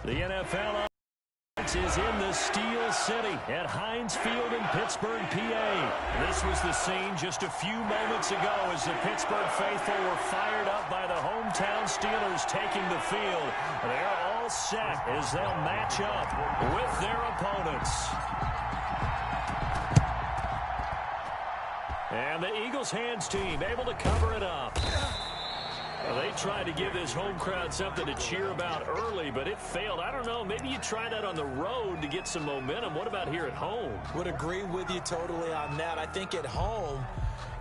The NFL is in the Steel City at Heinz Field in Pittsburgh, PA. This was the scene just a few moments ago as the Pittsburgh faithful were fired up by the hometown Steelers taking the field. They're all set as they'll match up with their opponents. And the Eagles hands team able to cover it up. They tried to give this home crowd something to cheer about early, but it failed. I don't know. Maybe you try that on the road to get some momentum. What about here at home? Would agree with you totally on that. I think at home,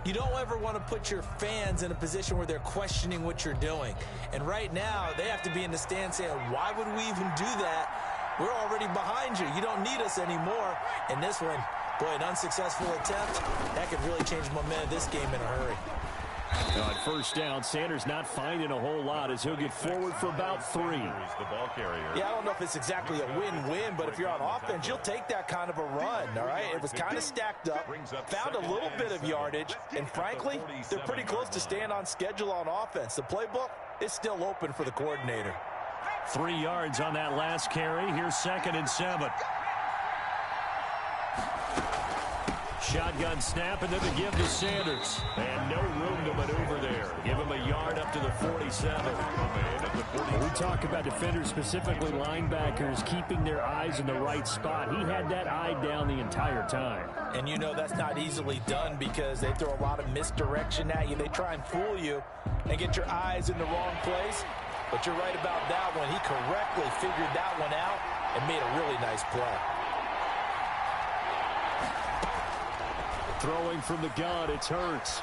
you don't ever want to put your fans in a position where they're questioning what you're doing. And right now, they have to be in the stand saying, why would we even do that? We're already behind you. You don't need us anymore. And this one, boy, an unsuccessful attempt, that could really change the momentum of this game in a hurry. On first down, Sanders not finding a whole lot as he'll get forward for about 3. The ball carrier. Yeah, I don't know if it's exactly a win-win, but if you're on offense, you'll take that kind of a run, all right? It was kind of stacked up, found a little bit of yardage, and frankly, they're pretty close to staying on schedule on offense. The playbook is still open for the coordinator. 3 yards on that last carry. Here's 2nd and 7. Shotgun snap, and then the give to Sanders. And no room to maneuver there. Give him a yard up to the 47. We talk about defenders, specifically linebackers, keeping their eyes in the right spot. He had that eye down the entire time. And you know that's not easily done because they throw a lot of misdirection at you. They try and fool you and get your eyes in the wrong place. But you're right about that one. He correctly figured that one out and made a really nice play. Throwing from the gun, it's Hurts.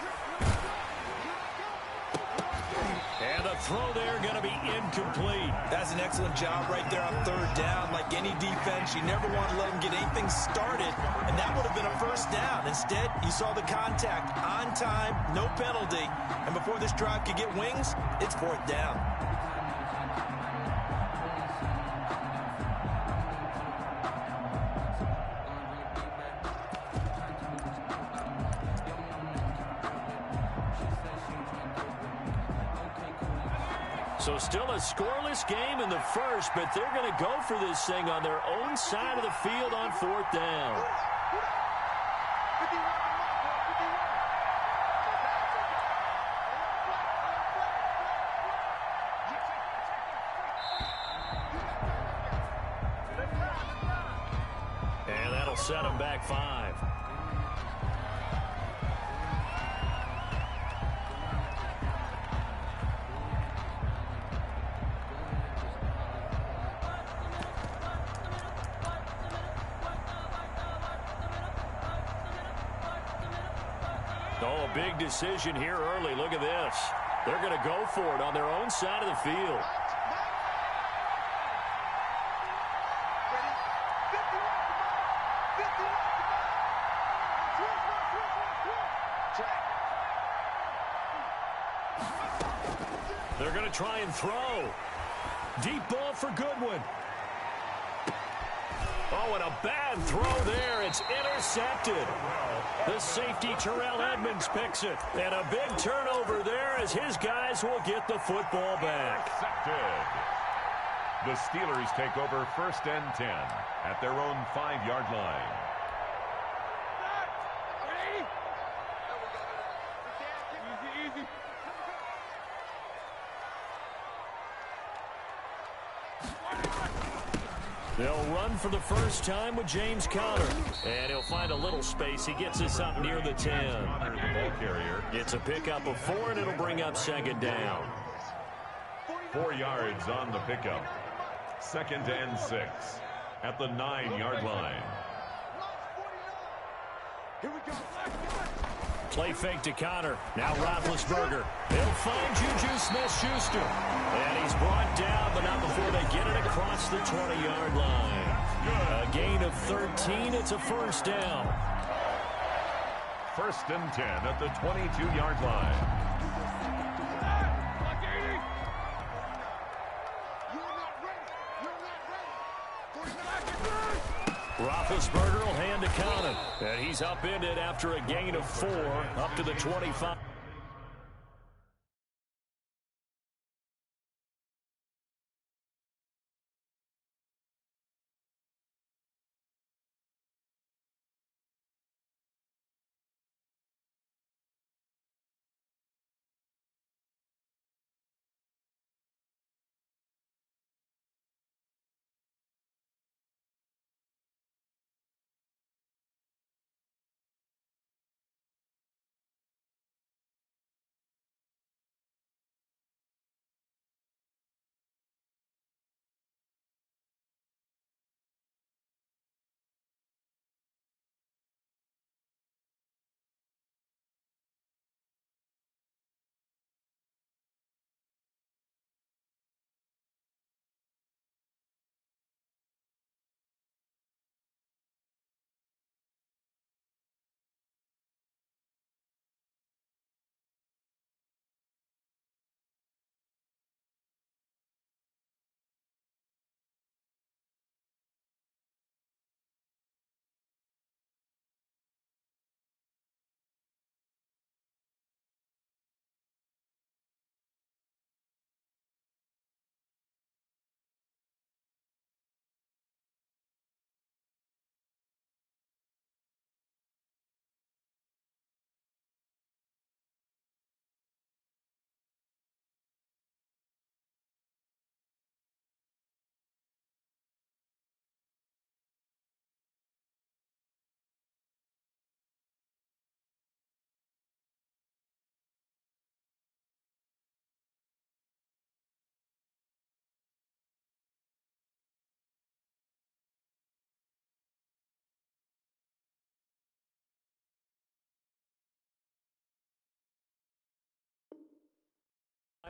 And the throw there going to be incomplete. That's an excellent job right there on 3rd down. Like any defense, you never want to let them get anything started, and that would have been a 1st down. Instead, you saw the contact on time, no penalty, and before this drive could get wings, it's 4th down. So still a scoreless game in the first, but they're going to go for this thing on their own side of the field on 4th down. And that'll set them back 5. Oh, a big decision here early. Look at this. They're going to go for it on their own side of the field. They're going to try and throw. Deep ball for Goodwin. Oh, and a bad throw there. It's intercepted. The safety, Terrell Edmonds, picks it. And a big turnover there as his guys will get the football back. The Steelers take over 1st and 10 at their own 5-yard line. They'll run for the first time with James Conner. And he'll find a little space. He gets us up near the 10. It's a pickup of 4, and it'll bring up 2nd down. 4 yards on the pickup. 2nd and 6 at the 9-yard line. Here we go. Play fake to Conner. Now Roethlisberger. They'll find Juju Smith-Schuster. And he's brought down, but not before they get it across the 20-yard line. A gain of 13. It's a 1st down. 1st and 10 at the 22-yard line. Roethlisberger will hand to Conner. And he's upended after a gain of 4 up to the 25.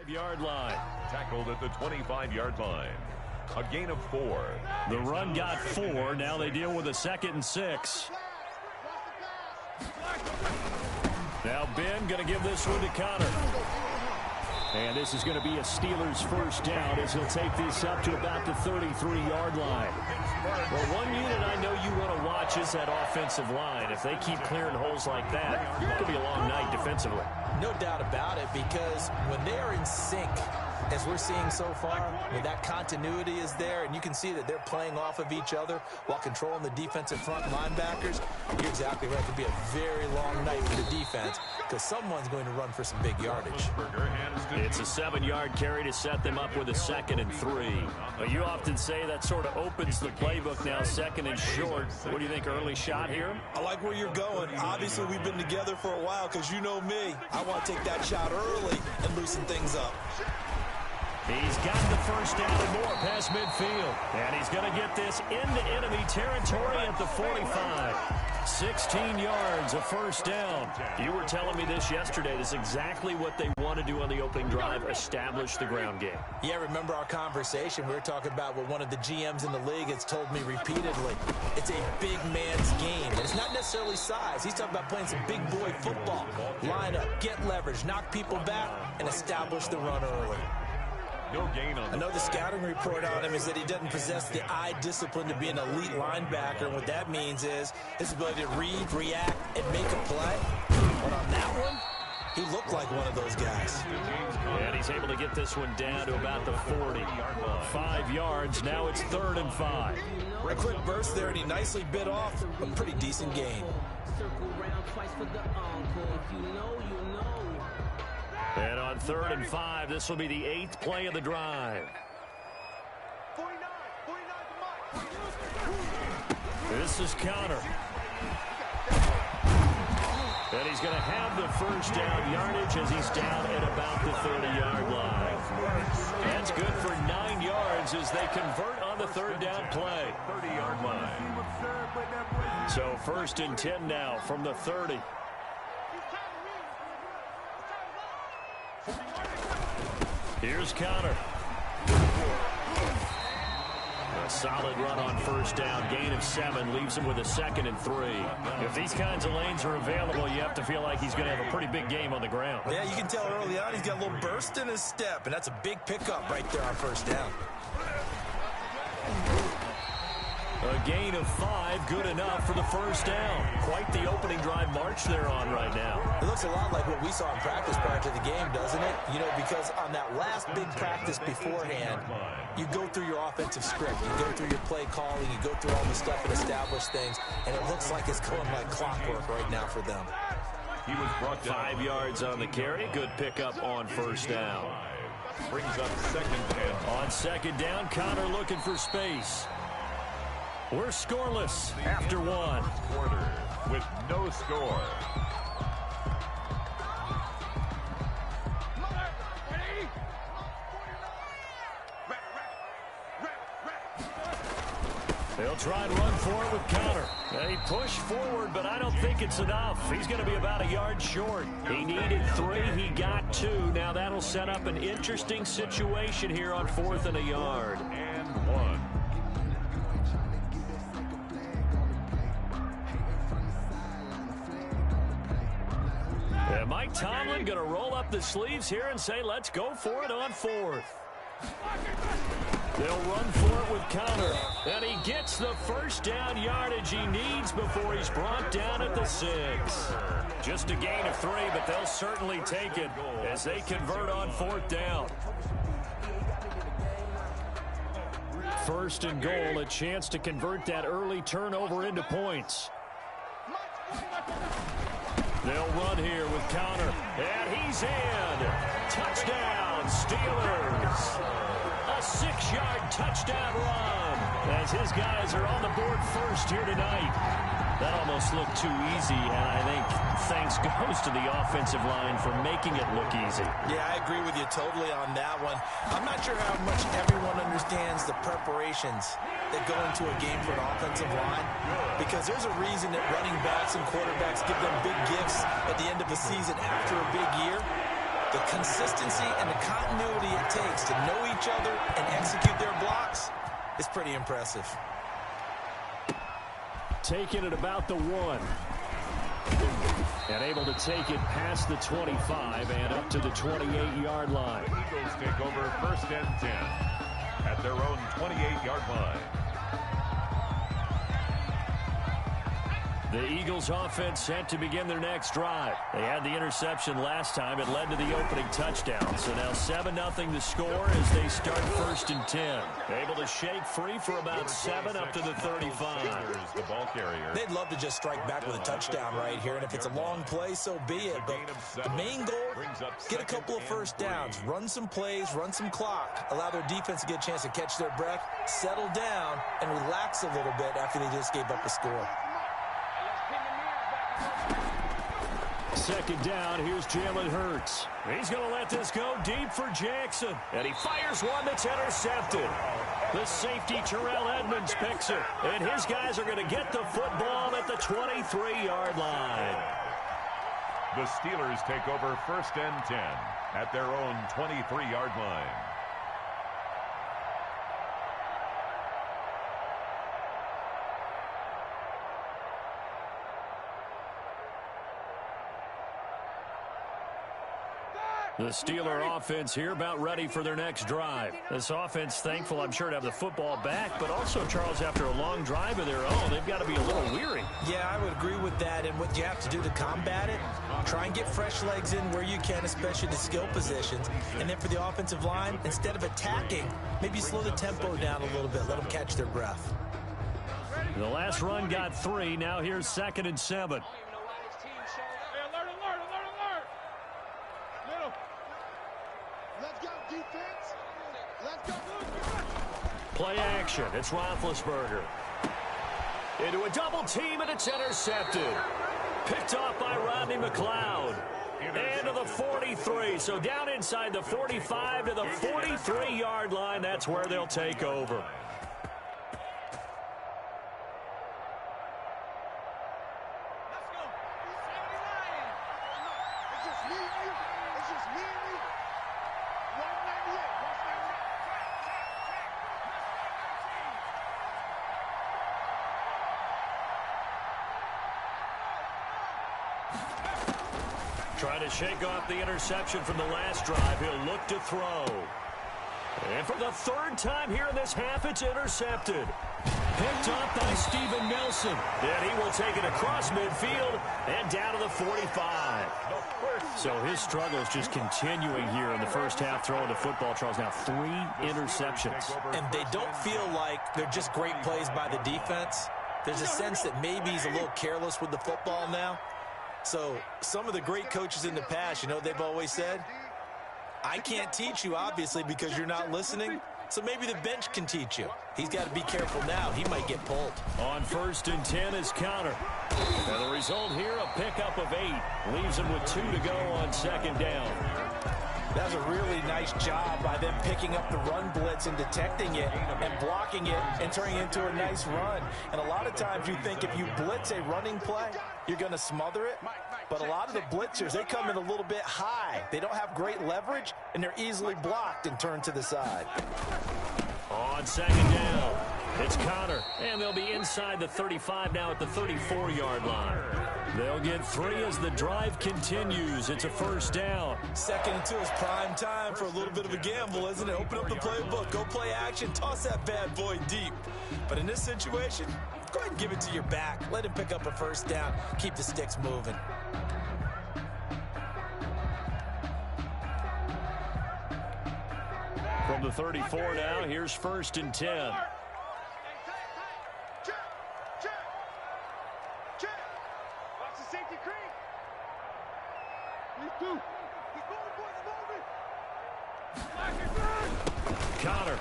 Yard line. Tackled at the 25-yard line. A gain of 4. The run got 4. Now they deal with a 2nd and 6. Now Ben going to give this one to Connor. And this is going to be a Steelers first down as he'll take this up to about the 33-yard line. Well, one unit I know you want to watch is that offensive line. If they keep clearing holes like that, it could be a long night defensively. No doubt about it, because when they're in sync, as we're seeing so far, when that continuity is there, and you can see that they're playing off of each other while controlling the defensive front linebackers, you're exactly right. It could be a very long night for the defense because someone's going to run for some big yardage. It's a 7-yard carry to set them up with a 2nd and 3. But you often say that sort of opens the playbook now, 2nd and short. What do you think, early shot here? I like where you're going. Obviously, we've been together for a while because you know me. I want to take that shot early and loosen things up. He's got the first down and more past midfield. And he's going to get this into enemy territory at the 45. 16 yards, a first down. You were telling me this yesterday. This is exactly what they want to do on the opening drive, establish the ground game. Yeah, remember our conversation? We were talking about what one of the GMs in the league has told me repeatedly. It's a big man's game. And it's not necessarily size. He's talking about playing some big boy football. Line up, get leverage, knock people back, and establish the run early. No gain on I know the scouting report on him is that he doesn't possess the eye discipline to be an elite linebacker. And what that means is his ability to read, react, and make a play. But on that one, he looked like one of those guys. And he's able to get this one down to about the 40. 5 yards. Now it's 3rd and 5. A quick burst there, and he nicely bit off a pretty decent gain. And on 3rd and 5, this will be the 8th play of the drive. This is Connor. And he's going to have the first down yardage as he's down at about the 30-yard line. That's good for 9 yards as they convert on the 3rd down play. 30-yard line. So 1st and 10 now from the 30. Here's Connor. A solid run on first down. Gain of 7 leaves him with a 2nd and 3. If these kinds of lanes are available, you have to feel like he's going to have a pretty big game on the ground. Yeah, you can tell early on he's got a little burst in his step, and that's a big pickup right there on first down. A gain of 5, good enough for the first down. Quite the opening drive march they're on right now. It looks a lot like what we saw in practice prior to the game, doesn't it? You know, because on that last big practice beforehand, you go through your offensive script. You go through your play calling. You go through all the stuff and establish things. And it looks like it's going like clockwork right now for them. He was brought down. 5 yards on the carry. Good pickup on first down. Brings up 2nd and. On 2nd down, Connor looking for space. We're scoreless after 1. Quarter with no score. They'll try and run for it with Connor. They push forward, but I don't think it's enough. He's going to be about a yard short. He needed 3. He got 2. Now that'll set up an interesting situation here on 4th and a yard. And 1. And Mike Tomlin going to roll up the sleeves here and say, let's go for it on 4th. They'll run for it with Connor. And he gets the first down yardage he needs before he's brought down at the 6. Just a gain of 3, but they'll certainly take it as they convert on 4th down. 1st and goal, a chance to convert that early turnover into points. They'll run here with Connor. And he's in. Touchdown, Steelers. A 6-yard touchdown run as his guys are on the board first here tonight. That almost looked too easy, and I think thanks goes to the offensive line for making it look easy. Yeah, I agree with you totally on that one. I'm not sure how much everyone understands the preparations that go into a game for an offensive line, because there's a reason that running backs and quarterbacks give them big gifts at the end of the season after a big year. The consistency and the continuity it takes to know each other and execute their blocks is pretty impressive. Taking it about the 1. And able to take it past the 25 and up to the 28-yard line. The Eagles take over 1st and 10 at their own 28-yard line. The Eagles offense set to begin their next drive. They had the interception last time. It led to the opening touchdown. So now 7-0 the score as they start 1st and 10. Able to shake free for about 7 up to the 35. The ball carrier. They'd love to just strike back with a touchdown right here. And if it's a long play, so be it. But the main goal, get a couple of first downs. Run some plays, run some clock. Allow their defense to get a chance to catch their breath, settle down, and relax a little bit after they just gave up a score. 2nd down, here's Jalen Hurts. He's going to let this go deep for Jackson. And he fires one that's intercepted. The safety, Terrell Edmonds, picks it. And his guys are going to get the football at the 23-yard line. The Steelers take over 1st and 10 at their own 23-yard line. The Steeler offense here about ready for their next drive. This offense thankful, I'm sure, to have the football back, but also, Charles, after a long drive of their own, they've got to be a little weary. Yeah, I would agree with that, and what you have to do to combat it, try and get fresh legs in where you can, especially the skill positions. And then for the offensive line, instead of attacking, maybe slow the tempo down a little bit, let them catch their breath. The last run got 3, now here's 2nd and 7. Play action. It's Roethlisberger. Into a double team, and it's intercepted. Picked off by Rodney McLeod. And to the 43. So down inside the 45 to the 43-yard line. That's where they'll take over. Trying to shake off the interception from the last drive. He'll look to throw. And for the 3rd time here in this half, it's intercepted. Picked up by Steven Nelson. And he will take it across midfield and down to the 45. So his struggles just continuing here in the first half throwing the football. Charles, now 3 interceptions. And they don't feel like they're just great plays by the defense. There's a sense that maybe he's a little careless with the football now. So some of the great coaches in the past, you know, they've always said, I can't teach you, obviously, because you're not listening. So maybe the bench can teach you. He's got to be careful now. He might get pulled. On 1st and 10 is counter. And the result here, a pickup of 8. Leaves him with 2 to go on 2nd down. That was a really nice job by them picking up the run blitz and detecting it and blocking it and turning it into a nice run. And a lot of times you think if you blitz a running play, you're going to smother it. But a lot of the blitzers, they come in a little bit high. They don't have great leverage, and they're easily blocked and turned to the side. On 2nd down, it's Connor. And they'll be inside the 35 now at the 34-yard line. They'll get 3 as the drive continues. It's a 1st down. 2nd and 2 is prime time for a little bit of a gamble, isn't it? Open up the playbook, go play action, toss that bad boy deep. But in this situation, go ahead and give it to your back. Let him pick up a 1st down. Keep the sticks moving. From the 34 now, here's 1st and 10. Connor.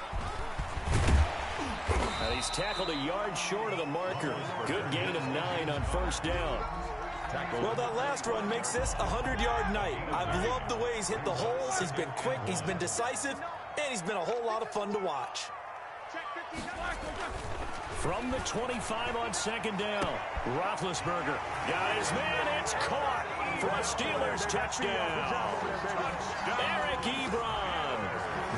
And he's tackled a yard short of the marker. Good gain of 9 on 1st down. Well, that last run makes this a 100-yard night. I've loved the way he's hit the holes. He's been quick, he's been decisive, and he's been a whole lot of fun to watch. From the 25 on 2nd down, Roethlisberger got his man, it's caught. for a Steelers touchdown. Eric Ebron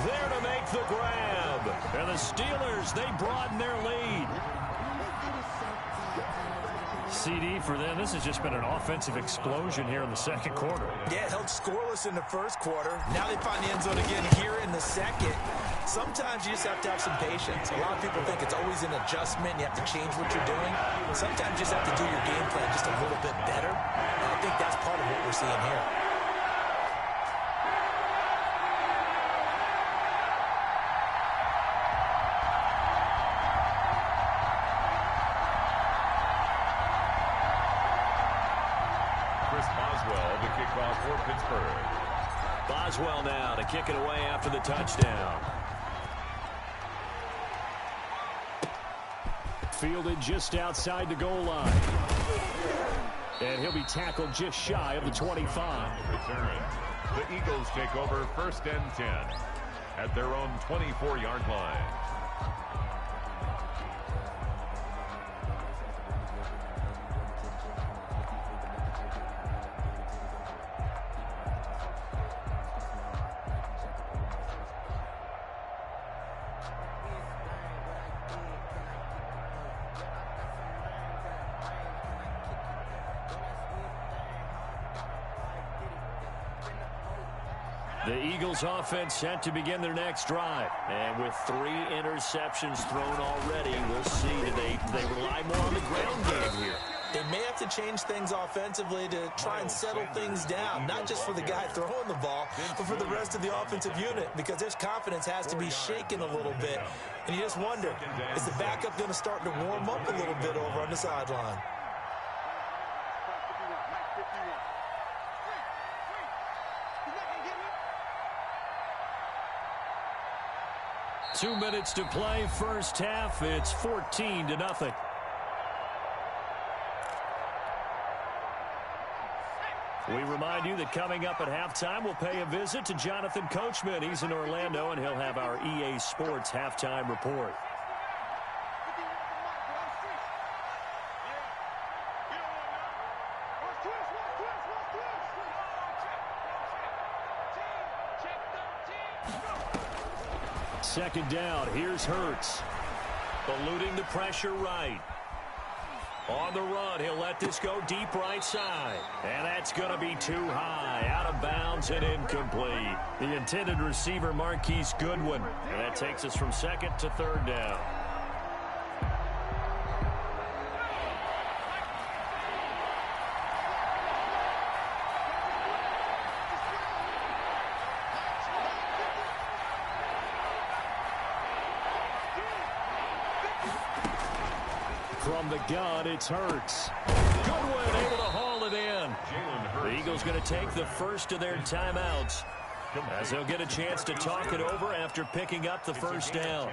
there to make the grab. And the Steelers, they broaden their lead. CD for them. This has just been an offensive explosion here in the second quarter. Yeah, held scoreless in the first quarter. Now they find the end zone again here in the second. Sometimes you just have to have some patience. A lot of people think it's always an adjustment. You have to change what you're doing. Sometimes you just have to do your game plan just a little bit better. And I think that's part of what we're seeing here. For Pittsburgh. Boswell now to kick it away after the touchdown. Fielded just outside the goal line. And he'll be tackled just shy of the 25. Return. The Eagles take over 1st and 10 at their own 24-yard line. The Eagles offense set to begin their next drive. And with 3 interceptions thrown already, we'll see. Do they rely more on the ground game here? They may have to change things offensively to try and settle things down, not just for the guy throwing the ball, but for the rest of the offensive unit, because their confidence has to be shaken a little bit. And you just wonder, is the backup going to start to warm up a little bit over on the sideline? Two minutes to play, first half. It's 14-0. We remind you that coming up at halftime, we'll pay a visit to Jonathan Coachman. He's in Orlando, and he'll have our EA Sports halftime report. Second down, here's Hurts. Eluding the pressure right. On the run, he'll let this go deep right side. And that's going to be too high. Out of bounds and incomplete. The intended receiver, Marquise Goodwin. And that takes us from second to third down. From the gun, it's Hurts. Goodwin able to haul it in. The Eagles going to take the first of their timeouts as they'll get a chance to talk it over after picking up the first down.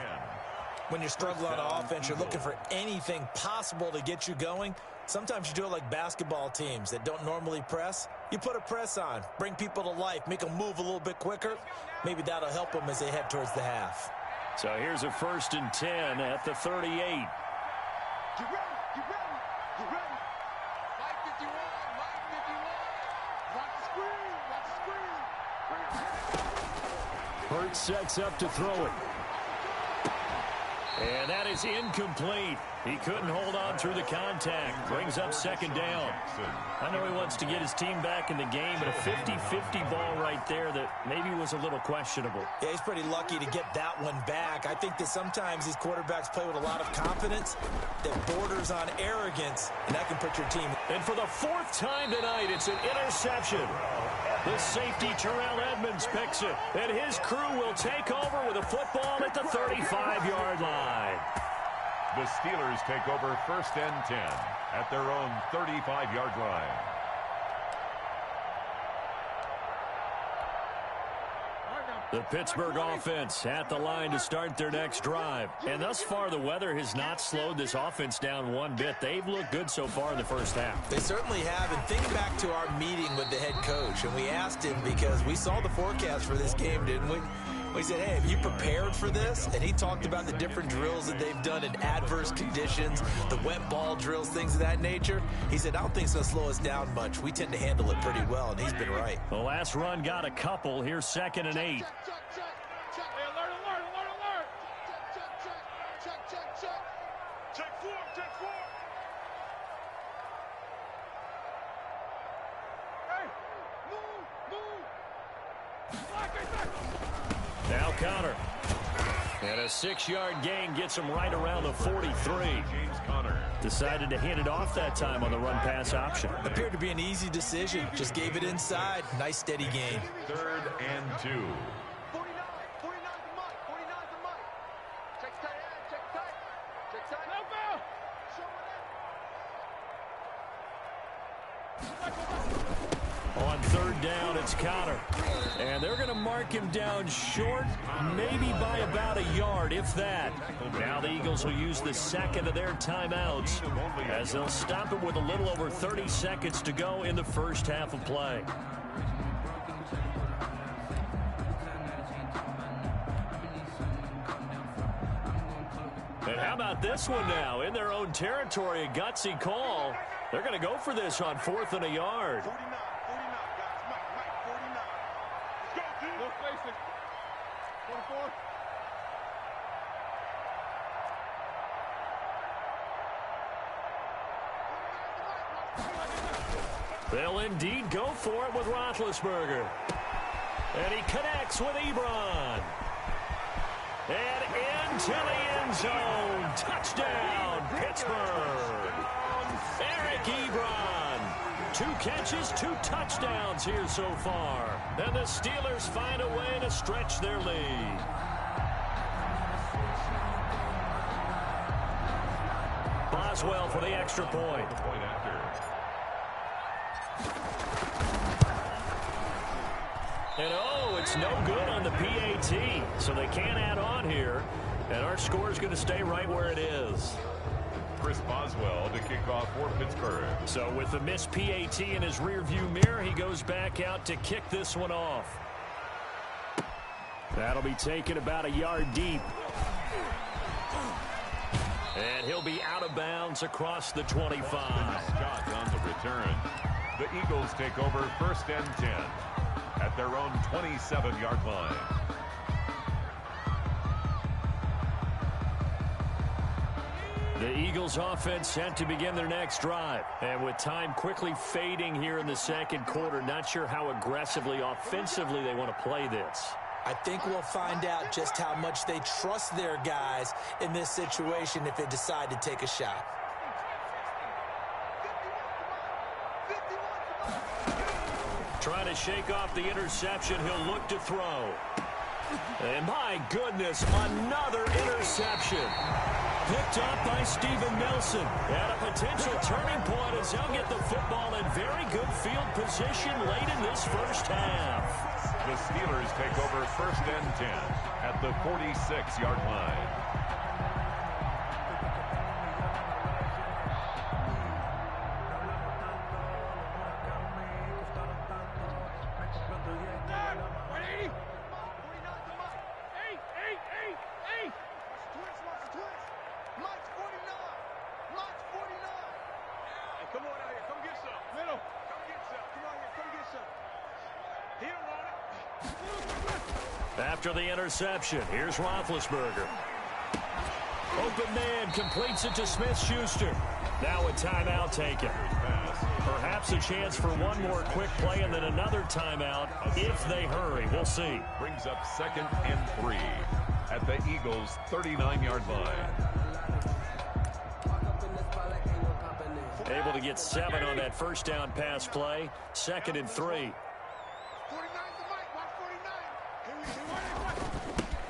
When you're struggling on offense, you're looking for anything possible to get you going. Sometimes you do it like basketball teams that don't normally press. You put a press on, bring people to life, make them move a little bit quicker. Maybe that'll help them as they head towards the half. So here's a 1st and 10 at the 38. Get ready, get ready, get ready. Mike 51, Mike 51. Watch the screen, watch the screen. Hurts sets up to throw it. And that is incomplete. He couldn't hold on through the contact. Brings up second down. I know he wants to get his team back in the game, but a 50-50 ball right there that maybe was a little questionable. Yeah, he's pretty lucky to get that one back. I think that sometimes these quarterbacks play with a lot of confidence that borders on arrogance, and that can put your team. And for the 4th time tonight, it's an interception. The safety, Terrell Edmonds, picks it, and his crew will take over with a football at the 35-yard line. The Steelers take over 1st and 10 at their own 35-yard line. The Pittsburgh offense at the line to start their next drive. And thus far, the weather has not slowed this offense down one bit. They've looked good so far in the first half. They certainly have. And think back to our meeting with the head coach. And we asked him because we saw the forecast for this game, didn't we? He said, hey, have you prepared for this? And he talked about the different drills that they've done in adverse conditions, the wet ball drills, things of that nature. He said, I don't think it's going to slow us down much. We tend to handle it pretty well, and he's been right. The last run got a couple. Here's 2nd and 8. Now Connor. And a 6-yard gain gets him right around the 43. James Conner Decided to hand it off that time on the run-pass option. Appeared to be an easy decision. Just gave it inside. Nice, steady gain. 3rd and 2. 49 to Mike. 49 to Mike. Check tight. Check tight. Check tight. No foul. On 3rd down, it's Connor. And they're going to mark him down short, maybe by about a yard, if that. Now the Eagles will use the 2nd of their timeouts as they'll stop it with a little over 30 seconds to go in the first half of play. And how about this one now? In their own territory, a gutsy call. They're going to go for this on 4th and a yard. 49, guys. Mike, 49. Let's go, dude. No spacing. 24. They'll indeed go for it with Roethlisberger. And he connects with Ebron. And into the end zone. Touchdown, Pittsburgh. Eric Ebron. 2 catches, 2 touchdowns here so far. And the Steelers find a way to stretch their lead. Boswell for the extra point. And oh, it's no good on the PAT. So they can't add on here. And our score is going to stay right where it is. Chris Boswell to kick off for Pittsburgh. So with the missed PAT in his rearview mirror, he goes back out to kick this one off. That'll be taken about a yard deep. And he'll be out of bounds across the 25. Scott on the return. The Eagles take over 1st and 10 at their own 27-yard line. The Eagles offense set to begin their next drive. And with time quickly fading here in the 2nd quarter, not sure how aggressively, offensively they want to play this. I think we'll find out just how much they trust their guys in this situation if they decide to take a shot. Trying to shake off the interception, he'll look to throw. And my goodness, another interception. Picked up by Steven Nelson. At a potential turning point as he'll get the football in very good field position late in this first half. The Steelers take over 1st and 10 at the 46-yard line. After the interception, here's Roethlisberger. Open man completes it to Smith-Schuster. Now a timeout taken. Perhaps a chance for one more quick play and then another timeout if they hurry. We'll see. Brings up 2nd and 3 at the Eagles' 39-yard line. Able to get 7 on that first down pass play. 2nd and 3.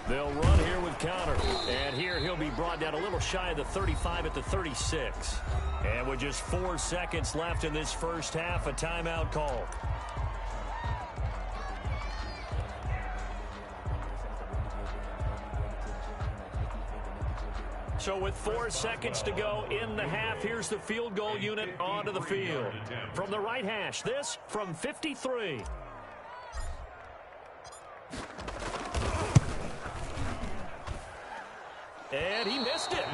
They'll run here with Connor. And here he'll be brought down a little shy of the 35 at the 36. And with just 4 seconds left in this first half, a timeout call. So with 4 seconds to go in the half, here's the field goal unit onto the field. From the right hash, this from 53. And he missed it.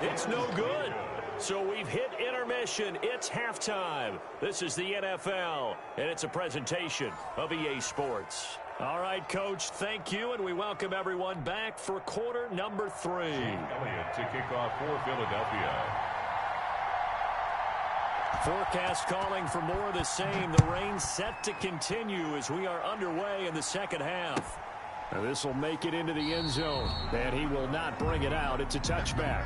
It's no good. So we've hit intermission. It's halftime. This is the NFL, and it's a presentation of EA Sports. All right, Coach, thank you, and we welcome everyone back for quarter number 3. Elliott to kick off for Philadelphia. Forecast calling for more of the same. The rain set to continue as we are underway in the second half. Now this will make it into the end zone, and he will not bring it out. It's a touchback.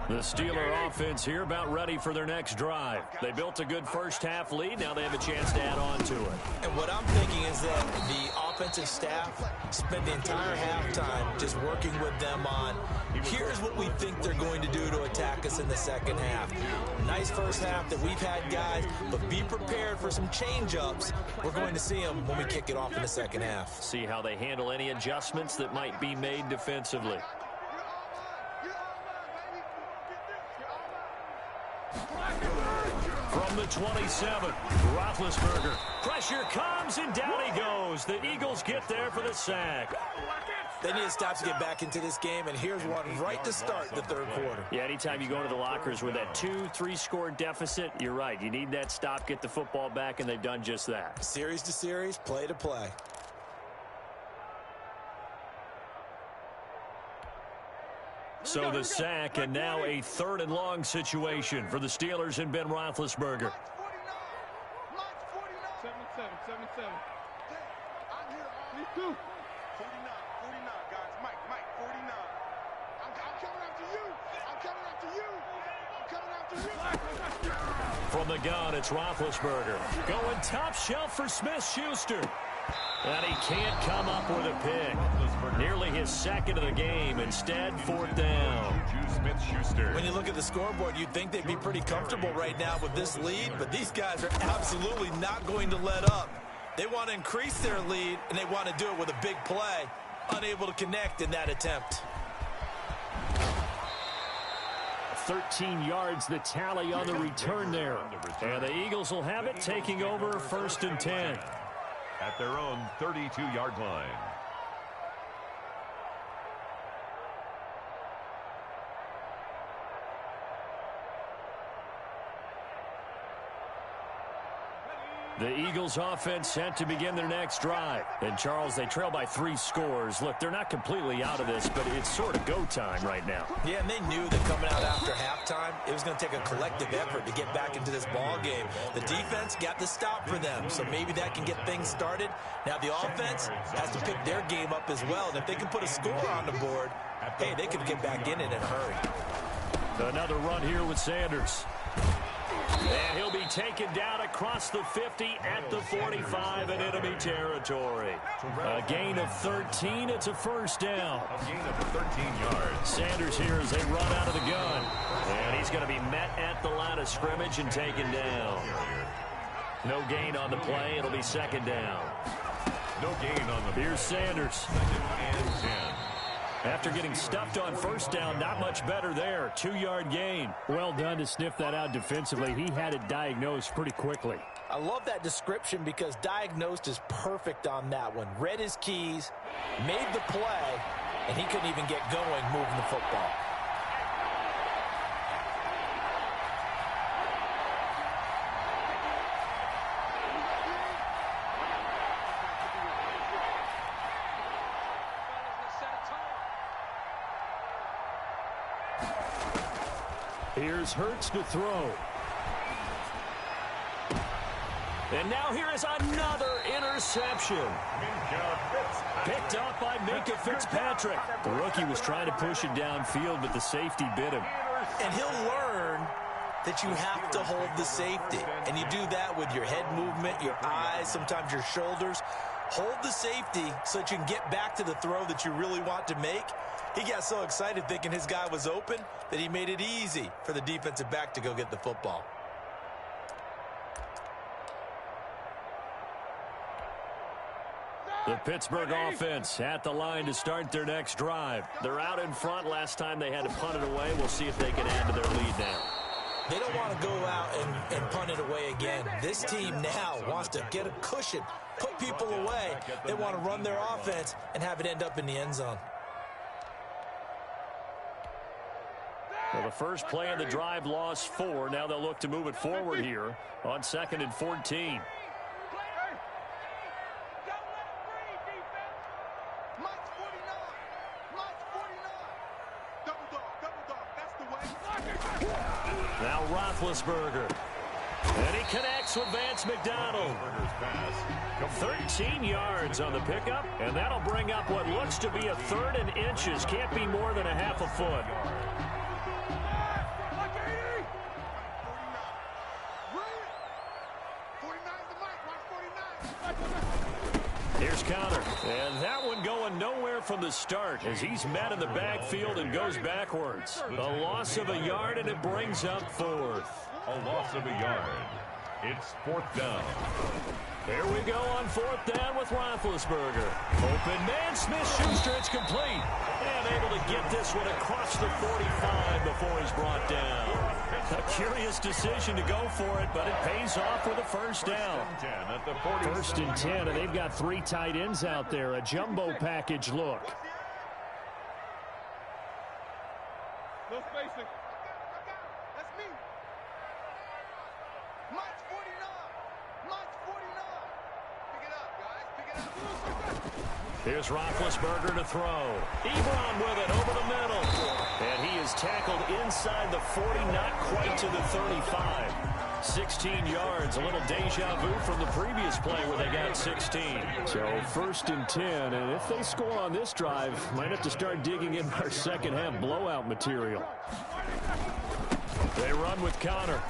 The Steeler offense here about ready for their next drive. They built a good first-half lead. Now they have a chance to add on to it. And what I'm thinking is that the offensive staff spent the entire halftime just working with them on, here's what we think they're going to do to attack us in the second half. Nice first half that we've had, guys, but be prepared for some change-ups. We're going to see them when we kick it off in the second half. See how they handle any adjustments that might be made defensively. From the 27, Roethlisberger. Pressure comes, and down he goes. The Eagles get there for the sack. They need to stop to get back into this game, and here's one right to start the third quarter. Yeah, anytime you go into the lockers with that 2-3 score deficit, you're right. You need that stop, get the football back, and they've done just that. Series to series, play to play. So the sack, and now a 3rd and long situation for the Steelers and Ben Roethlisberger. 7-7, 7-7. I'm here. Me too. 49, guys. Mike, 49. I'm coming after you. I'm coming after you. From the gun, it's Roethlisberger. Going top shelf for Smith-Schuster. And he can't come up with a pick. Nearly his second of the game. Instead, 4th down. When you look at the scoreboard, you'd think they'd be pretty comfortable right now with this lead, but these guys are absolutely not going to let up. They want to increase their lead, and they want to do it with a big play. Unable to connect in that attempt. 13 yards, the tally on the return there. And the Eagles will have it, taking over 1st and 10. At their own 32-yard line. The Eagles offense set to begin their next drive. And Charles, they trail by 3 scores. Look, they're not completely out of this, but it's sort of go time right now. Yeah, and they knew that coming out after halftime, it was going to take a collective effort to get back into this ball game. The defense got the stop for them, so maybe that can get things started. Now the offense has to pick their game up as well, and if they can put a score on the board, hey, they could get back in it in a hurry. Another run here with Sanders. And he'll be taken down across the 50 at the 45 in enemy territory. A gain of 13. It's a 1st down. A gain of 13 yards. Sanders here as they run out of the gun. And he's going to be met at the line of scrimmage and taken down. No gain on the play. It'll be 2nd down. No gain on the. Here's Sanders. 2nd and 10. After getting stuffed on 1st down, not much better there. 2-yard gain. Well done to sniff that out defensively. He had it diagnosed pretty quickly. I love that description because diagnosed is perfect on that one. Read his keys, made the play, and he couldn't even get going moving the football. Here's Hurts to throw. And now here is another interception. Picked up by Minkah Fitzpatrick. The rookie was trying to push it downfield, but the safety bit him. And he'll learn that you have to hold the safety. And you do that with your head movement, your eyes, sometimes your shoulders. Hold the safety so that you can get back to the throw that you really want to make. He got so excited thinking his guy was open that he made it easy for the defensive back to go get the football. The Pittsburgh offense at the line to start their next drive. They're out in front. Last time they had to punt it away. We'll see if they can add to their lead now. They don't want to go out and punt it away again. This team now wants to get a cushion, put people away. They want to run their offense and have it end up in the end zone. Well, the first play of the drive lost 4. Now they'll look to move it forward here on 2nd and 14. Now Roethlisberger. And he connects with Vance McDonald. 13 yards on the pickup, and that'll bring up what looks to be a 3rd and inches. Can't be more than a half a foot. Here's Connor, and that one going nowhere from the start as he's met in the backfield and goes backwards. A loss of a yard, and it brings up 4th. A loss of a yard. It's 4th down. Here we go on 4th down with Roethlisberger. Open man, Smith-Schuster, it's complete. And able to get this one across the 45 before he's brought down. A curious decision to go for it, but it pays off with a 1st down. 1st and 10, and they've got 3 tight ends out there. A jumbo package look. No spacing. That's me. Mike's 49. Mike's 49. Pick it up, guys. Pick it up. Here's Roethlisberger to throw. Ebron with it over the middle. And he is tackled inside the 40, not quite to the 35. 16 yards, a little deja vu from the previous play where they got 16. So 1st and 10, and if they score on this drive, might have to start digging in our second half blowout material. They run with Connor.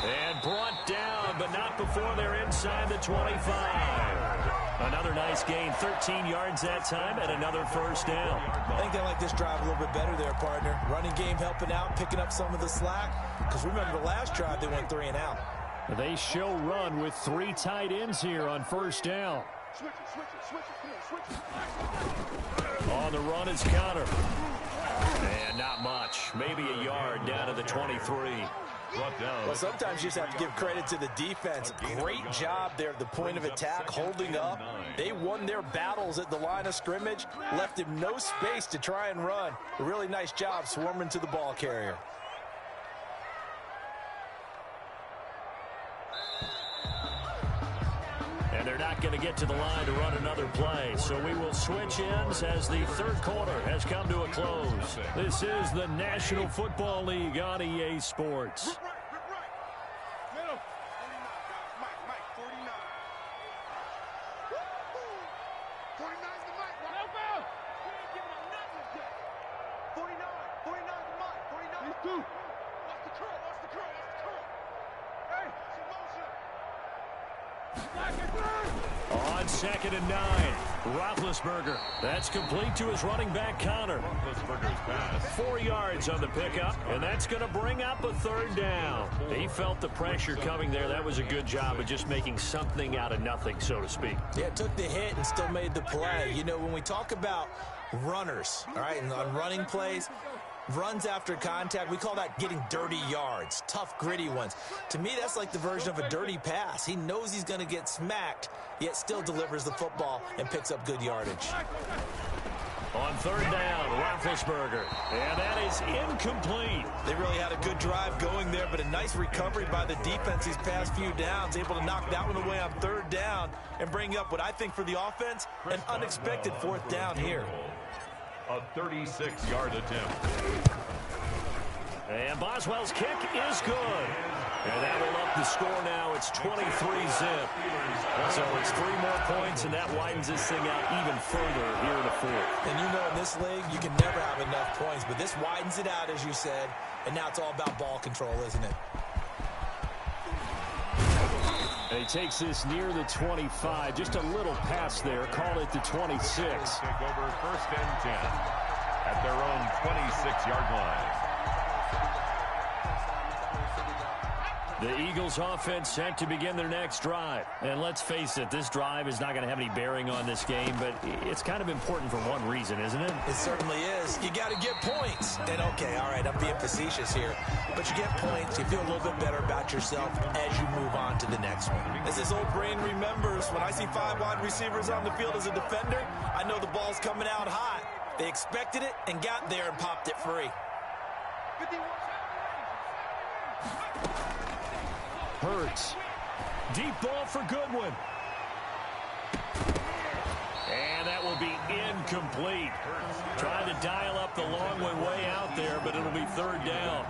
And brought down, but not before they're inside the 25. Another nice gain, 13 yards that time, and another 1st down. I think they like this drive a little bit better there, partner. Running game helping out, picking up some of the slack. Because remember the last drive, they went 3 and out. They show run with 3 tight ends here on 1st down. Switch it. Come on, switch it. On the run is Connor. And not much. Maybe a yard down to the 23. Well, sometimes you just have to give credit to the defense. Great job there at the point of attack, holding up. They won their battles at the line of scrimmage, left him no space to try and run. A really nice job swarming to the ball carrier. And they're not going to get to the line to run another play. So we will switch ends as the 3rd quarter has come to a close. This is the National Football League on EA Sports. Middle. 49, guys. Mike, 49. 49's the Mike. Help out. We ain't giving him nothing yet. 49. 49's the Mike. 49. These 2. Watch the curl. Hey, it's in motion. On 2nd and 9, Roethlisberger. That's complete to his running back, Connor. 4 yards on the pickup, and that's going to bring up a 3rd down. He felt the pressure coming there. That was a good job of just making something out of nothing, so to speak. Yeah, took the hit and still made the play. You know, when we talk about runners, all right, and on running plays, runs after contact, we call that getting dirty yards, tough, gritty ones. To me, that's like the version of a dirty pass. He knows he's going to get smacked, yet still delivers the football and picks up good yardage. On 3rd down, Roethlisberger. And that is incomplete. They really had a good drive going there, but a nice recovery by the defense these past few downs, able to knock that one away on 3rd down and bring up what I think for the offense, an unexpected 4th down here. A 36-yard attempt. And Boswell's kick is good. And that will up the score now. It's 23-zip. So it's 3 more points, and that widens this thing out even further here in the 4th. And you know in this league, you can never have enough points, but this widens it out, as you said, and now it's all about ball control, isn't it? And he takes this near the 25. Just a little pass there. Call it the 26. Take over 1st and 10 at their own 26-yard line. The Eagles offense set to begin their next drive. And let's face it, this drive is not going to have any bearing on this game, but it's kind of important for one reason, isn't it? It certainly is. You got to get points. And okay, all right, I'm being facetious here. But you get points, you feel a little bit better about yourself as you move on to the next one. As his old brain remembers, when I see 5 wide receivers on the field as a defender, I know the ball's coming out hot. They expected it and got there and popped it free. Hurts. Deep ball for Goodwin. And that will be incomplete. Trying to dial up the long one way out there, but it'll be third down.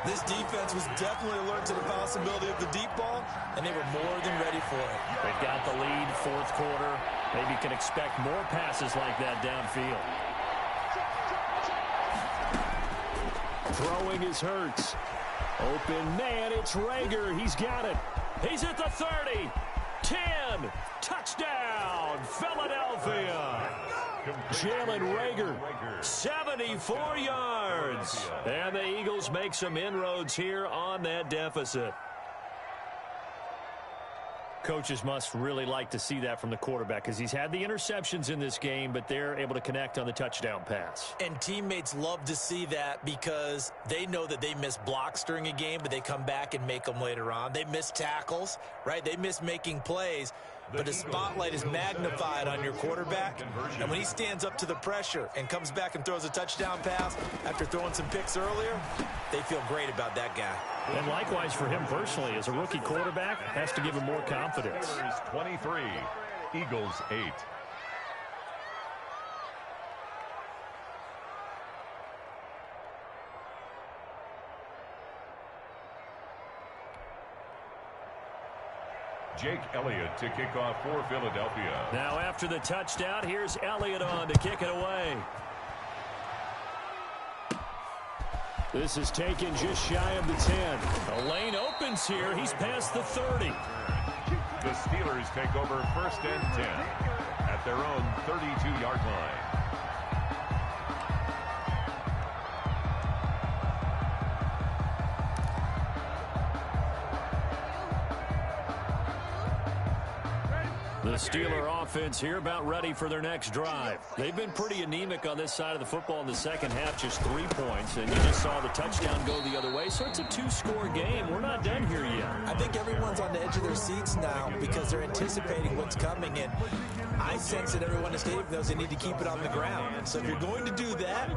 This defense was definitely alert to the possibility of the deep ball, and they were more than ready for it. They've got the lead, fourth quarter. Maybe can expect more passes like that downfield. Throwing is Hurts. Open man, it's Rager. He's got it. He's at the 30. 10. Touchdown, Philadelphia. Jalen Rager, 74 yards. And the Eagles make some inroads here on that deficit. Coaches must really like to see that from the quarterback because he's had the interceptions in this game, but they're able to connect on the touchdown pass. And teammates love to see that because they know that they miss blocks during a game, but they come back and make them later on. They miss tackles, right? They miss making plays. But the spotlight is magnified on your quarterback. And when he stands up to the pressure and comes back and throws a touchdown pass after throwing some picks earlier, they feel great about that guy. And likewise for him personally, as a rookie quarterback, has to give him more confidence. 23, Eagles 8. Jake Elliott to kick off for Philadelphia. Now after the touchdown, here's Elliott on to kick it away. This is taken just shy of the 10. A lane opens here. He's past the 30. The Steelers take over 1st and 10 at their own 32-yard line. The Steeler offense here about ready for their next drive. They've been pretty anemic on this side of the football in the second half, just 3 points, and you just saw the touchdown go the other way, so it's a 2-score game. We're not done here yet. I think everyone's on the edge of their seats now because they're anticipating what's coming, and I sense that everyone in the stadium knows they need to keep it on the ground. So if you're going to do that,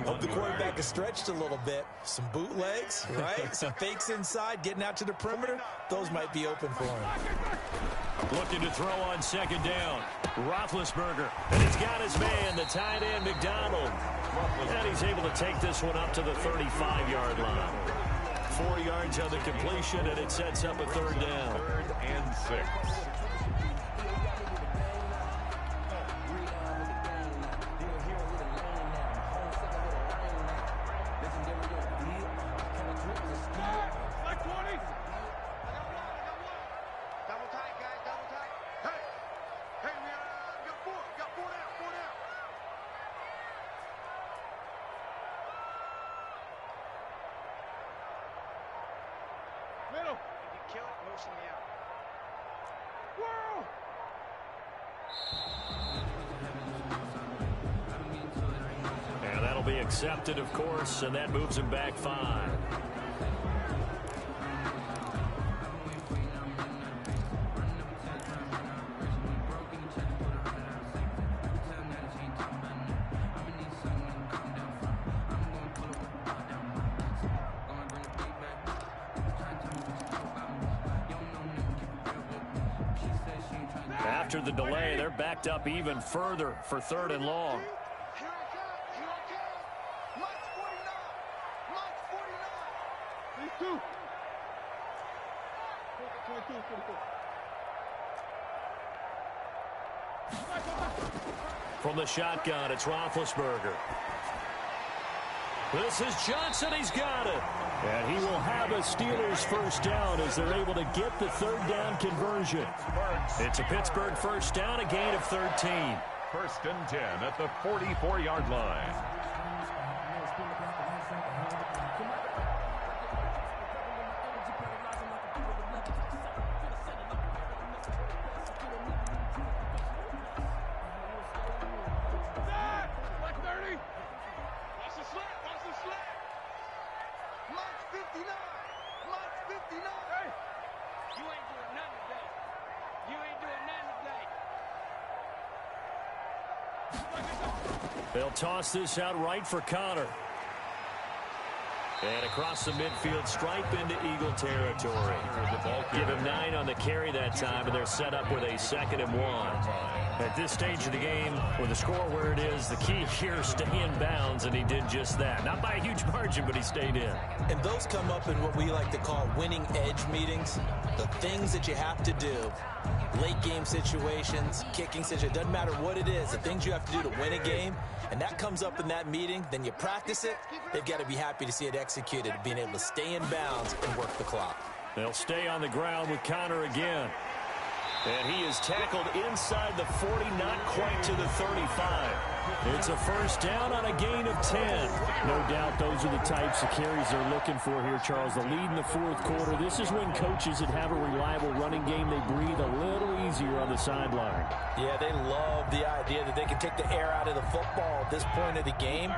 hope the quarterback is stretched a little bit. Some bootlegs, right? Some fakes inside, getting out to the perimeter. Those might be open for him. Looking to throw on second down. Roethlisberger. And he's got his man, the tight end, McDonald. And he's able to take this one up to the 35-yard line. 4 yards on the completion, and it sets up a third down. 3rd and 6. And that'll be accepted, of course, and that moves him back 5. After the delay, they're backed up even further for 3rd and long. From the shotgun, it's Roethlisberger. This is Johnson. He's got it. And he will have a Steelers first down as they're able to get the 3rd down conversion. It's a Pittsburgh first down, a gain of 13. 1st and 10 at the 44-yard line. They'll toss this out right for Connor. And across the midfield stripe into Eagle territory. Give him 9 on the carry that time, and they're set up with a 2nd and 1. At this stage of the game, with the score where it is, the key here is stay in bounds, and he did just that. Not by a huge margin, but he stayed in. And those come up in what we like to call winning edge meetings. The things that you have to do. Late game situations, kicking situations, doesn't matter what it is, the things you have to do to win a game, and that comes up in that meeting, then you practice it, they've got to be happy to see it executed, being able to stay in bounds and work the clock. They'll stay on the ground with Connor again. And he is tackled inside the 40, not quite to the 35. It's a first down on a gain of 10. No doubt those are the types of carries they're looking for here, Charles. The lead in the 4th quarter. This is when coaches that have a reliable running game, they breathe a little easier on the sideline. Yeah, they love the idea that they can take the air out of the football at this point of the game.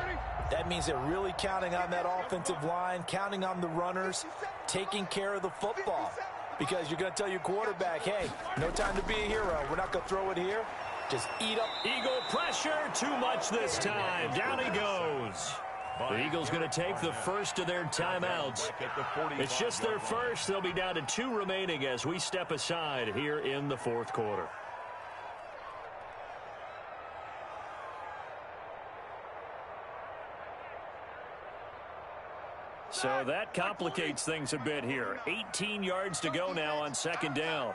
That means they're really counting on that offensive line, counting on the runners, taking care of the football. Because you're going to tell your quarterback, hey, no time to be a hero. We're not going to throw it here. Just eat up. Eagle pressure, too much this time. Down he goes. The Eagles going to take the first of their timeouts. It's just their first. They'll be down to 2 remaining as we step aside here in the 4th quarter. So that complicates things a bit here. 18 yards to go now on 2nd down.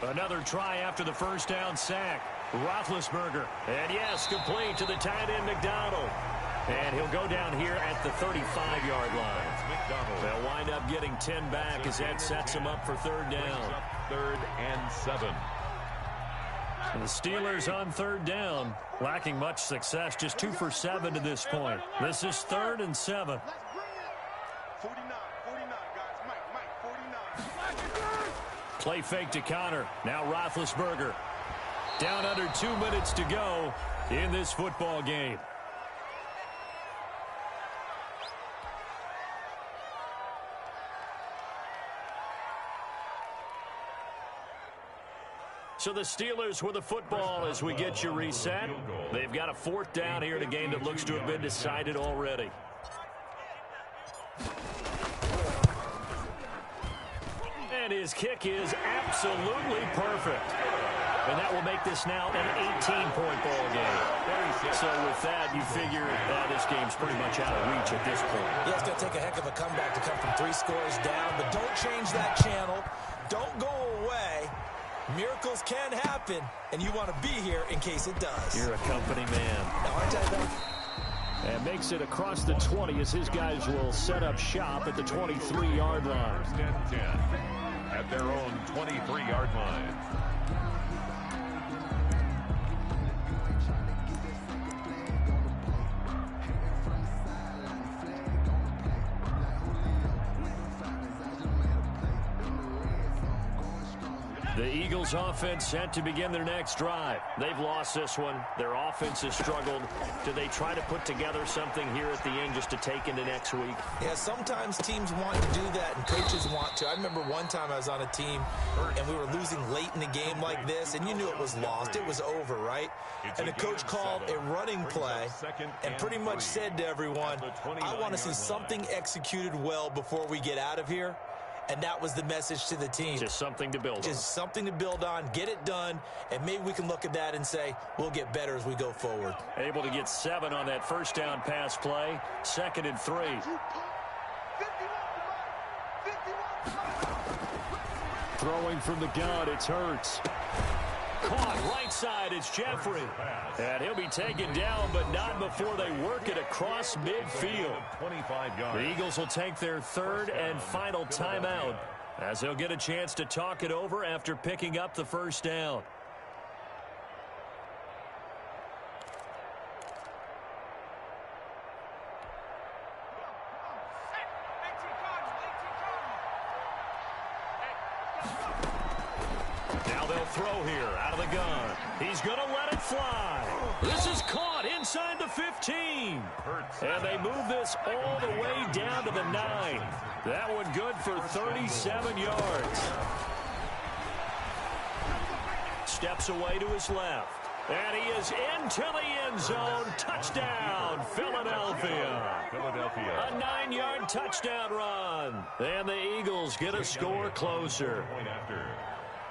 Another try after the first down sack. Roethlisberger. And yes, complete to the tight end McDonald. And he'll go down here at the 35-yard line. They'll wind up getting 10 back as that sets him up for 3rd down. 3rd and 7. And the Steelers on 3rd down, lacking much success, just 2 for 7 to this point. This is 3rd and 7. 49, guys. Mike, 49. Play fake to Connor. Now Roethlisberger. Down under 2 minutes to go in this football game. So the Steelers with the football as we get you reset. They've got a 4th down here in a game that looks to have been decided already. And his kick is absolutely perfect. And that will make this now an 18-point ball game. So with that, you figure this game's pretty much out of reach at this point. Yeah, it's going to take a heck of a comeback to come from 3 scores down, but don't change that channel. Don't go away. Miracles can happen, and you want to be here in case it does. You're a company man. Now, aren't I, though? And makes it across the 20 as his guys will set up shop at the 23-yard line. 1st and 10 at their own 23-yard line. The Eagles offense set to begin their next drive. They've lost this one. Their offense has struggled. Do they try to put together something here at the end just to take into next week? Yeah, sometimes teams want to do that and coaches want to. I remember one time I was on a team and we were losing late in the game like this, and you knew it was lost. It was over, right? And the coach called a running play and pretty much said to everyone, I want to see something executed well before we get out of here. And that was the message to the team. Just something to build on. Just something to build on, get it done, and maybe we can look at that and say, we'll get better as we go forward. Able to get 7 on that first down pass play. 2nd and 3. Throwing from the gun, it's Hurts. Caught right side, it's Jeffrey. And he'll be taken down, but not before they work it across midfield. 25 yards. The Eagles will take their 3rd and final timeout as they'll get a chance to talk it over after picking up the first down. Now they'll throw here out of the gun. He's going to let it fly. This is caught out inside the 15. And they move this all the way down to the 9. That one good for 37 yards. Steps away to his left. And he is into the end zone. Touchdown, Philadelphia. A 9-yard touchdown run. And the Eagles get a score closer.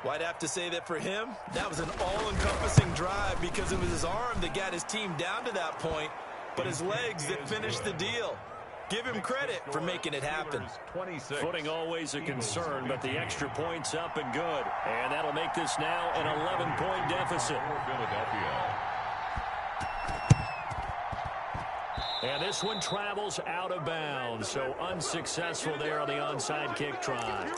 Well, I'd have to say that for him, that was an all-encompassing drive because it was his arm that got his team down to that point, but his legs that finished the deal. Give him credit for making it happen. Footing always a concern, but the extra point's up and good. And that'll make this now an 11-point deficit. And this one travels out of bounds, so unsuccessful there on the onside kick try.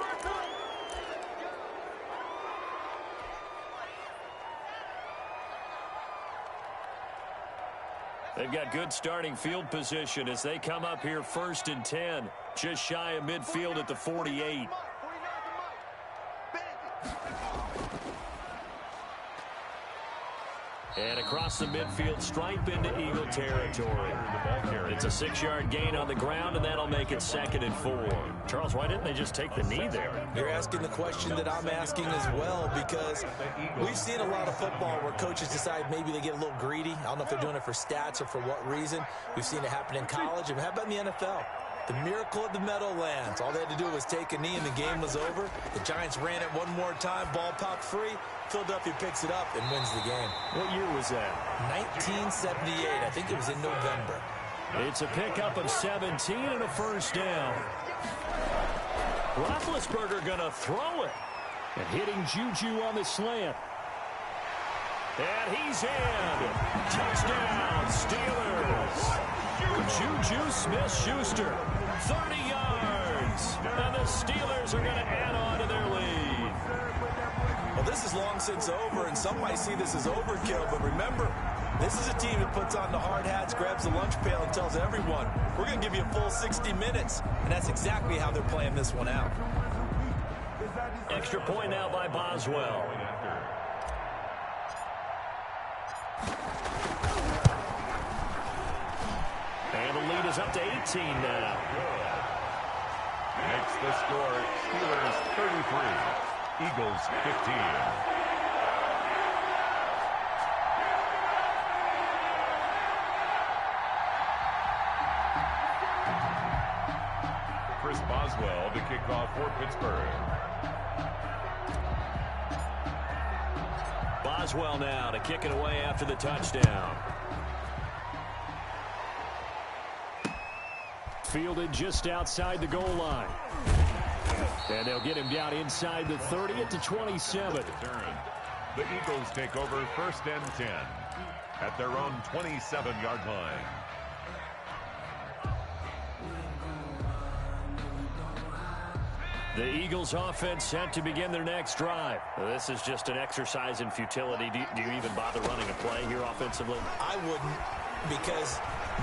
They've got good starting field position as they come up here 1st and 10. Just shy of midfield at the 48. And across the midfield stripe into Eagle territory. It's a 6-yard gain on the ground, and that'll make it 2nd and 4. Charles, why didn't they just take the knee there? You're asking the question that I'm asking as well, because we've seen a lot of football where coaches decide maybe they get a little greedy. I don't know if they're doing it for stats or for what reason. We've seen it happen in college. And how about in the NFL? The miracle of the Meadowlands. All they had to do was take a knee and the game was over. The Giants ran it one more time. Ball popped free. Philadelphia picks it up and wins the game. What year was that? 1978. I think it was in November. It's a pickup of 17 and a 1st down. Roethlisberger going to throw it. And hitting Juju on the slant. And he's in. Touchdown, Steelers. Juju Smith-Schuster, 30 yards. And the Steelers are going to add on to their lead. Well, this is long since over, and some might see this as overkill, but remember, this is a team that puts on the hard hats, grabs the lunch pail, and tells everyone, we're going to give you a full 60 minutes. And that's exactly how they're playing this one out. Extra point now by Boswell. And the lead is up to 18 now. Makes the score Steelers 33, Eagles 15. Chris Boswell to kick off for Pittsburgh. Boswell now to kick it away after the touchdown. Fielded just outside the goal line. And they'll get him down inside the 30 at the 27. The Eagles take over 1st and 10 at their own 27-yard line. The Eagles offense set to begin their next drive. This is just an exercise in futility. Do you even bother running a play here offensively? I wouldn't, because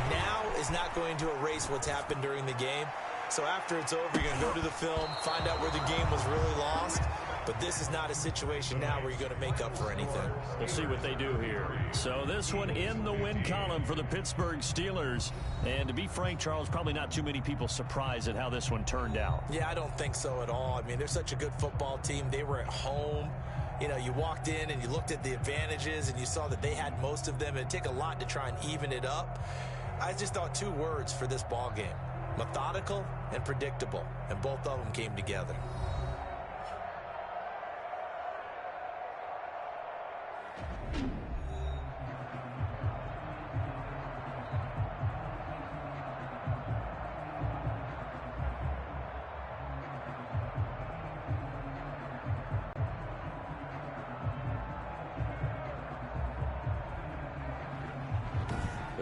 now is not going to erase what's happened during the game. So after it's over, you're going to go to the film, find out where the game was really lost. But this is not a situation now where you're going to make up for anything. We'll see what they do here. So this one in the win column for the Pittsburgh Steelers. And to be frank, Charles, probably not too many people surprised at how this one turned out. Yeah, I don't think so at all. I mean, they're such a good football team. They were at home. You know, you walked in and you looked at the advantages and you saw that they had most of them. It'd take a lot to try and even it up. I just thought 2 words for this ball game: methodical and predictable. And both of them came together.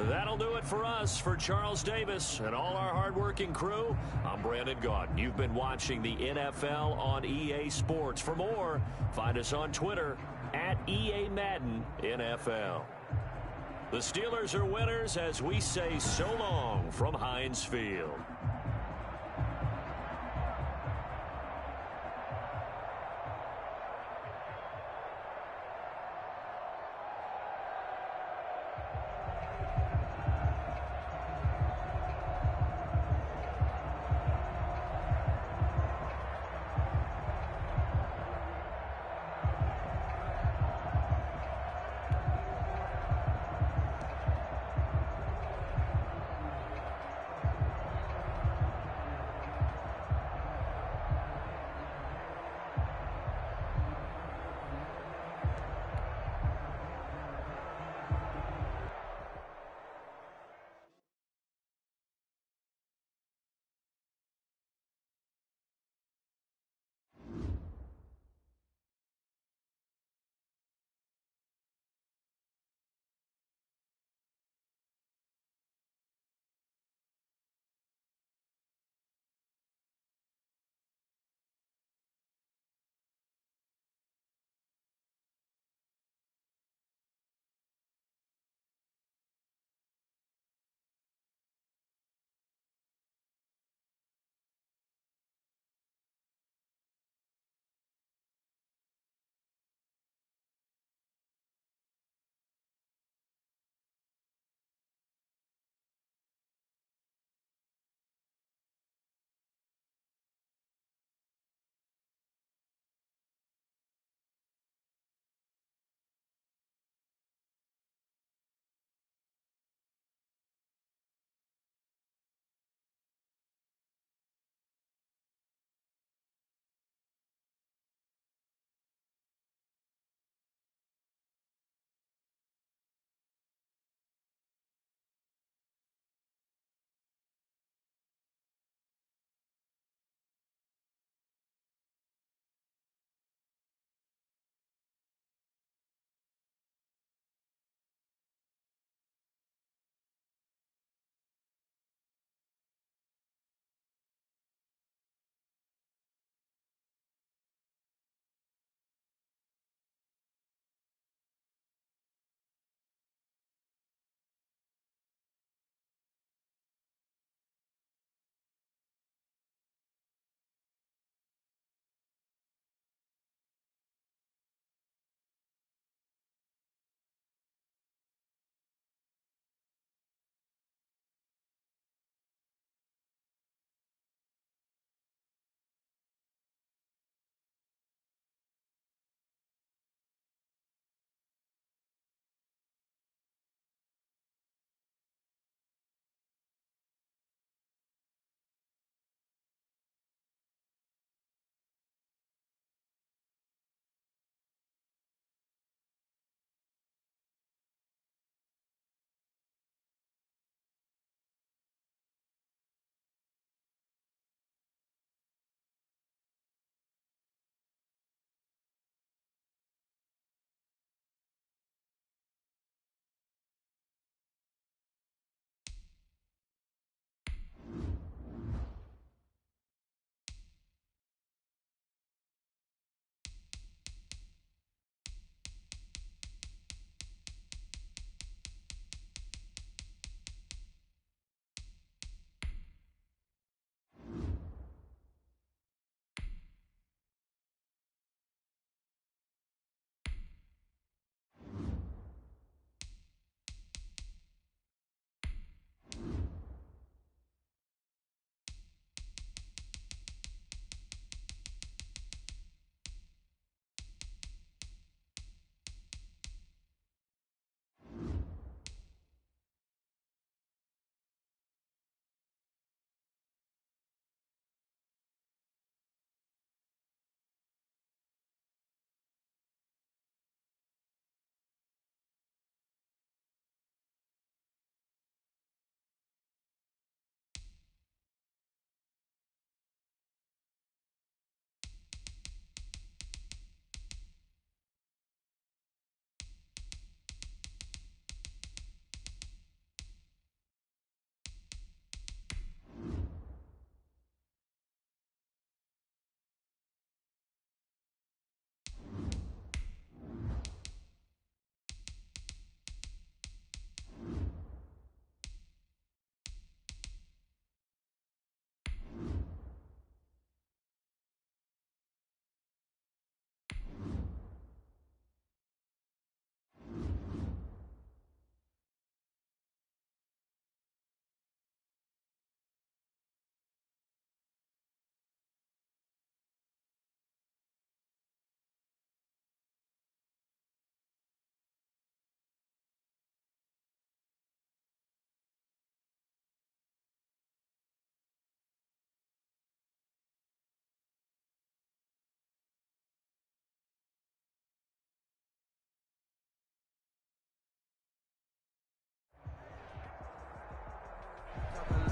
That'll do it for us. For Charles Davis and all our hardworking crew, I'm Brandon Gaudin. You've been watching the NFL on EA Sports. For more, find us on Twitter at EA Madden NFL. The Steelers are winners as we say so long from Heinz Field.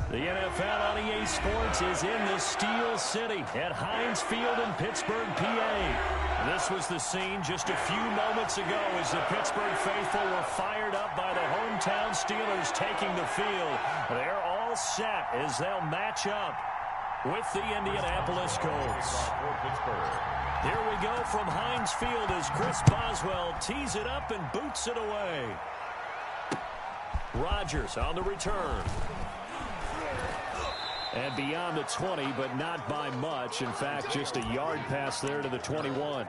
The NFL on EA Sports is in the Steel City at Heinz Field in Pittsburgh, PA. This was the scene just a few moments ago as the Pittsburgh faithful were fired up by the hometown Steelers taking the field. They're all set as they'll match up with the Indianapolis Colts. Here we go from Heinz Field as Chris Boswell tees it up and boots it away. Rodgers on the return. And beyond the 20, but not by much. In fact, just a yard pass there to the 21.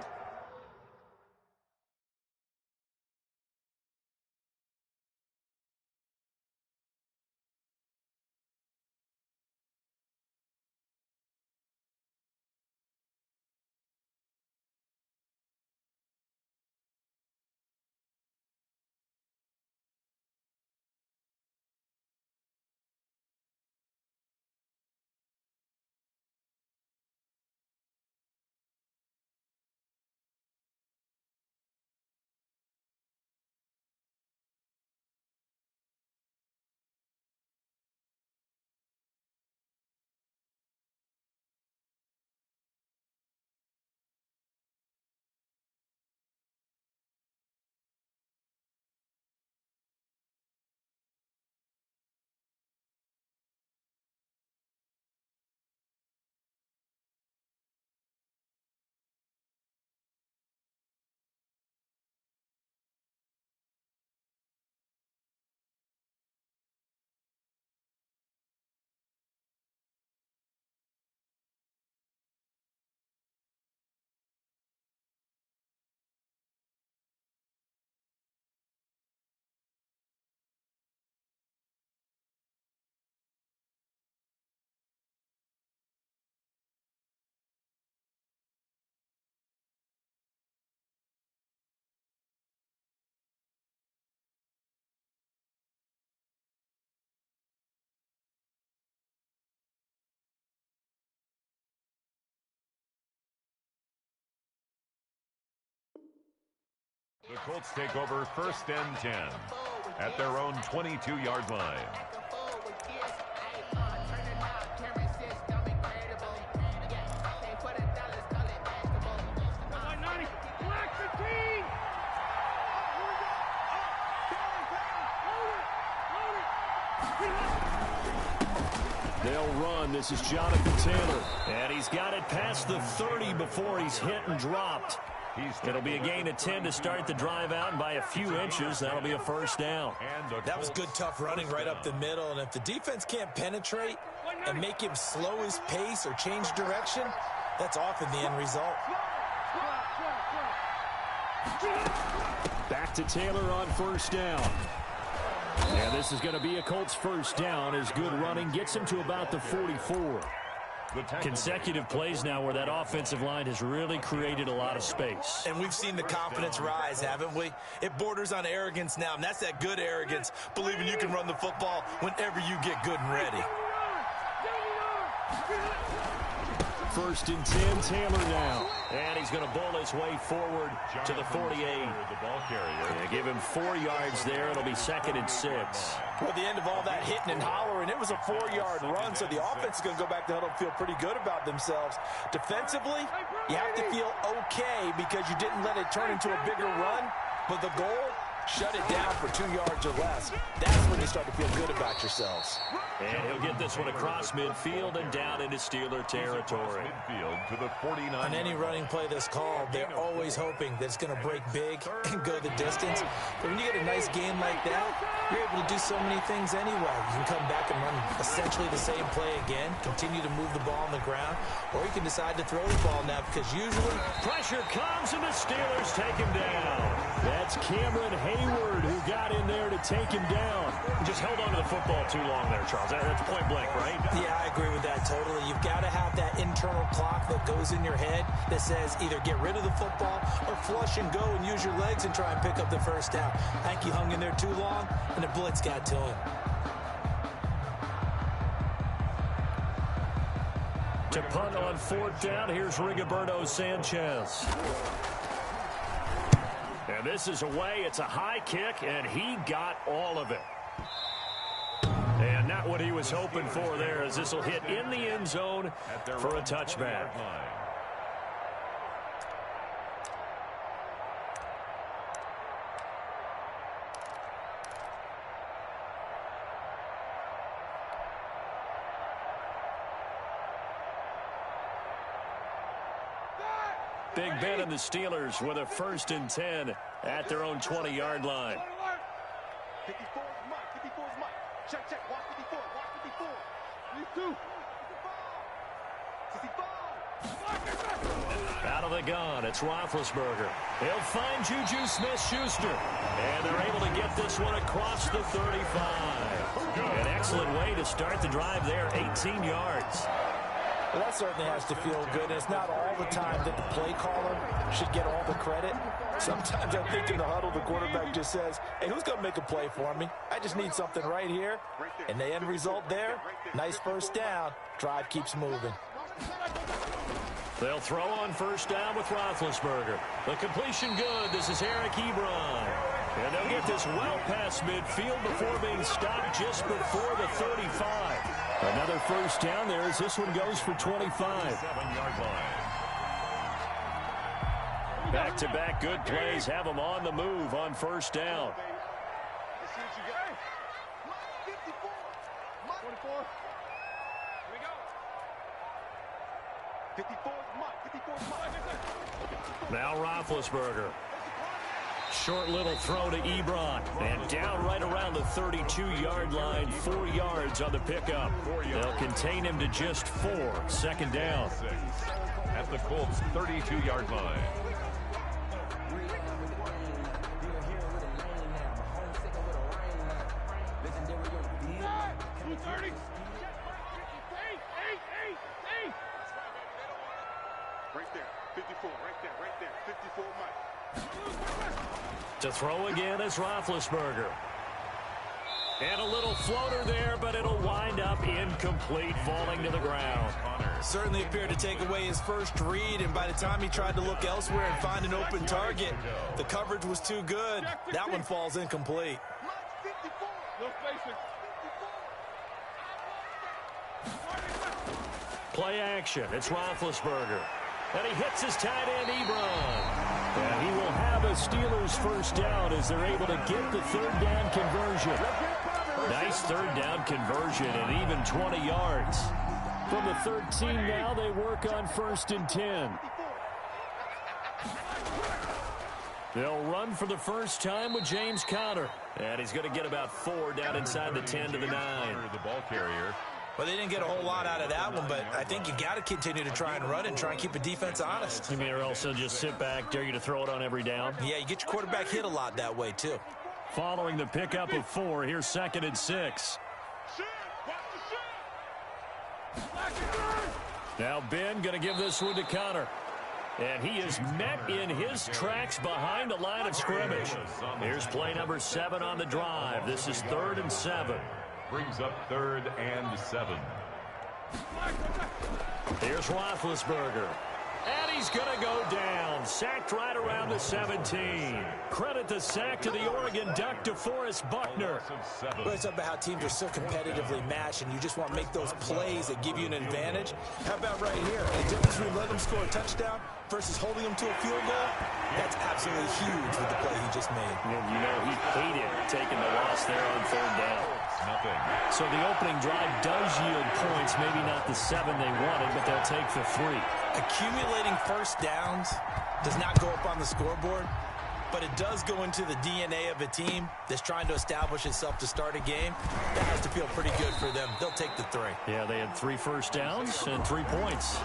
The Colts take over 1st and 10 at their own 22-yard line. They'll run. This is Jonathan Taylor. And he's got it past the 30 before he's hit and dropped. It'll be a gain of 10 to start the drive out, and by a few inches, that'll be a first down. That was good, tough running right up the middle, and if the defense can't penetrate and make him slow his pace or change direction, that's often the end result. Back to Taylor on 1st down. And this is going to be a Colts first down as good running gets him to about the 44. Consecutive plays now where that offensive line has really created a lot of space. And we've seen the confidence rise, haven't we? It borders on arrogance now, and that's that good arrogance, believing you can run the football whenever you get good and ready. 1st and 10, Taylor now. And he's going to bowl his way forward to the 48. The ball carrier. Yeah, give him 4 yards there. It'll be 2nd and 6. Well, at the end of all that hitting and hollering, it was a 4-yard run, so the offense is going to go back to huddle and feel pretty good about themselves. Defensively, you have to feel okay because you didn't let it turn into a bigger run, but the goal, shut it down for 2 yards or less. That's when you start to feel good about yourselves. And he'll get this one across midfield and down into Steeler territory. Midfield to the 49. On any running play that's called, they're always hoping that it's going to break big and go the distance. But when you get a nice game like that, you're able to do so many things anyway. You can come back and run essentially the same play again, continue to move the ball on the ground, or you can decide to throw the ball now because usually pressure comes and the Steelers take him down. That's Cameron Hayward who got in there to take him down. Just held on to the football too long there, Charles. That's point blank, right? Yeah, I agree with that totally. You've got to have that internal clock that goes in your head that says either get rid of the football or flush and go and use your legs and try and pick up the first down. I think he hung in there too long, and the blitz got to him. To punt on 4th down, here's Rigoberto Sanchez. And this is away. It's a high kick, and he got all of it. And now got what he was hoping for there, as this will hit in the end zone for a touchback. Big Ben and the Steelers with a 1st and 10 at their own 20-yard line. 54 is Mike. 54 is Mike. Check, check. Watch 54. Watch 54. 52. 55. Out of the gun, it's Roethlisberger. He'll find Juju Smith-Schuster. And they're able to get this one across the 35. An excellent way to start the drive there, 18 yards. Well, that certainly has to feel good. And it's not all the time that the play caller should get all the credit. Sometimes I think in the huddle, the quarterback just says, hey, who's going to make a play for me? I just need something right here. And the end result there, nice 1st down. Drive keeps moving. They'll throw on 1st down with Roethlisberger. The completion good. This is Eric Ebron. And they'll get this well past midfield before being stopped just before the 35. Another 1st down there as this one goes for 25. 7-yard line. Back-to-back good plays have them on the move on 1st down. Let's see what you got. 54. 24. Here we go. 54 is Mike. 54 is Mike. Now Roethlisberger. Short little throw to Ebron. And down right around the 32-yard line. 4 yards on the pickup. They'll contain him to just 4. 2nd down. At the Colts' 32-yard line. Right there. 54. Right there. 54 Mike. To throw again is Roethlisberger. And a little floater there, but it'll wind up incomplete, falling to the ground. Certainly appeared to take away his first read, and by the time he tried to look elsewhere and find an open target, the coverage was too good. That one falls incomplete. Mike 54. No spacing. 54. Play action. It's Roethlisberger. And he hits his tight end, Ebron. And he will have a Steelers 1st down as they're able to get the 3rd down conversion. Nice 3rd down conversion and even 20 yards. From the 13 now, they work on 1st and 10. They'll run for the first time with James Conner. And he's going to get about 4 down inside the 10 to the 9. The ball carrier. Well, they didn't get a whole lot out of that one, but I think you got to continue to try and run it and try and keep the defense honest. You mean, or else they'll just sit back, dare you to throw it on every down? Yeah, you get your quarterback hit a lot that way, too. Following the pickup of 4, here's 2nd and 6. Now Ben going to give this one to Conner. And he is met in his tracks behind the line of scrimmage. Here's play number 7 on the drive. This is 3rd and 7. Brings up 3rd and 7. Here's Roethlisberger. And he's going to go down. Sacked right around the 17. Credit the sack to the Oregon Duck, DeForest Buckner. Well, it's about how teams are so competitively matched, and you just want to make those plays that give you an advantage. How about right here? The difference between letting them score a touchdown versus holding them to a field goal, that's absolutely huge with the play he just made. And you know he hated taking the loss there on 3rd down. Nothing. So the opening drive does yield points, maybe not the 7 they wanted, but they'll take the 3. Accumulating 1st downs does not go up on the scoreboard, but it does go into the DNA of a team that's trying to establish itself to start a game. That has to feel pretty good for them. They'll take the 3. Yeah, they had 3 first downs and 3 points.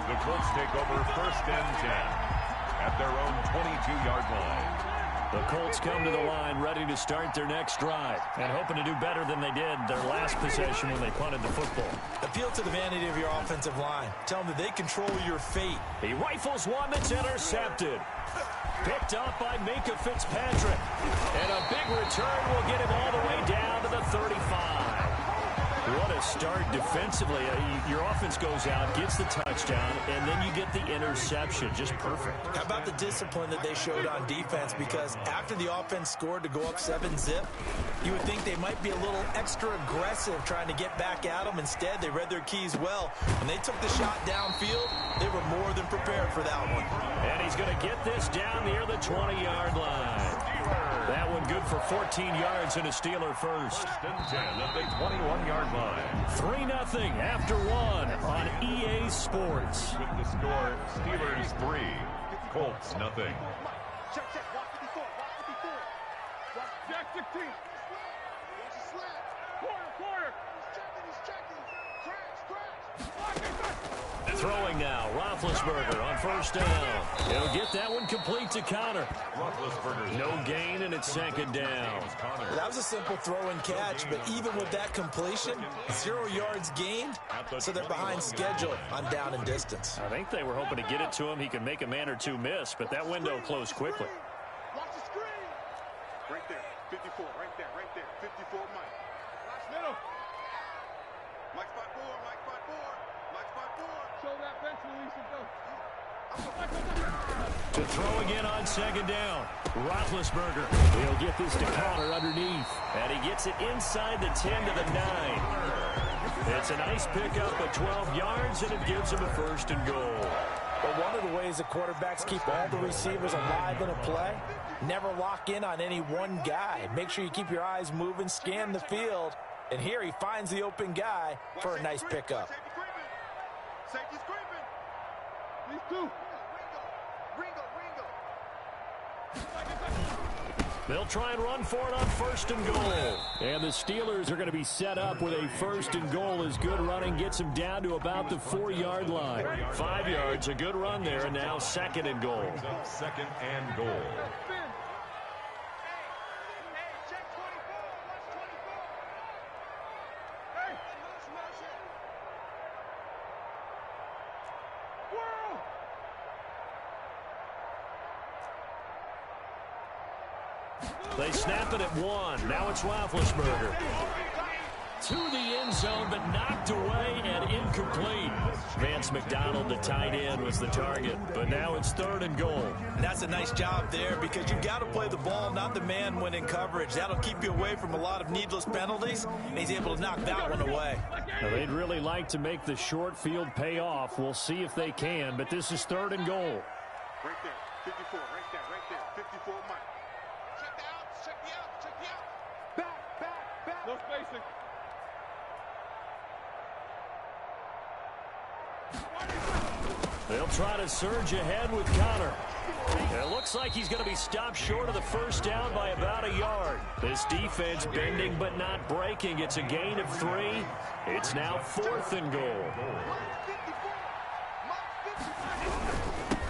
The Colts take over 1st and 10 at their own 22-yard line. The Colts come to the line ready to start their next drive and hoping to do better than they did their last possession when they punted the football. Appeal to the vanity of your offensive line. Tell them that they control your fate. He rifles one that's intercepted. Picked up by Minkah Fitzpatrick. And a big return will get him all the way down to the 35. What a start defensively. Your offense goes out, gets the touchdown, and then you get the interception. Just perfect. How about the discipline that they showed on defense? Because after the offense scored to go up 7-zip, you would think they might be a little extra aggressive trying to get back at them. Instead, they read their keys well. When they took the shot downfield, they were more than prepared for that one. And he's going to get this down near the 20-yard line. That one good for 14 yards and a Steeler first. 10 at the 21-yard line. 3-0 after one on EA Sports. With the score, Steelers 3, Colts nothing. Check, check. Watch 54. Watch 54. Watch check 16. Watch the slant. Quarter. He's checking. Crash. Throwing now, Roethlisberger on first down. He'll get that one complete to Connor. Roethlisberger. No gain, and it's second down. That was a simple throw and catch, but even with that completion, 0 yards gained, so they're behind schedule on down and distance. I think they were hoping to get it to him. He could make a man or two miss, but that window closed quickly. Watch the screen. Right there. 54. Right there. 54 Mike. Watch middle. Mike spot 4. Show that bench release and go. To throw again on second down. Roethlisberger. He'll get this to Connor underneath. And he gets it inside the 10 to the 9. It's a nice pickup of 12 yards, and it gives him a first and goal. But one of the ways the quarterbacks keep all the receivers alive in a play, never lock in on any one guy. Make sure you keep your eyes moving, scan the field. And here he finds the open guy for a nice pickup. Safety's creeping. These two. Ringo. They'll try and run for it on first and goal. And the Steelers are going to be set up with a first and goal as good running gets them down to about the 4-yard line. 5 yards, a good run there, and now second and goal. Second and goal. They snap it at 1. Now it's Roethlisberger. To the end zone, but knocked away and incomplete. Vance McDonald, the tight end, was the target. But now it's third and goal. And that's a nice job there because you've got to play the ball, not the man when in coverage. That'll keep you away from a lot of needless penalties, and he's able to knock that one away. Now, they'd really like to make the short field pay off. We'll see if they can, but this is third and goal. Right there. 54. Right there. 54 Mike. Check the out. Back. No spacing. They'll try to surge ahead with Connor. It looks like he's going to be stopped short of the first down by about a yard. This defense bending but not breaking. It's a gain of 3. It's now fourth and goal.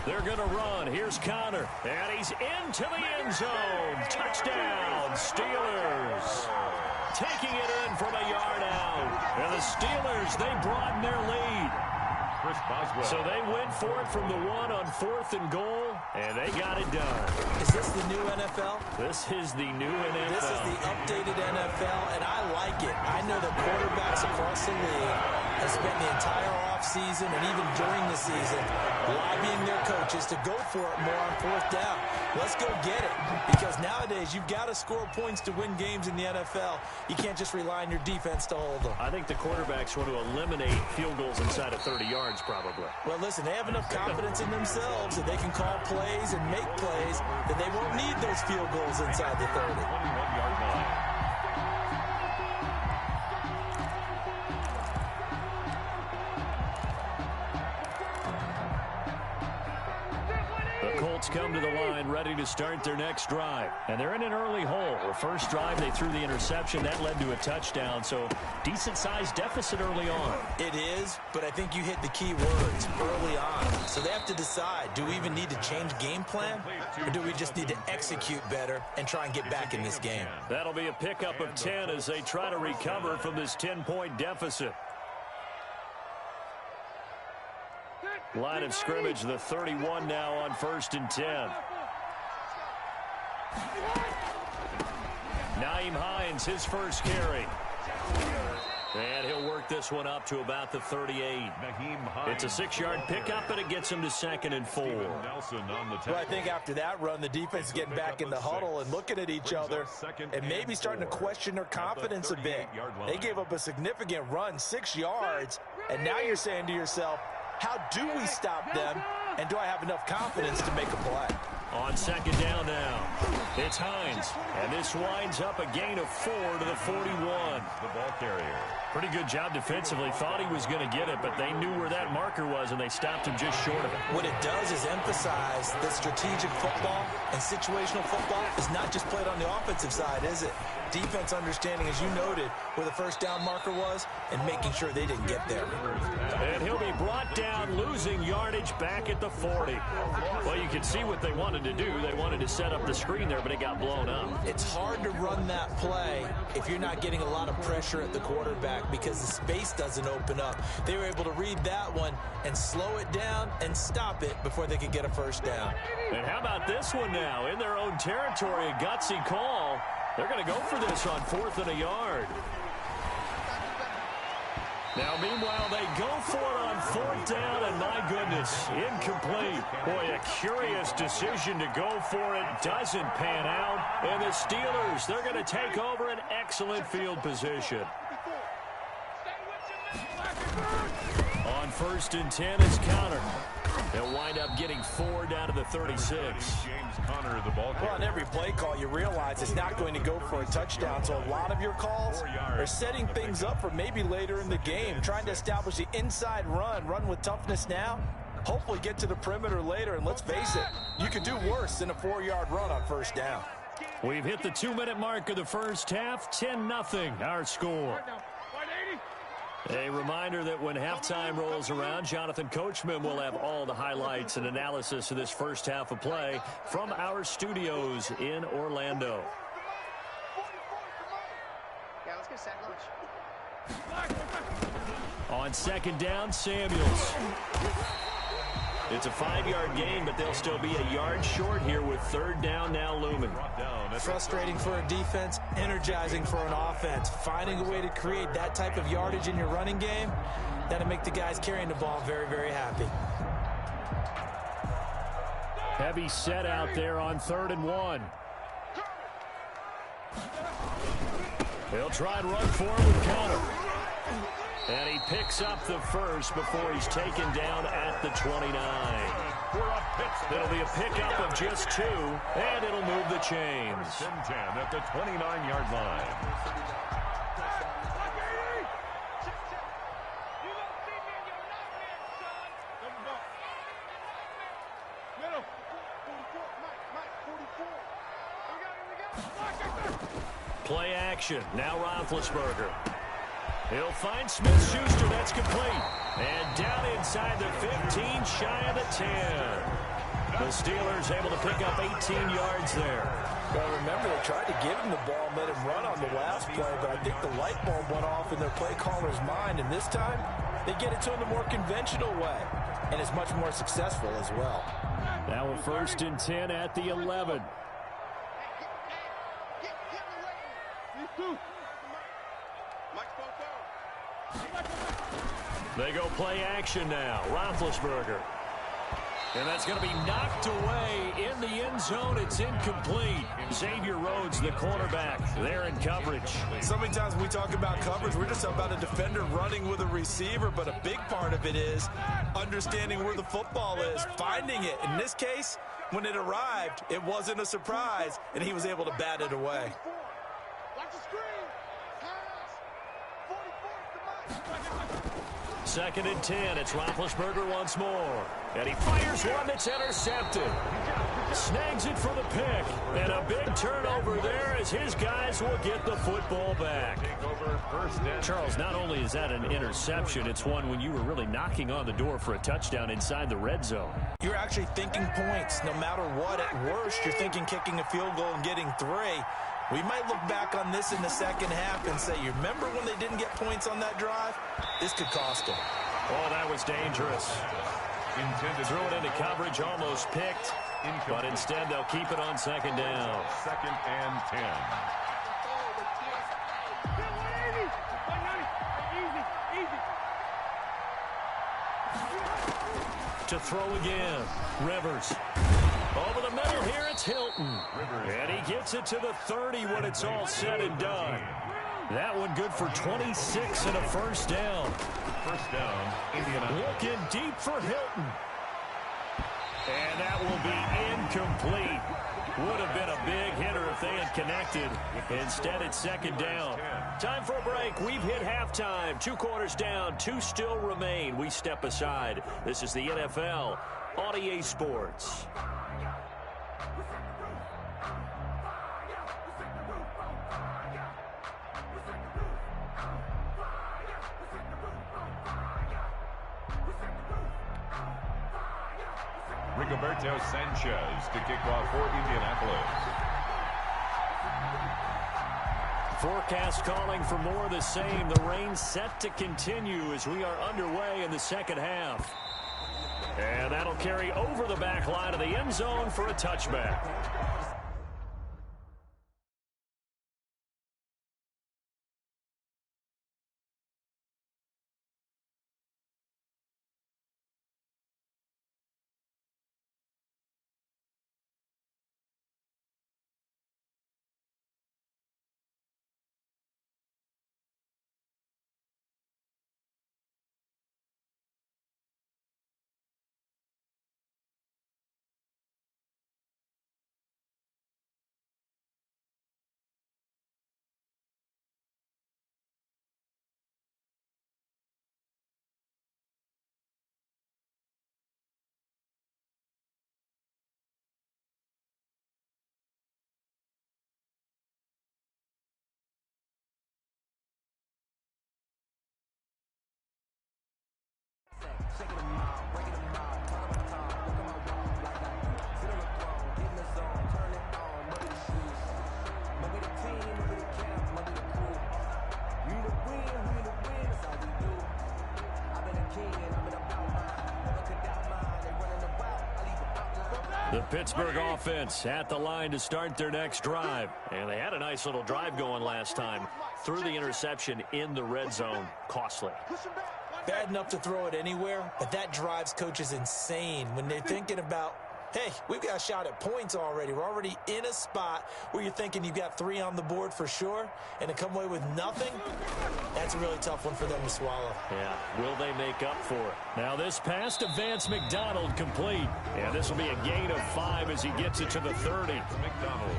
They're going to run. Here's Connor. And he's into the end zone. Touchdown, Steelers. Taking it in from a yard out. And the Steelers, they broaden their lead. Chris Boswell. So they went for it from the 1 on fourth and goal, and they got it done. Is this the new NFL? This is the new NFL. This is the updated NFL, and I like it. I know that quarterbacks across the league have spent the entire offseason and even during the season lobbying their coaches to go for it more on fourth down. Let's go get it, because nowadays you've got to score points to win games in the NFL. You can't just rely on your defense to hold them. I think the quarterbacks want to eliminate field goals inside of 30 yards probably. Well, listen, they have enough confidence in themselves that they can call plays and make plays that they won't need those field goals inside the 30. 21-yard line. The Colts come to the line ready to start their next drive. And they're in an early hole. The first drive, they threw the interception. That led to a touchdown. So decent-sized deficit early on. It is, but I think you hit the key words early on. So they have to decide, do we even need to change game plan? Or do we just need to execute better and try and get back in this game? That'll be a pickup of 10 as they try to recover from this 10-point deficit. Line of scrimmage, the 31 now on first and 10. Nyheim Hines, his first carry. And he'll work this one up to about the 38. It's a 6-yard pickup, and it gets them to 2nd and 4. Well, I think after that run, the defense is getting back in the huddle and looking at each other and maybe starting to question their confidence a bit. They gave up a significant run, 6 yards, and now you're saying to yourself, how do we stop them, and do I have enough confidence to make a play? On 2nd down now, it's Hines, and this winds up a gain of 4 to the 41. The ball carrier. Pretty good job defensively. Thought he was going to get it, but they knew where that marker was, and they stopped him just short of it. What it does is emphasize that strategic football and situational football is not just played on the offensive side, is it? Defense understanding, as you noted, where the first down marker was and making sure they didn't get there. And he'll be brought down, losing yardage back at the 40. Well, you can see what they wanted to do. They wanted to set up the screen there, but it got blown up. It's hard to run that play if you're not getting a lot of pressure at the quarterback because the space doesn't open up. They were able to read that one and slow it down and stop it before they could get a first down. And how about this one now? In their own territory, a gutsy call. They're going to go for this on 4th and a yard. Now, meanwhile, they go for it on 4th down, and my goodness, incomplete. Boy, a curious decision to go for it. Doesn't pan out. And the Steelers, they're going to take over an excellent field position. On 1st and 10, it's Connor. They'll wind up getting 4 down to the 36. James Conner, the ball carrier. Well, on every play call, you realize it's not going to go for a touchdown. So a lot of your calls are setting things up for maybe later in the game, trying to establish the inside run with toughness now, hopefully get to the perimeter later. And let's face it, you could do worse than a 4-yard run on 1st down. We've hit the 2-minute mark of the first half, 10-0 our score. A reminder that when halftime rolls around, Jonathan Coachman will have all the highlights and analysis of this first half of play from our studios in Orlando. Yeah, let's get set lunch. On 2nd down, Samuels. It's a 5-yard gain, but they'll still be a yard short here with 3rd down now looming. Frustrating for a defense, energizing for an offense. Finding a way to create that type of yardage in your running game, that'll make the guys carrying the ball very, very happy. Heavy set out there on 3rd and 1. They'll try and run for him with Connor. And he picks up the first before he's taken down at the 29. It'll be a pickup of just 2, and it'll move the chains. 10 at the 29-yard line. Play action. Now Roethlisberger. He'll find Smith-Schuster. That's complete. And down inside the 15, shy of the 10. The Steelers able to pick up 18 yards there. Well, remember, they tried to give him the ball and let him run on the last play, but I think the light bulb went off in their play caller's mind, and this time they get it to him the more conventional way, and it's much more successful as well. Now a 1st and 10 at the 11. They go play action now. Roethlisberger. And that's going to be knocked away in the end zone. It's incomplete. Xavier Rhodes, the cornerback, there in coverage. So many times when we talk about coverage, we're just about a defender running with a receiver, but a big part of it is understanding where the football is, finding it. In this case, when it arrived, it wasn't a surprise, and he was able to bat it away. 2nd and 10. It's Roethlisberger once more. And he fires one that's intercepted. Snags it for the pick. And a big turnover there as his guys will get the football back. Charles, not only is that an interception, it's one when you were really knocking on the door for a touchdown inside the red zone. You're actually thinking points. No matter what, at worst, you're thinking kicking a field goal and getting 3. We might look back on this in the second half and say, you remember when they didn't get points on that drive? This could cost them. Oh, that was dangerous. Threw it into coverage, almost picked, but instead they'll keep it on 2nd down. 2nd and 10. to throw again. Rivers. Over the middle here, it's Hilton. And he gets it to the 30 when it's all said and done. That one good for 26 and a first down. First down, Indianapolis. Looking deep for Hilton. And that will be incomplete. Would have been a big hitter if they had connected. Instead, it's second down. Time for a break. We've hit halftime. 2 quarters down. 2 still remain. We step aside. This is the NFL on EA Sports. Rigoberto Sanchez to kick off for Indianapolis. Forecast calling for more of the same. The rain set to continue as we are underway in the second half. And that'll carry over the back line of the end zone for a touchback. The Pittsburgh offense at the line to start their next drive. And they had a nice little drive going last time. Threw the interception in the red zone. Costly. Bad enough to throw it anywhere, but that drives coaches insane when they're thinking about, hey, we've got a shot at points already. We're already in a spot where you're thinking you've got 3 on the board for sure, and to come away with nothing, that's a really tough one for them to swallow. Yeah, will they make up for it? Now this pass to Vance McDonald complete. And this will be a gain of 5 as he gets it to the 30.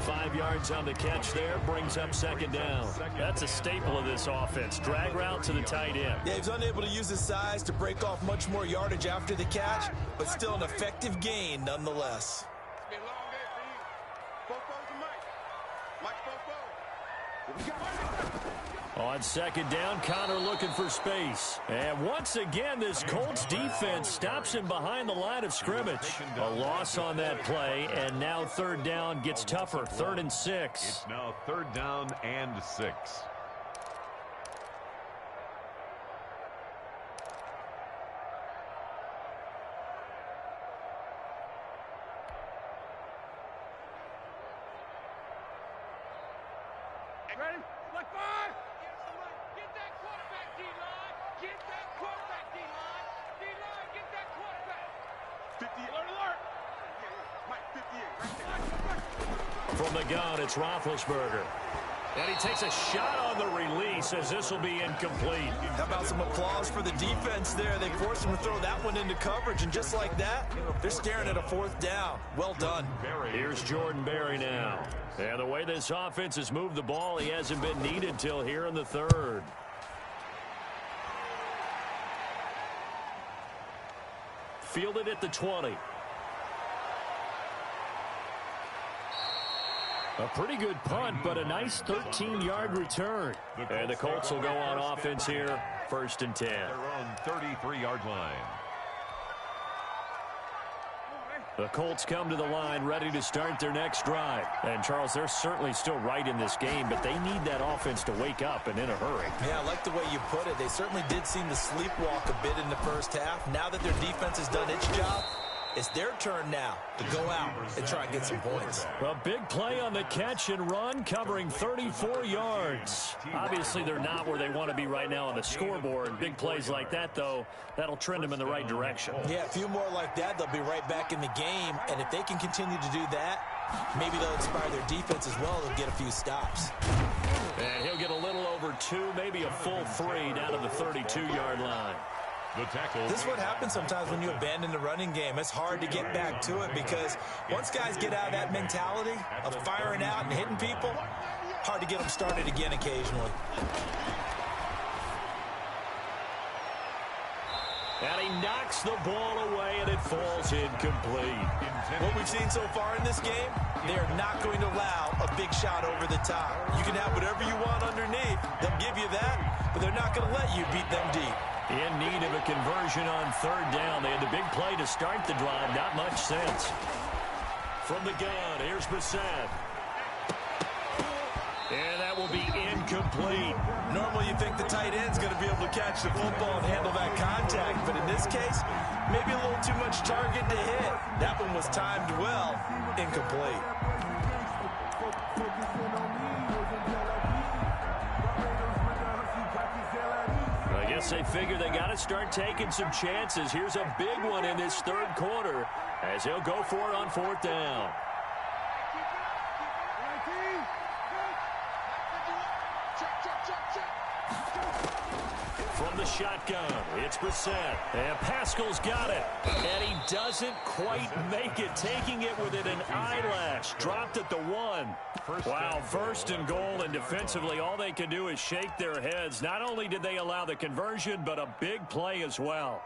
5 yards on the catch there, brings up second down. That's a staple of this offense. Drag route to the tight end. Yeah, he's unable to use his size to break off much more yardage after the catch, but still an effective gain nonetheless. It's been a long day for you. Fofo to Mike. Mike Fofo. On second down, Connor looking for space. And once again, this Colts defense stops him behind the line of scrimmage. A loss on that play, and now third down gets tougher. 3rd and 6. It's now 3rd down and 6. Ready? Like 5. Get that quarterback, D-line. Get that quarterback, D-line. D-line, get that quarterback. 50, alert. Mike, 58. Right there. From the gun, it's Roethlisberger. And he takes a shot on the release as this will be incomplete. How about some applause for the defense there? They forced him to throw that one into coverage, and just like that, they're staring at a 4th down. Well done. Here's Jordan Berry now. And the way this offense has moved the ball, he hasn't been needed till here in the 3rd. Fielded at the 20. A pretty good punt, but a nice 13-yard return. And the Colts will go on offense here, 1st and 10. Their own 33-yard line. The Colts come to the line ready to start their next drive. And, Charles, they're certainly still right in this game, but they need that offense to wake up and in a hurry. Yeah, I like the way you put it. They certainly did seem to sleepwalk a bit in the first half. Now that their defense has done its job, It's their turn now to go out and try and get some points. A big play on the catch and run, covering 34 yards. Obviously, they're not where they want to be right now on the scoreboard. Big plays like that, though, that'll trend them in the right direction. Yeah, a few more like that, they'll be right back in the game. And if they can continue to do that, maybe they'll inspire their defense as well. They'll get a few stops. And he'll get a little over 2, maybe a full 3 down to the 32-yard line. The tackle. This is what happens sometimes when you abandon the running game. It's hard to get back to it because once guys get out of that mentality of firing out and hitting people, hard to get them started again occasionally. And he knocks the ball away, and it falls incomplete. What we've seen so far in this game, they're not going to allow a big shot over the top. You can have whatever you want underneath. They'll give you that, but they're not going to let you beat them deep. In need of a conversion on 3rd down. They had the big play to start the drive. Not much sense. From the gun, here's Brissett. And that will be incomplete. Normally you think the tight end's going to be able to catch the football and handle that contact, but in this case, maybe a little too much target to hit. That one was timed well, incomplete. I guess they figure they got to start taking some chances. Here's a big one in this 3rd quarter as he'll go for it on 4th down. From the shotgun, it's Brissett. And Pascal's got it. And he doesn't quite make it. Taking it within an eyelash. Dropped at the 1. Wow, 1st and goal. And defensively, all they can do is shake their heads. Not only did they allow the conversion, but a big play as well.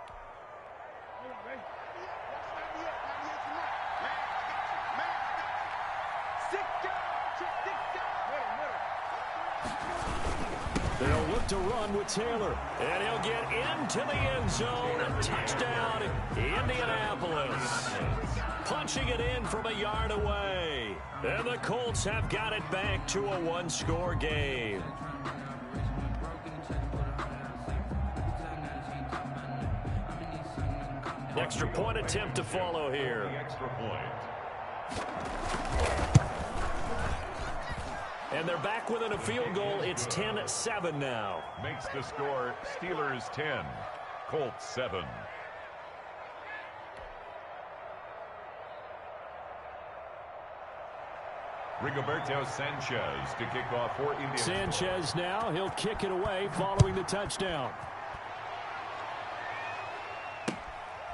They'll look to run with Taylor. And he'll get into the end zone. Touchdown, Indianapolis. Punching it in from a yard away. And the Colts have got it back to a 1-score game. Extra point attempt to follow here. Extra point. And they're back within a field goal. It's 10-7 now. Makes the score Steelers 10, Colts 7. Rigoberto Sanchez to kick off for Indianapolis. Sanchez now, he'll kick it away following the touchdown.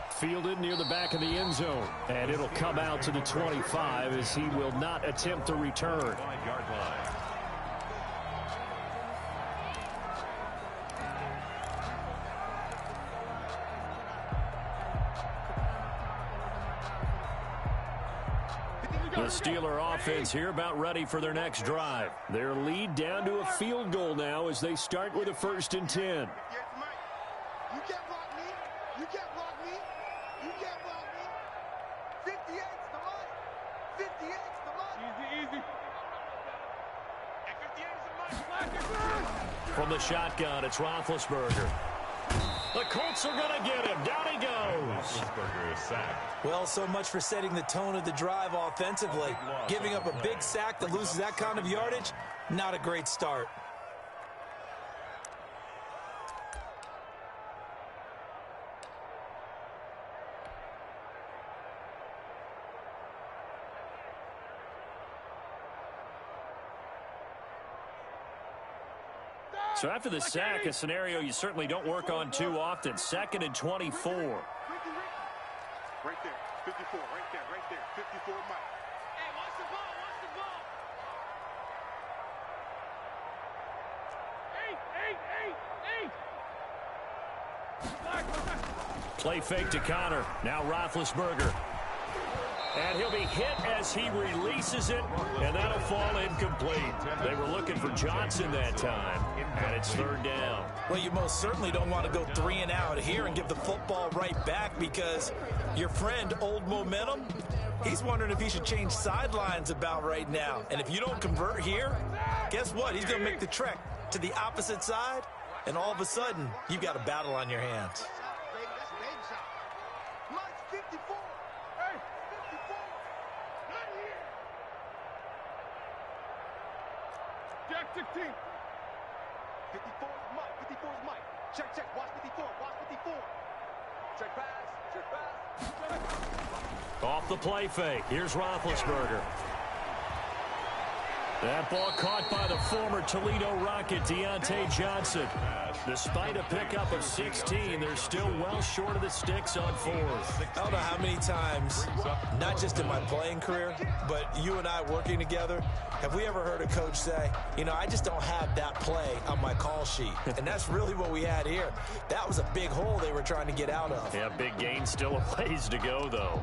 Fielded near the back of the end zone. And it'll come out to the 25 as he will not attempt to return. 5-yard line. The Steeler offense here about ready for their next drive. Their lead down to a field goal now as they start with a 1st and 10. You can't block me. You can't block me. You can't block me. 58's the money. 58's the money. Easy. And 58's the money. From the shotgun, it's Roethlisberger. The Colts are going to get him. Down he goes. Roethlisberger is sacked. Well, so much for setting the tone of the drive offensively. Giving up a big sack that loses that kind of yardage, not a great start. So after the sack, a scenario you certainly don't work on too often. 2nd and 24. Right there. 54. Right there. 54 Mike. Hey, watch the ball. Hey. Play fake to Connor. Now Roethlisberger. And he'll be hit as he releases it, and that'll fall incomplete. They were looking for Johnson that time, and it's 3rd down. Well, you most certainly don't want to go 3 and out here and give the football right back because your friend, Old Momentum, he's wondering if he should change sidelines about right now. And if you don't convert here, guess what? He's going to make the trek to the opposite side, and all of a sudden, you've got a battle on your hands. That's a baby shot. Mike's 54. Check 16. 54 is Mike. 54 is Mike. Check, check. Watch 54. Watch 54. Check pass. Check pass. Off the play fake. Here's Roethlisberger. That ball caught by the former Toledo Rocket, Deontay Johnson. Despite a pickup of 16, they're still well short of the sticks on fourth. I don't know how many times, not just in my playing career, but you and I working together, have we ever heard a coach say, you know, I just don't have that play on my call sheet. And that's really what we had here. That was a big hole they were trying to get out of. Yeah, big gain, still a ways to go, though.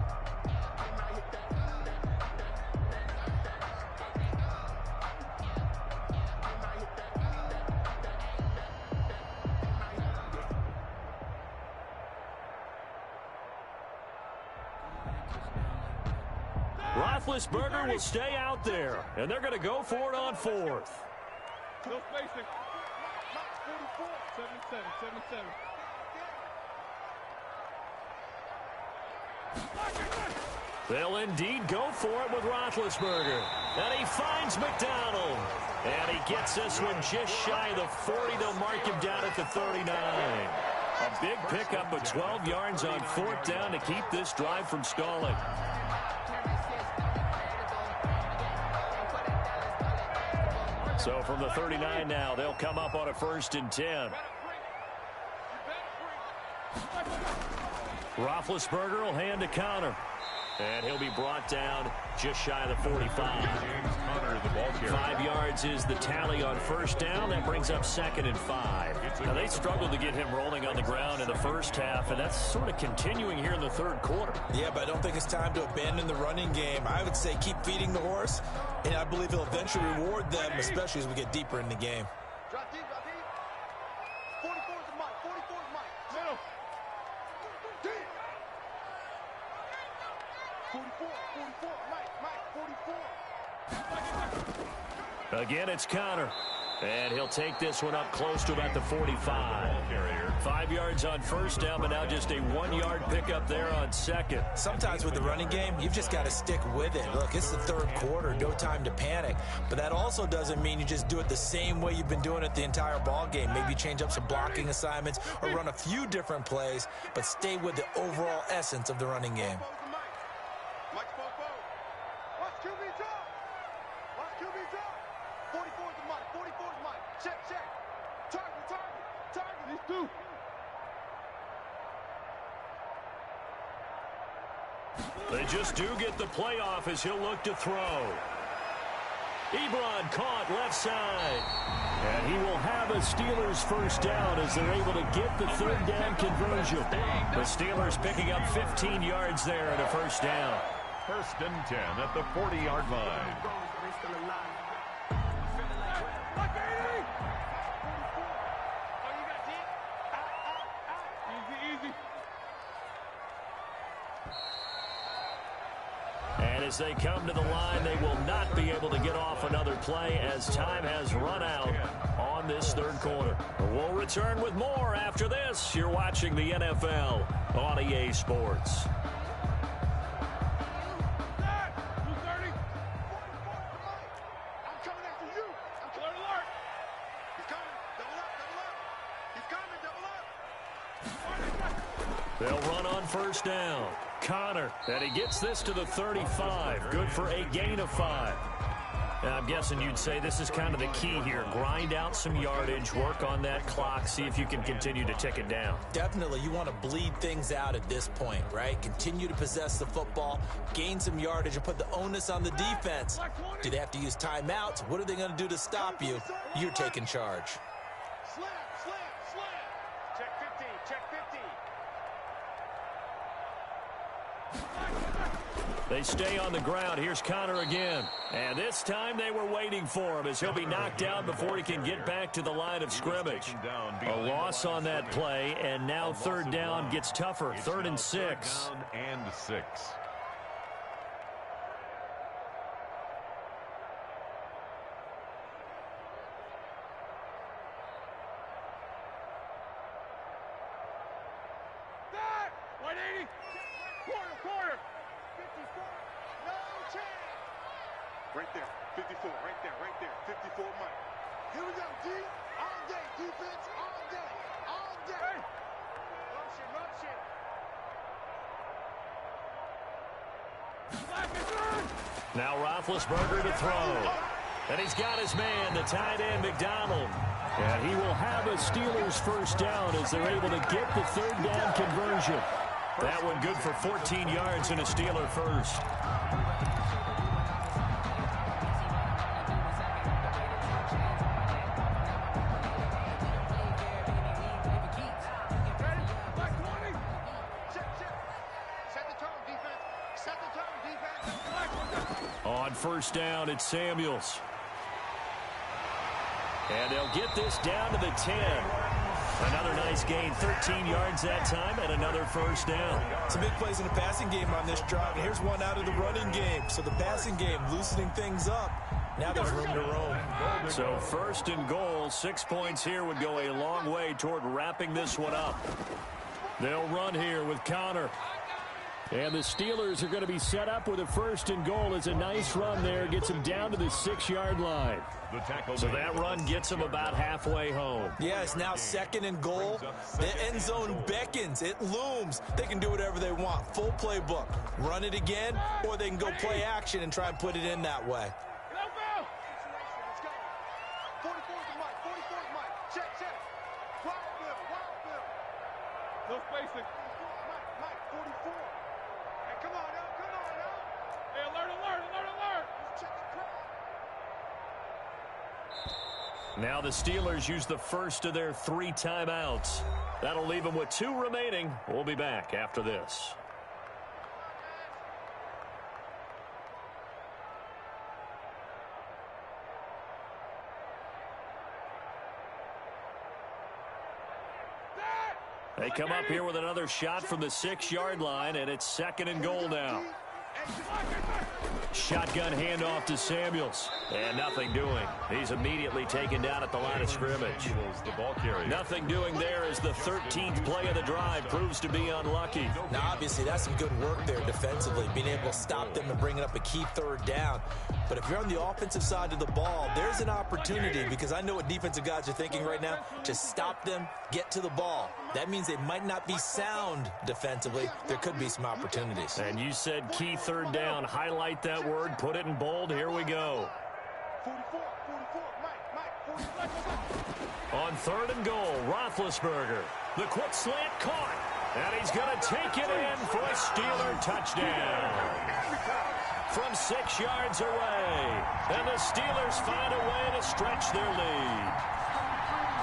Roethlisberger will stay out there, and they're going to go for it on fourth. No spacing. 44. 77. 77. They'll indeed go for it with Roethlisberger. And he finds McDonald. And he gets this one just shy of the 40. They'll mark him down at the 39. A big pickup of 12 yards on fourth down to keep this drive from stalling. So from the 39 now, they'll come up on a 1st and 10. Roethlisberger will hand to Connor. And he'll be brought down just shy of the 45. 5 yards is the tally on 1st down. That brings up 2nd and 5. Now, they struggled to get him rolling on the ground in the first half, and that's sort of continuing here in the 3rd quarter. Yeah, but I don't think it's time to abandon the running game. I would say keep feeding the horse, and I believe he'll eventually reward them, especially as we get deeper in the game. Drop deep, drop deep. 44 is Mike. 44 is Mike. Middle. Deep. 44, Mike, 44. Again, it's Connor. And he'll take this one up close to about the 45. 5 yards on 1st down, but now just a 1-yard pickup there on 2nd. Sometimes with the running game, you've just got to stick with it. Look, it's the 3rd quarter, no time to panic. But that also doesn't mean you just do it the same way you've been doing it the entire ball game. Maybe change up some blocking assignments or run a few different plays, but stay with the overall essence of the running game. Mike, watch QB drop. Watch QB drop. 44 is the Mike. 44 is Mike. Check. Target. These two. They just do get the playoff as he'll look to throw. Ebron caught left side. And he will have a Steelers 1st down as they're able to get the 3rd down conversion. The Steelers picking up 15 yards there at a 1st down. 1st and 10 at the 40-yard line. And as they come to the line, they will not be able to get off another play as time has run out on this 3rd quarter. We'll return with more after this. You're watching the NFL on EA Sports. They'll run on 1st down. Connor, and he gets this to the 35. Good for a gain of 5. And I'm guessing you'd say this is kind of the key here. Grind out some yardage, work on that clock, see if you can continue to tick it down. Definitely, you want to bleed things out at this point, right? Continue to possess the football, gain some yardage, and put the onus on the defense. Do they have to use timeouts? What are they going to do to stop you? You're taking charge. Slam. Check 15. They stay on the ground. Here's Connor again. And this time they were waiting for him as he'll be knocked down before he can get back to the line of scrimmage. A loss on that play, and now 3rd down gets tougher. 3rd and 6. 3rd and 6. Back! 180! Quarter! 54! No chance! Right there, 54, right there, 54, Mike. Here we go, D. All day. Defense all day. All day. Motion. Now Roethlisberger to throw. And he's got his man, the tight end, McDonald. And he will have a Steelers first down as they're able to get the third down conversion. That one good for 14 yards and a Steeler first. On first down, it's Samuels. And they'll get this down to the 10. Another nice gain, 13 yards that time, and another first down. Some big plays in the passing game on this drive, and here's one out of the running game. So the passing game loosening things up. Now there's room to roam. So first and goal, 6 points here would go a long way toward wrapping this one up. They'll run here with Connor. And the Steelers are going to be set up with a first and goal. It's a nice run there. Gets them down to the 6-yard line. So that run gets them about halfway home. Yeah, it's now second and goal. The end zone beckons. It looms. They can do whatever they want. Full playbook. Run it again, or they can go play action and try and put it in that way. Let's go. 44's Mike. 44's Mike. Check. Wild Bill. No spacing. Mike, 44. Hey, come on now. Hey, alert. Let's check the crowd. Now the Steelers use the first of their 3 timeouts. That'll leave them with 2 remaining. We'll be back after this. They come up here with another shot from the 6-yard line, and it's second and goal now. Shotgun handoff to Samuels. And nothing doing. He's immediately taken down at the line of scrimmage. Nothing doing there as the 13th play of the drive proves to be unlucky. Now, obviously, that's some good work there defensively, being able to stop them and bringing up a key third down. But if you're on the offensive side of the ball, there's an opportunity, because I know what defensive guys are thinking right now, to stop them, get to the ball. That means they might not be sound defensively. There could be some opportunities. And you said key third down. Highlight that word. Put it in bold. Here we go. 44, Mike, 44. On third and goal, Roethlisberger. The quick slant caught. And he's going to take it in for a Steeler touchdown. From 6 yards away. And the Steelers find a way to stretch their lead.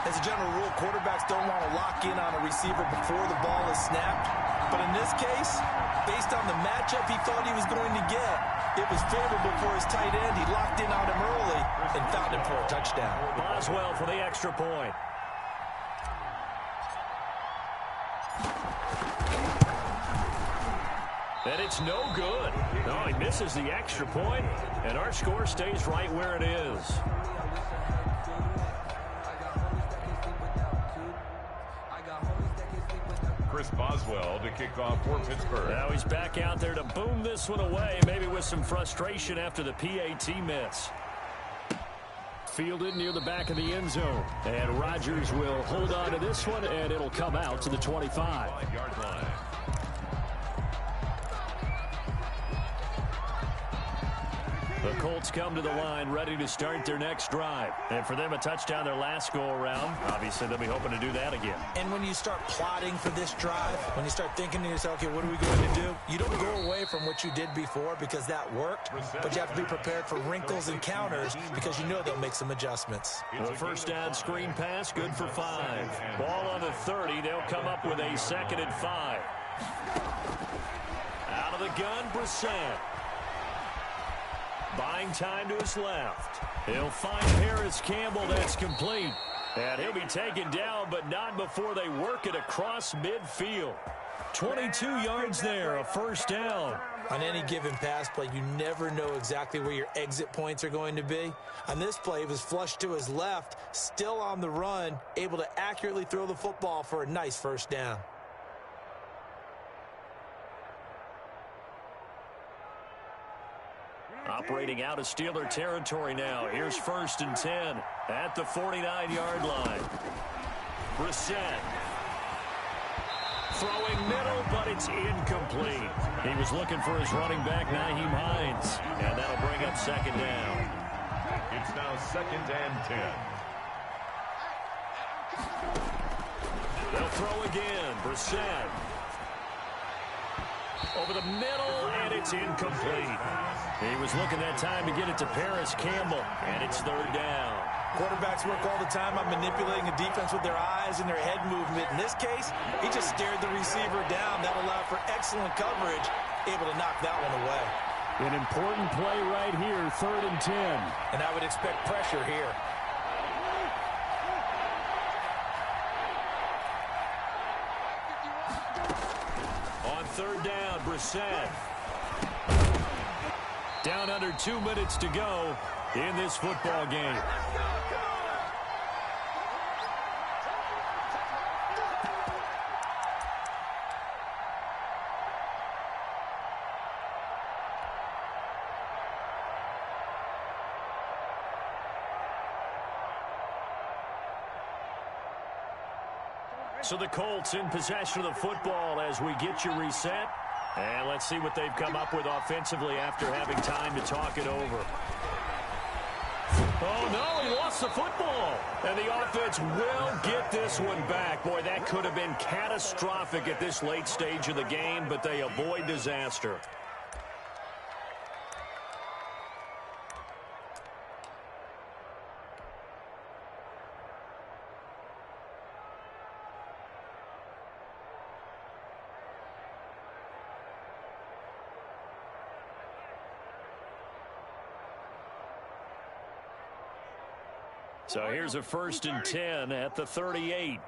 As a general rule, quarterbacks don't want to lock in on a receiver before the ball is snapped. But in this case, based on the matchup he thought he was going to get, it was favorable for his tight end. He locked in on him early and found him for a touchdown. Boswell for the extra point. And it's no good. No, he misses the extra point, and our score stays right where it is. Chris Boswell to kick off for Pittsburgh. Now he's back out there to boom this one away, maybe with some frustration after the PAT miss. Fielded near the back of the end zone. And Rodgers will hold on to this one, and it'll come out to the 25. 5-yard line. The Colts come to the line ready to start their next drive. And for them, a touchdown their last go-around. Obviously, they'll be hoping to do that again. And when you start plotting for this drive, when you start thinking to yourself, okay, what are we going to do? You don't go away from what you did before because that worked, but you have to be prepared for wrinkles and counters because you know they'll make some adjustments. The first down screen pass, good for 5. Ball on the 30. They'll come up with a 2nd and 5. Out of the gun, Brissett. Buying time to his left. He'll find Harris Campbell. That's complete. And he'll be taken down, but not before they work it across midfield. 22 yards there, a first down. On any given pass play, you never know exactly where your exit points are going to be. On this play, it was flushed to his left, still on the run, able to accurately throw the football for a nice first down. operating out of Steeler territory now. Here's 1st and 10 at the 49-yard line. Brissett throwing middle, but it's incomplete. He was looking for his running back, Nyheim Hines, and that'll bring up 2nd down. It's now 2nd and 10. They'll throw again. Brissett over the middle, and it's incomplete. He was looking that time to get it to Paris Campbell, and it's 3rd down. Quarterbacks work all the time on manipulating the defense with their eyes and their head movement. In this case, he just stared the receiver down. That allowed for excellent coverage, able to knock that one away. An important play right here, 3rd and 10. And I would expect pressure here. On 3rd down, Brissett. Down under 2 minutes to go in this football game. So the Colts in possession of the football as we get you reset. And let's see what they've come up with offensively after having time to talk it over. Oh, no, he lost the football. And the offense will get this one back. Boy, that could have been catastrophic at this late stage of the game, but they avoid disaster. So here's a 1st and 10 at the 38.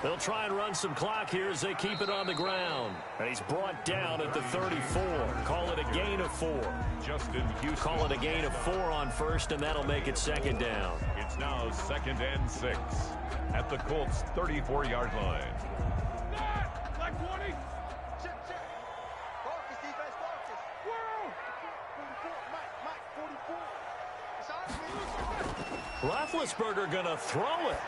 They'll try and run some clock here as they keep it on the ground. And he's brought down at the 34. Call it a gain of 4. Justin Houston. Call it a gain of 4 on 1st, and that'll make it 2nd down. It's now 2nd and 6 at the Colts' 34-yard line. Like 20. Check. Focus, defense, focus. Whoa. 44, Mike, 44. It's on. Roethlisberger gonna throw it.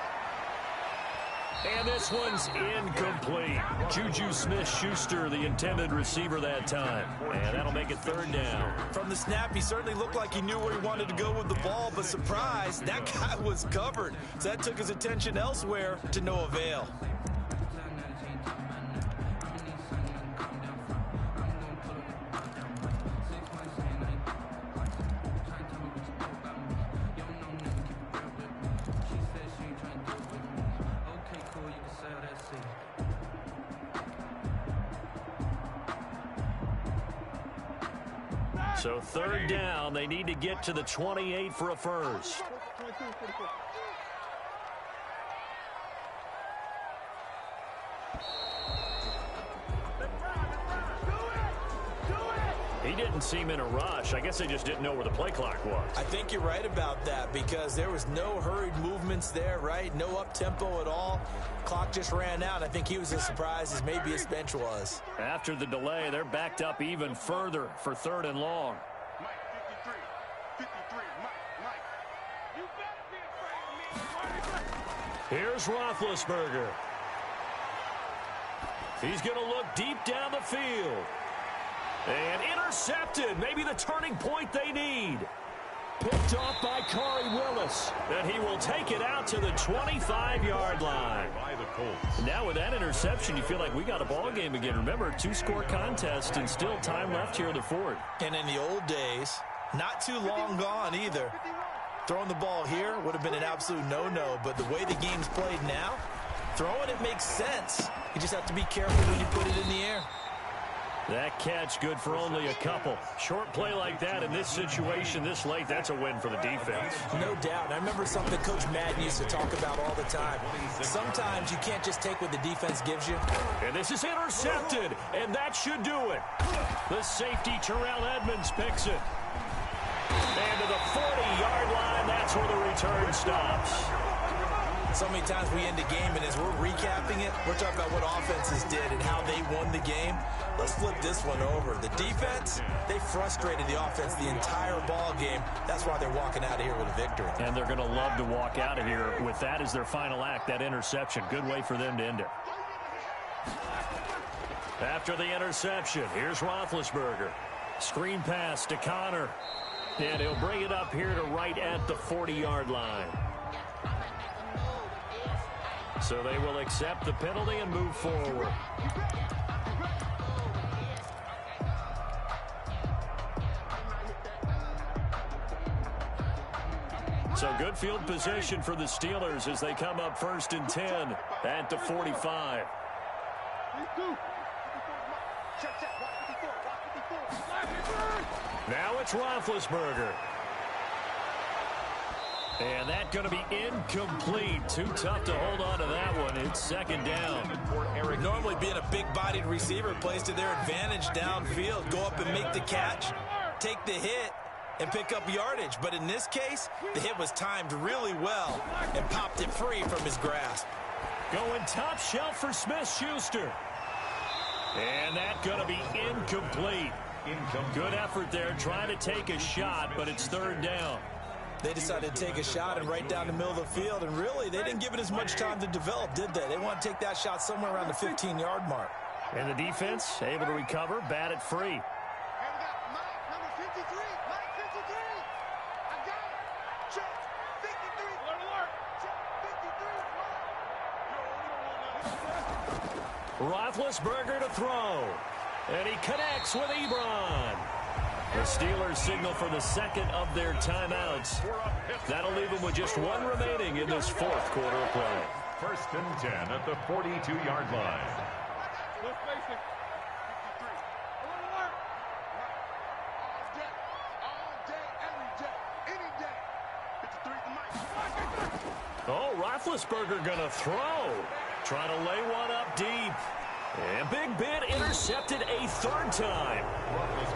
And this one's incomplete. Juju Smith-Schuster, the intended receiver that time. And that'll make it 3rd down. From the snap, he certainly looked like he knew where he wanted to go with the ball, but surprise, that guy was covered. So that took his attention elsewhere to no avail. So 3rd down, they need to get to the 28 for a first. He didn't seem in a rush. I guess they just didn't know where the play clock was. I think you're right about that because there was no hurried movements there, right? No up-tempo at all. Clock just ran out. I think he was as surprised as maybe his bench was. After the delay, they're backed up even further for 3rd and long. Mike, 53, Mike. You better be afraid of me. Here's Roethlisberger. He's going to look deep down the field. And intercepted. Maybe the turning point they need. Picked off by Corey Willis. And he will take it out to the 25-yard line. By the Colts. Now with that interception, you feel like we got a ball game again. Remember, 2-score contest and still time left here in the 4th. And in the old days, not too long gone either. Throwing the ball here would have been an absolute no-no, but the way the game's played now, throwing it makes sense. You just have to be careful when you put it in the air. That catch good for only a couple. Short play like that in this situation this late, that's a win for the defense. No doubt. And I remember something Coach Madden used to talk about all the time. Sometimes you can't just take what the defense gives you. And this is intercepted, and that should do it. The safety, Terrell Edmonds, picks it. And to the 40-yard line, that's where the return stops. So many times we end a game, and as we're recapping it, we're talking about what offenses did and how they won the game. Let's flip this one over. The defense, they frustrated the offense the entire ball game. That's why they're walking out of here with a victory. And they're going to love to walk out of here with that as their final act, that interception. Good way for them to end it. After the interception, here's Roethlisberger. Screen pass to Connor. And he'll bring it up here to right at the 40-yard line. So they will accept the penalty and move forward. So good field position for the Steelers as they come up 1st and 10 at the 45. Now it's Roethlisberger. And that's going to be incomplete. Too tough to hold on to that one. It's 2nd down. Normally being a big-bodied receiver plays to their advantage downfield. Go up and make the catch, take the hit, and pick up yardage. But in this case, the hit was timed really well and popped it free from his grasp. Going top shelf for Smith-Schuster. And that's going to be incomplete. Good effort there, trying to take a shot, but it's 3rd down. They decided to take a shot and right down the middle of the field, and really, they didn't give it as much time to develop, did they? They want to take that shot somewhere around the 15-yard mark. And the defense able to recover, bat it free. Hey, we got Mike, number 53. Mike 53. I got it. Check 53. Alert, alert. Check 53. Roethlisberger to throw. And he connects with Ebron. The Steelers signal for the 2nd of their timeouts. That'll leave them with just 1 remaining in this 4th quarter of play. 1st and 10 at the 42-yard line. Let's face it. 53. Alert, alert. All day, every day, any day. 53 to Mike. Oh, Roethlisberger going to throw. Trying to lay one up deep. And Big Ben intercepted a 3rd time.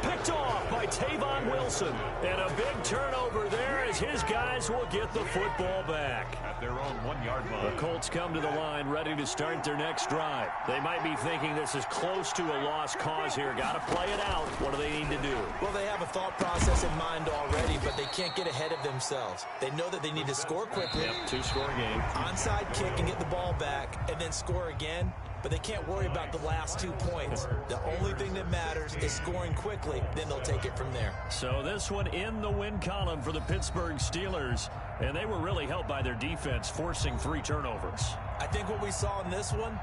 Picked off by Tavon Wilson. And a big turnover there as his guys will get the football back. At their own 1-yard line. The Colts come to the line ready to start their next drive. They might be thinking this is close to a lost cause here. Got to play it out. What do they need to do? Well, they have a thought process in mind already, but they can't get ahead of themselves. They know that they need to score quickly. Yep, 2-score game. Onside kick and get the ball back and then score again. But they can't worry about the last 2 points. The only thing that matters is scoring quickly. Then they'll take it from there. So this one in the win column for the Pittsburgh Steelers. And they were really helped by their defense, forcing 3 turnovers. I think what we saw in this one,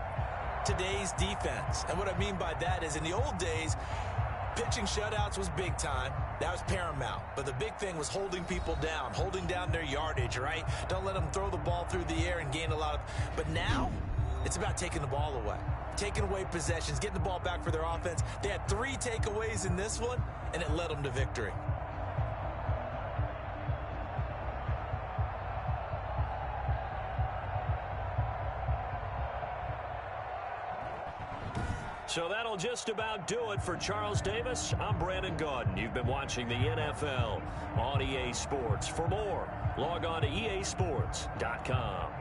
today's defense. And what I mean by that is in the old days, pitching shutouts was big time. That was paramount. But the big thing was holding people down, holding down their yardage, right? Don't let them throw the ball through the air and gain a lot of... But now... it's about taking the ball away, taking away possessions, getting the ball back for their offense. They had 3 takeaways in this one, and it led them to victory. So that'll just about do it for Charles Davis. I'm Brandon Gaudin. You've been watching the NFL on EA Sports. For more, log on to easports.com.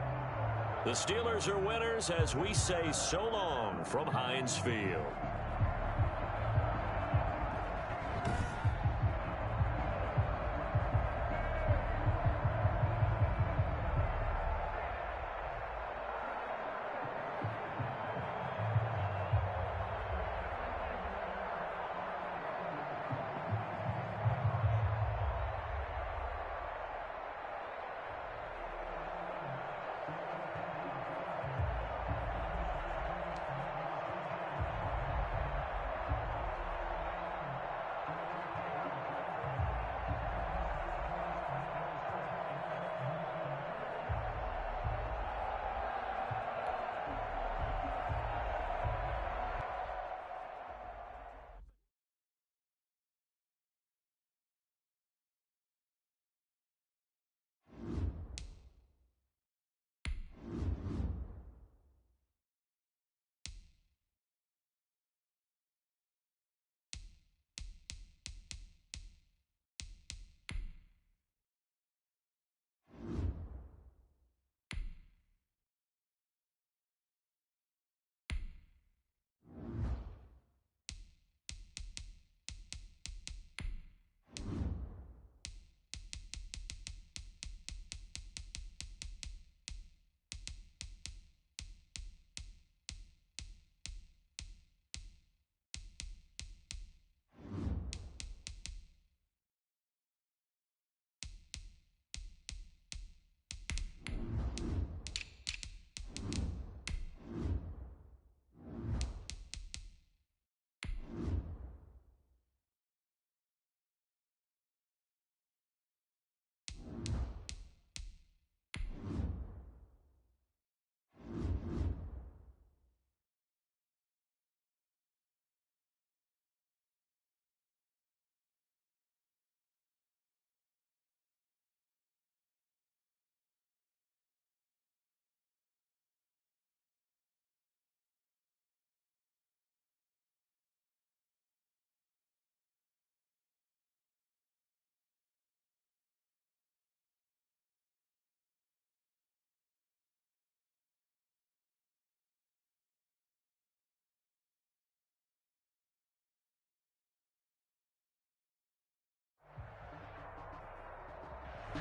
The Steelers are winners as we say so long from Heinz Field.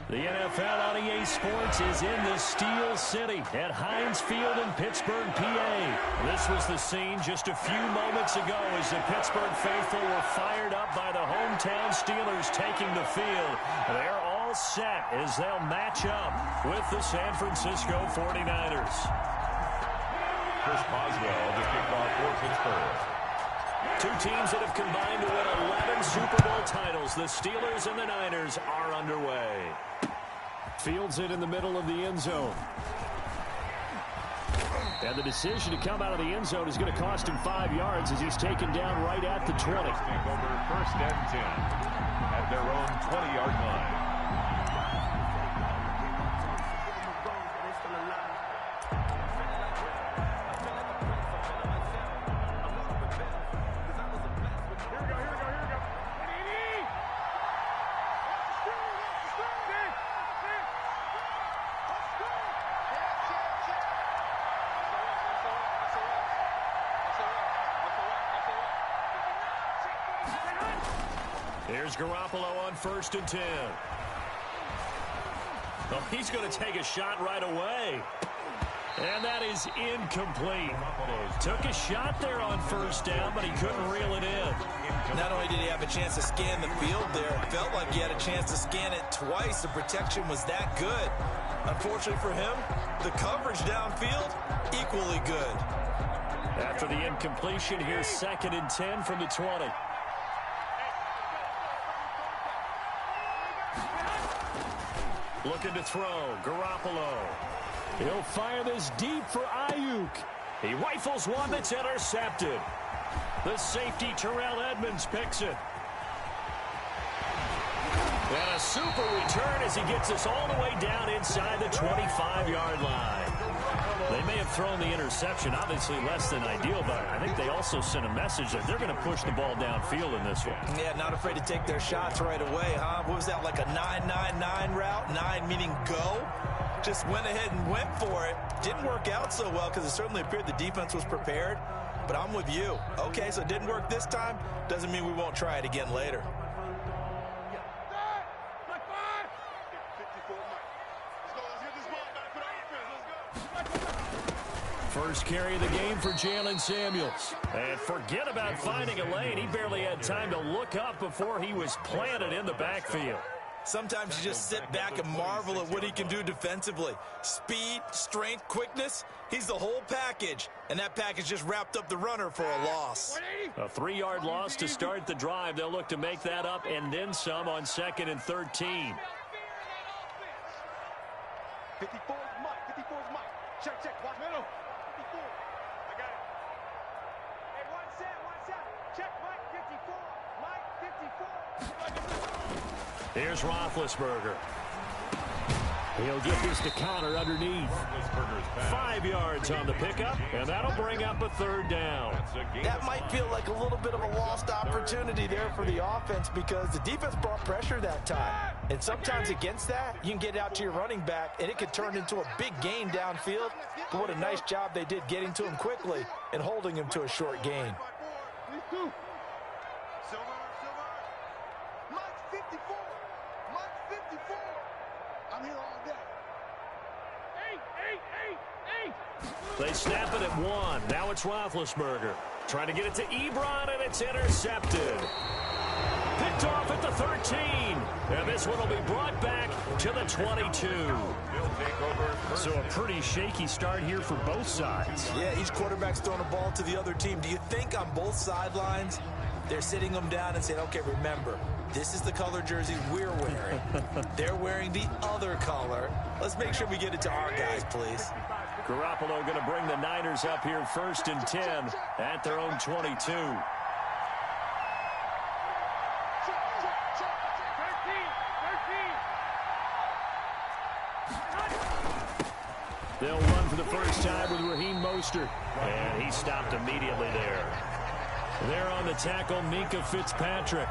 The NFL on EA Sports is in the Steel City at Heinz Field in Pittsburgh, PA. This was the scene just a few moments ago as the Pittsburgh faithful were fired up by the hometown Steelers taking the field. They're all set as they'll match up with the San Francisco 49ers. Chris Boswell, the kickoff for Pittsburgh. Two teams that have combined to win 11 Super Bowl titles. The Steelers and the Niners are underway. Fields it in the middle of the end zone. And the decision to come out of the end zone is going to cost him 5 yards as he's taken down right at the 20. Take over 1st and 10 at their own 20-yard line. Here's Garoppolo on 1st and 10. Oh, he's going to take a shot right away. And that is incomplete. Took a shot there on 1st down, but he couldn't reel it in. Not only did he have a chance to scan the field there, it felt like he had a chance to scan it twice. The protection was that good. Unfortunately for him, the coverage downfield, equally good. After the incompletion, here's 2nd and 10 from the 20. Looking to throw, Garoppolo. He'll fire this deep for Ayuk. He rifles one that's intercepted. The safety, Terrell Edmonds, picks it. And a super return as he gets us all the way down inside the 25-yard line. They may have thrown the interception, obviously less than ideal, but I think they also sent a message that they're going to push the ball downfield in this one. Yeah, not afraid to take their shots right away, huh? What was that, like a 9-9-9 route? 9 meaning go? Just went ahead and went for it. Didn't work out so well because it certainly appeared the defense was prepared. But I'm with you. Okay, so it didn't work this time. Doesn't mean we won't try it again later. First carry of the game for Jalen Samuels. And forget about finding a lane. He barely had time to look up before he was planted in the backfield. Sometimes you just sit back and marvel at what he can do defensively. Speed, strength, quickness, he's the whole package. And that package just wrapped up the runner for a loss. A 3-yard loss to start the drive. They'll look to make that up and then some on 2nd and 13. 54 is Mike. 54 is Mike. Check. Watch middle. 54. I got it. Hey, one set. Check, Mike. 54. Mike, 54. Here's Roethlisberger. He'll get this to counter underneath. 5 yards on the pickup, and that'll bring up a 3rd down. That might feel like a little bit of a lost opportunity there for the offense because the defense brought pressure that time. And sometimes against that, you can get out to your running back, and it could turn into a big gain downfield. But what a nice job they did getting to him quickly and holding him to a short gain. Silver. Mike, 54. Mike, 54. I'm here all day. Eight. They snap it at 1. Now it's Roethlisberger. Trying to get it to Ebron, and it's intercepted. Picked off at the 13. And this one will be brought back to the 22. So a pretty shaky start here for both sides. Yeah, each quarterback's throwing a ball to the other team. Do you think on both sidelines they're sitting them down and saying, okay, remember, this is the color jersey we're wearing. They're wearing the other color. Let's make sure we get it to our guys, please. Garoppolo going to bring the Niners up here 1st and 10 at their own 22. They'll run for the first time with Raheem Mostert. And he stopped immediately there. There on the tackle, Minka Fitzpatrick.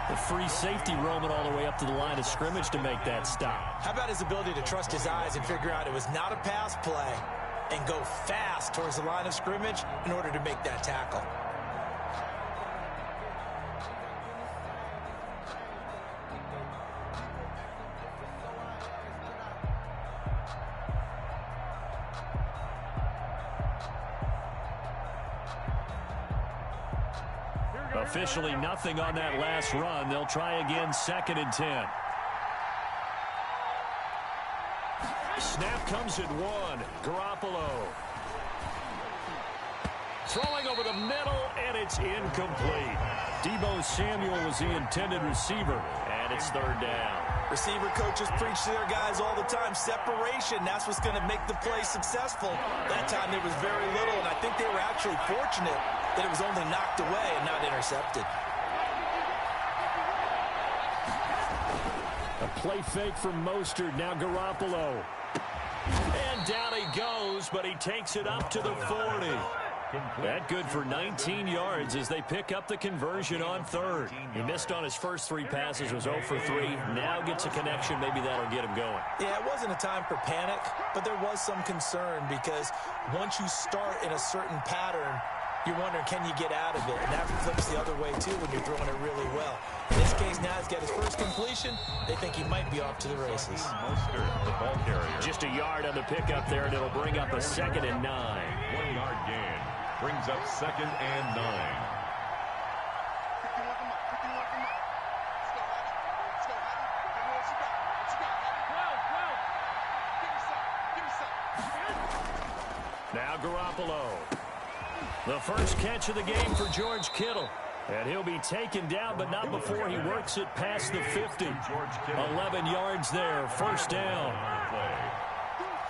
The free safety roaming all the way up to the line of scrimmage to make that stop. How about his ability to trust his eyes and figure out it was not a pass play and go fast towards the line of scrimmage in order to make that tackle? Officially nothing on that last run. They'll try again, 2nd and 10. Snap comes at 1. Garoppolo. Throwing over the middle, and it's incomplete. Deebo Samuel was the intended receiver, and it's 3rd down. Receiver coaches preach to their guys all the time. Separation, that's what's going to make the play successful. That time there was very little, and I think they were actually fortunate that it was only knocked away and not intercepted. A play fake from Mostert. Now Garoppolo. And down he goes, but he takes it up to the 40. That good for 19 yards as they pick up the conversion on 3rd. He missed on his first 3 passes, was 0 for 3. Now gets a connection. Maybe that'll get him going. Yeah, it wasn't a time for panic, but there was some concern because once you start in a certain pattern, you're wondering, can you get out of it? And that flips the other way, too, when you're throwing it really well. In this case, now he's got his first completion. They think he might be off to the races. Mostert, the ball carrier. Just a yard on the pickup there, and it'll bring up a 2nd and 9. 1-yard gain. Brings up 2nd and 9. Now Garoppolo. The first catch of the game for George Kittle. And he'll be taken down, but not before he works it past the 50. 11 yards there, 1st down.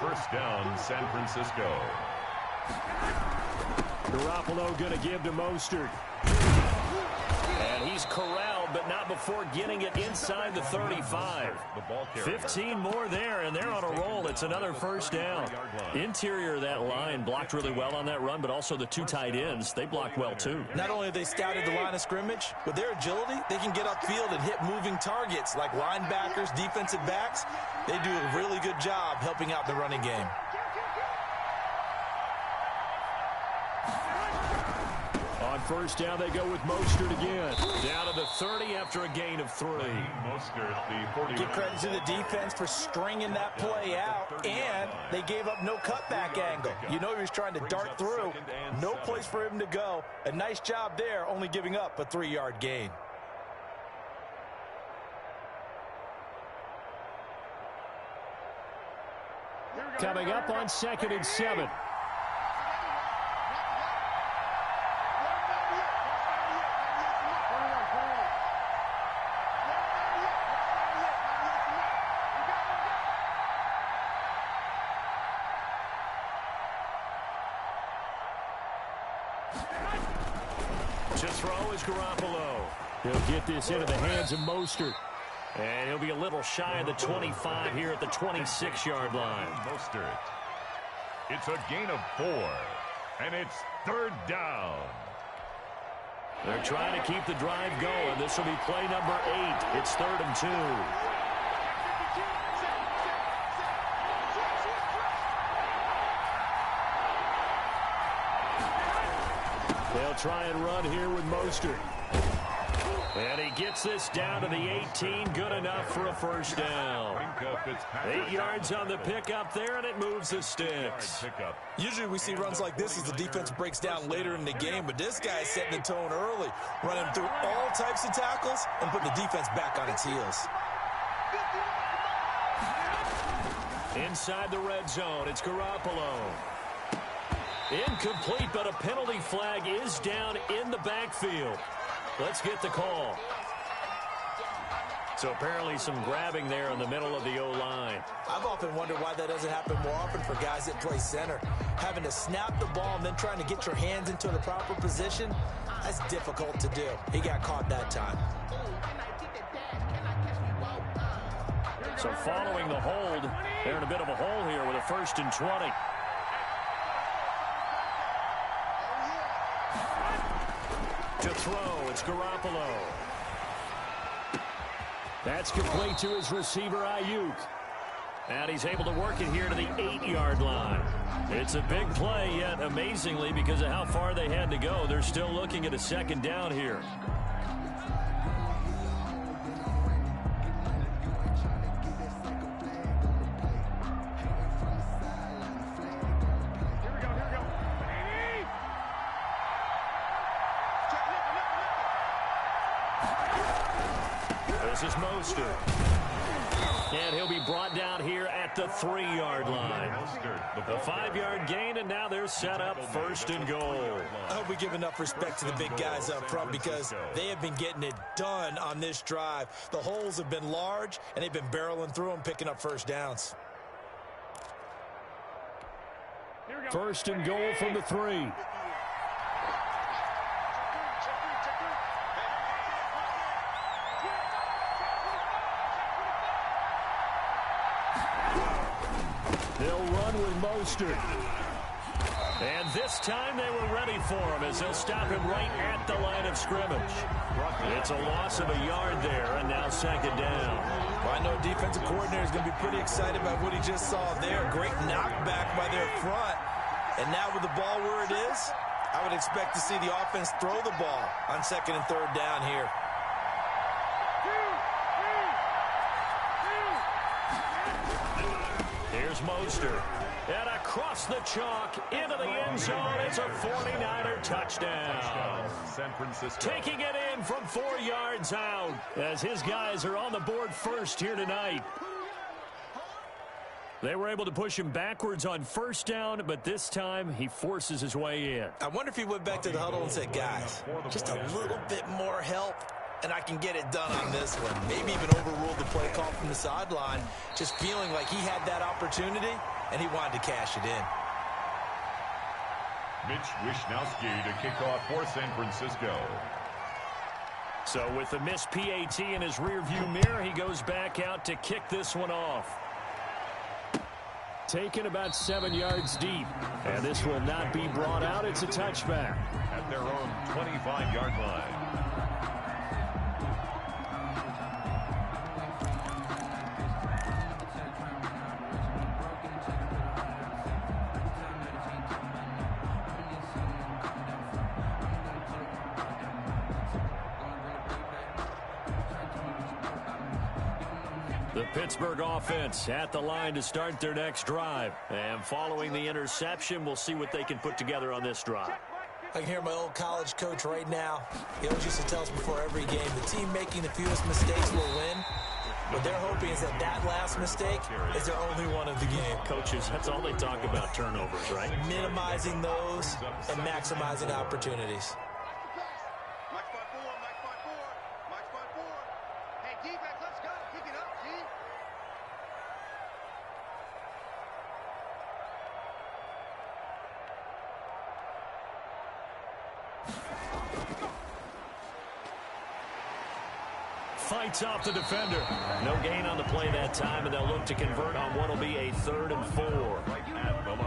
1st down, San Francisco. Garoppolo going to give to Mostert. And he's corralled, but not before getting it inside the 35. 15 more there, and they're on a roll. It's another 1st down. Interior of that line blocked really well on that run, but also the 2 tight ends, they blocked well too. Not only have they scouted the line of scrimmage, with their agility, they can get upfield and hit moving targets like linebackers, defensive backs. They do a really good job helping out the running game. On 1st down, they go with Mostert again. Down to the 30 after a gain of 3. Mostert, the 41. Give credit to the defense for stringing that play out, and they gave up no cutback angle. You know he was trying to dart through. No place for him to go. A nice job there, only giving up a 3-yard gain. Coming up on 2nd and 7. To throw is Garoppolo. He'll get this into the hands of Mostert. And he'll be a little shy of the 25 here at the 26-yard line. Mostert. It's a gain of 4, and it's 3rd down. They're trying to keep the drive going. This will be play number 8. It's 3rd and 2. They'll try and run here with Mostert. And he gets this down to the 18. Good enough for a 1st down. 8 yards on the pickup there, and it moves the sticks. Usually we see runs like this as the defense breaks down later in the game, but this guy is setting the tone early, running through all types of tackles and putting the defense back on its heels. Inside the red zone, it's Garoppolo. Incomplete, but a penalty flag is down in the backfield. Let's get the call. So apparently some grabbing there in the middle of the O-line. I've often wondered why that doesn't happen more often for guys that play center. Having to snap the ball and then trying to get your hands into the proper position, that's difficult to do. He got caught that time. So following the hold, they're in a bit of a hole here with a 1st and 20. To throw, it's Garoppolo. That's complete to his receiver, Ayuk. And he's able to work it here to the 8-yard line. It's a big play, yet amazingly, because of how far they had to go, they're still looking at a 2nd down here. This is Mostert. And he'll be brought down here at the 3-yard line. The 5-yard gain, and now they're set up 1st and goal. I hope we give enough respect to the big guys up front because they have been getting it done on this drive. The holes have been large, and they've been barreling through them, picking up first downs. 1st and goal from the 3. They'll run with Mostert. And this time they were ready for him as they'll stop him right at the line of scrimmage. It's a loss of a yard there, and now 2nd down. Well, I know defensive coordinator is going to be pretty excited about what he just saw there. Great knockback by their front. And now with the ball where it is, I would expect to see the offense throw the ball on 2nd and 3rd down here. Here's Mostert. And across the chalk into the end zone. It's a 49er touchdown. San Francisco. Taking it in from 4 yards out as his guys are on the board first here tonight. They were able to push him backwards on 1st down, but this time he forces his way in. I wonder if he went back to the huddle and said, guys, just a little bit more help, and I can get it done on this one. Maybe even overruled the play call from the sideline, just feeling like he had that opportunity, and he wanted to cash it in. Mitch Wishnowski to kick off for San Francisco. So with the missed PAT in his rearview mirror, he goes back out to kick this one off. Taken about 7 yards deep. And this will not be brought out. It's a touchback. At their own 25-yard line. The Pittsburgh offense at the line to start their next drive. And following the interception, we'll see what they can put together on this drive. I can hear my old college coach right now. He always used to tell us before every game, the team making the fewest mistakes will win. What they're hoping is that that last mistake is their only one of the game. Coaches, that's all they talk about, turnovers, right? Minimizing those and maximizing opportunities. Fights off the defender. No gain on the play that time, and they'll look to convert on what will be a 3rd and 4.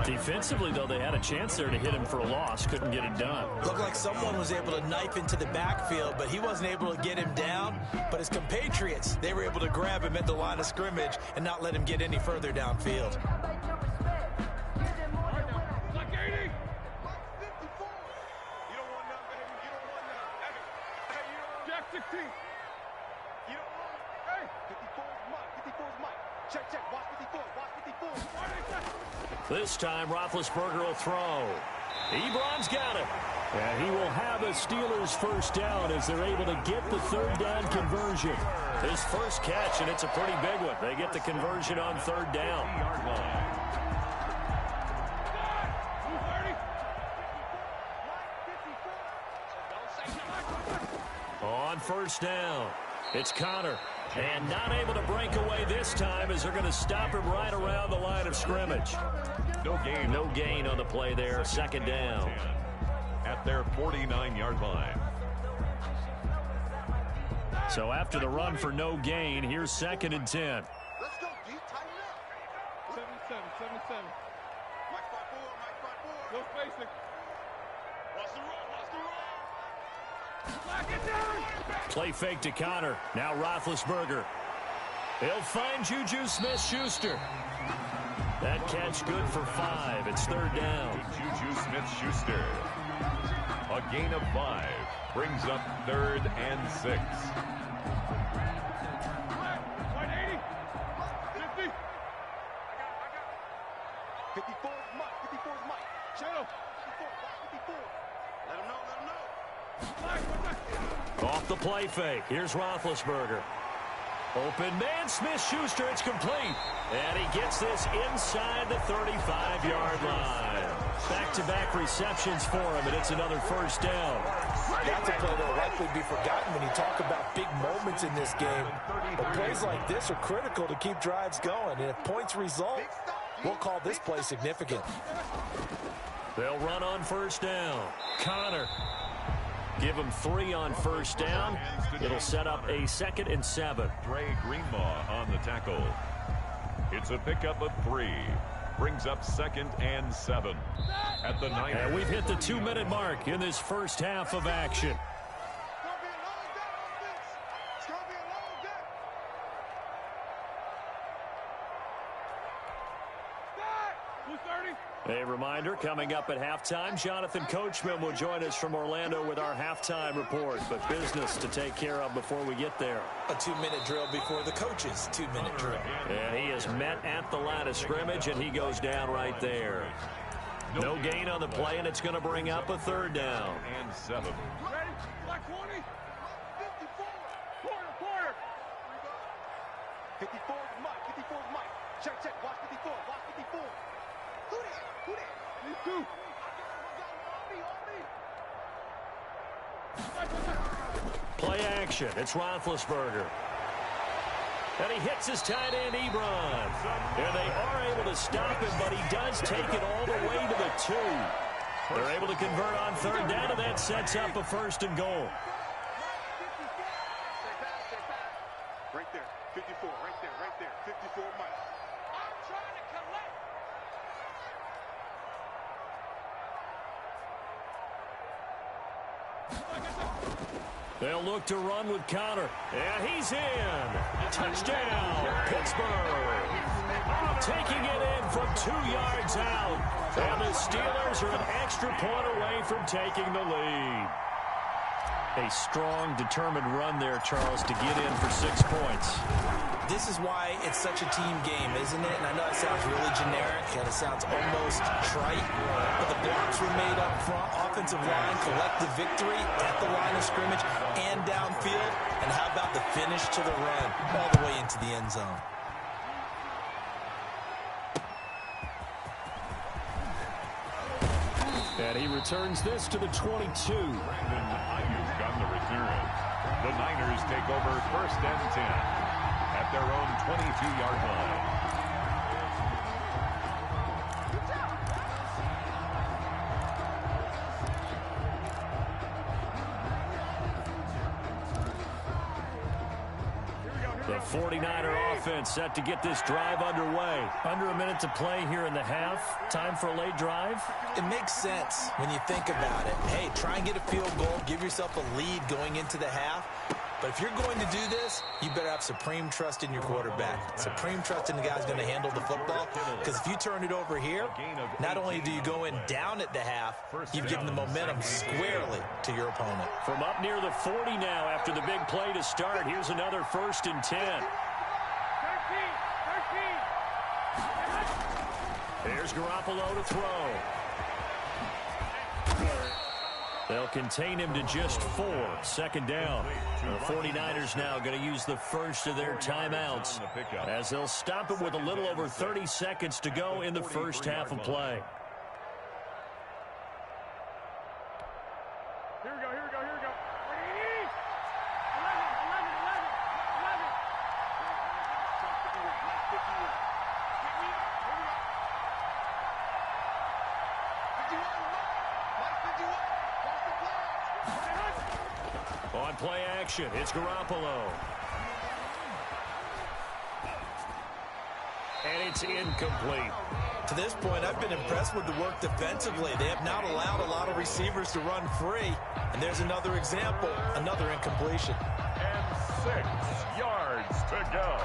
Defensively, though, they had a chance there to hit him for a loss. Couldn't get it done. Looked like someone was able to knife into the backfield, but he wasn't able to get him down. But his compatriots, they were able to grab him at the line of scrimmage and not let him get any further downfield. This time, Roethlisberger will throw. Ebron's got it. And he will have a Steelers 1st down as they're able to get the 3rd down conversion. His first catch, and it's a pretty big one. They get the conversion on 3rd down. On 1st down, it's Connor. And not able to break away this time as they're going to stop him right around the line of scrimmage. No gain on the play there. 2nd down. At their 49-yard line. So after the run for no gain, here's 2nd and 10. Let's go, D. Tighten up. 7-7. Mike 5-4. No spacing. Watch the run. Lock it down. Play fake to Connor. Now Roethlisberger. He'll find Juju Smith-Schuster. That catch good for 5. It's 3rd down. Juju Smith-Schuster. A gain of 5 brings up 3rd and 6. 180. 50. 54 is Mike. 54 is Mike. Channel. 54. Let him know. Off the play fake. Here's Roethlisberger. Open man, Smith-Schuster, it's complete. And he gets this inside the 35-yard line. Back-to-back receptions for him, and it's another first down. That's a play that will likely be forgotten when you talk about big moments in this game. But plays like this are critical to keep drives going. And if points result, we'll call this play significant. They'll run on first down. Connor. Give him 3 on first down. It'll set up a 2nd and 7. Dre Greenlaw on the tackle. It's a pickup of 3. Brings up 2nd and 7 at the 9. And we've hit the 2-minute mark in this first half of action. A reminder, coming up at halftime, Jonathan Coachman will join us from Orlando with our halftime report. But business to take care of before we get there. A 2-minute drill before the coach's 2-minute drill. And he is met at the line of scrimmage, and he goes down right there. No gain on the play, and it's going to bring up a 3rd down. And 7. Ready? Black 20. 54. Quarter. 54 is Mike. 54 is Mike. Check. Watch 54. Watch 54. Who that? Me too. Play action. It's Roethlisberger. And he hits his tight end, Ebron. And they are able to stop him, but he does take it all the way to the 2. They're able to convert on 3rd down, and that sets up a 1st and goal. Right there. 54. Right there. 54 Mike. I'm trying to collect. They'll look to run with Connor. And he's in. Touchdown, Pittsburgh. Taking it in from 2 yards out. And the Steelers are an extra point away from taking the lead. A strong, determined run there, Charles, to get in for 6 points. This is why it's such a team game, isn't it? And I know it sounds really generic, and it sounds almost trite, but the blocks were made up front. Offensive line, collective victory at the line of scrimmage and downfield. And how about the finish to the run all the way into the end zone? And he returns this to the 22. Brandon Ayuk on the return. The Niners take over 1st and 10 at their own 22-yard line. The 49er offense set to get this drive underway. Under a minute to play here in the half. Time for a late drive. It makes sense when you think about it. Hey, try and get a field goal. Give yourself a lead going into the half. But if you're going to do this, you better have supreme trust in your quarterback. Supreme trust in the guy who's going to handle the football. Because if you turn it over here, not only do you go in down at the half, you've given the momentum squarely to your opponent. From up near the 40 now after the big play to start. Here's another 1st and 10. 13. Here's Garoppolo to throw. They'll contain him to just 4. 2nd down. The 49ers now going to use the first of their timeouts as they'll stop it with a little over 30 seconds to go in the first half of play. Here we go. 11. On play action, it's Garoppolo. And it's incomplete. To this point, I've been impressed with the work defensively. They have not allowed a lot of receivers to run free. And there's another example, another incompletion. And 6 yards to go.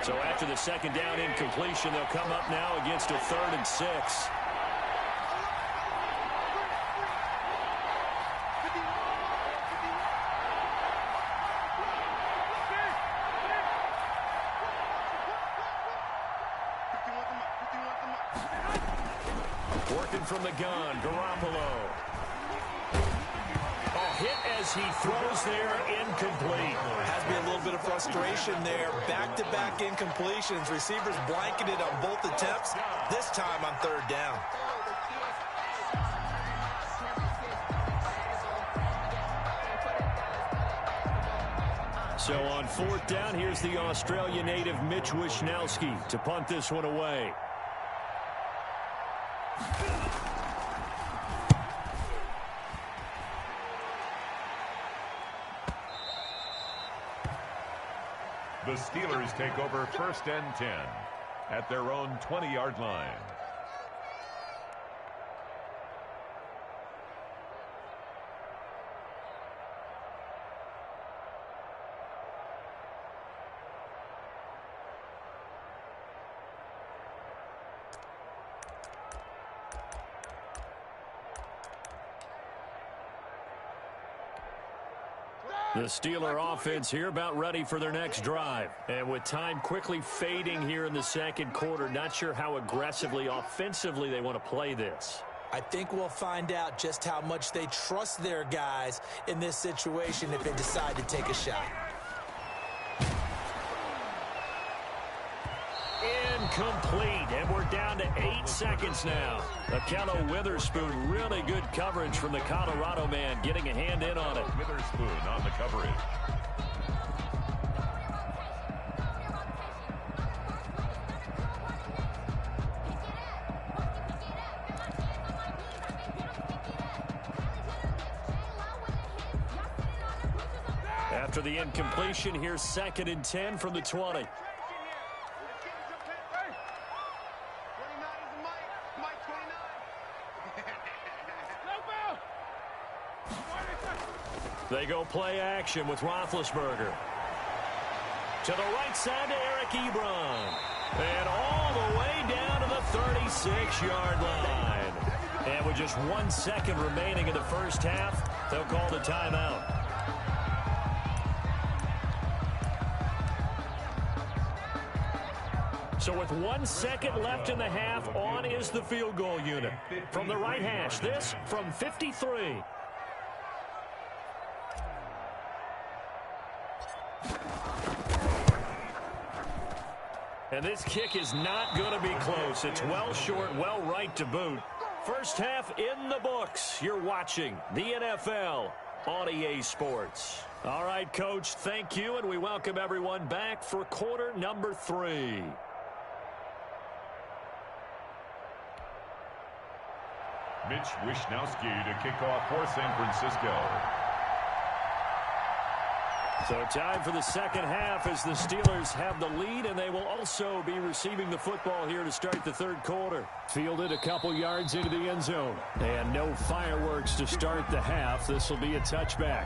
So after the 2nd down incompletion, they'll come up now against a 3rd and 6. Working from the gun, Garoppolo. hit as he throws there, incomplete. Has to be a little bit of frustration there. Back-to-back incompletions. Receivers blanketed on both attempts, this time on third down. So on fourth down, here's the Australia native Mitch Wishnowsky to punt this one away. The Steelers take over 1st and 10 at their own 20-yard line. The Steeler offense here about ready for their next drive. And with time quickly fading here in the second quarter, not sure how aggressively, offensively they want to play this. I think we'll find out just how much they trust their guys in this situation if they decide to take a shot. Incomplete, and we're down to 8 seconds now. Akello Witherspoon, really good coverage from the Colorado man, getting a hand in on it. Witherspoon on the coverage. After the incompletion, here's 2nd and 10 from the 20. They go play action with Roethlisberger. To the right side to Eric Ebron. And all the way down to the 36-yard line. And with just 1 second remaining in the first half, they'll call the timeout. So with 1 second left in the half, on is the field goal unit. From the right hash, this from 53. And this kick is not going to be close. It's well short, well right to boot. First half in the books. You're watching the NFL on EA Sports. All right, Coach, thank you, and we welcome everyone back for quarter number 3. Mitch Wishnowsky to kick off for San Francisco. So time for the second half as the Steelers have the lead, and they will also be receiving the football here to start the third quarter. Fielded a couple yards into the end zone. And no fireworks to start the half. This will be a touchback.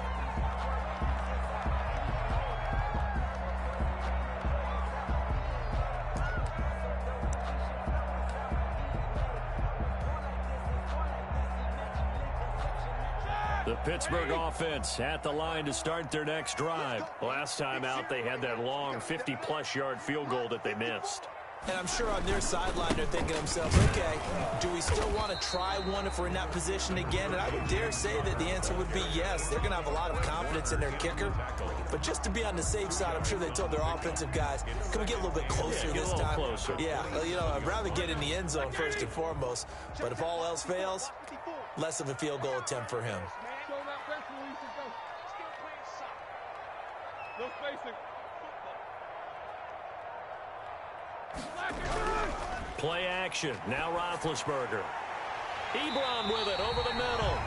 The Pittsburgh offense at the line to start their next drive. Last time out, they had that long 50-plus yard field goal that they missed. And I'm sure on their sideline they're thinking to themselves, okay, do we still want to try one if we're in that position again? And I would dare say that the answer would be yes. They're going to have a lot of confidence in their kicker. But just to be on the safe side, I'm sure they told their offensive guys, can we get a little bit closer this time? Closer. Yeah, you know, I'd rather get in the end zone first and foremost. But if all else fails, less of a field goal attempt for him. No spacing. Play action. Now Roethlisberger. Ebron with it over the middle.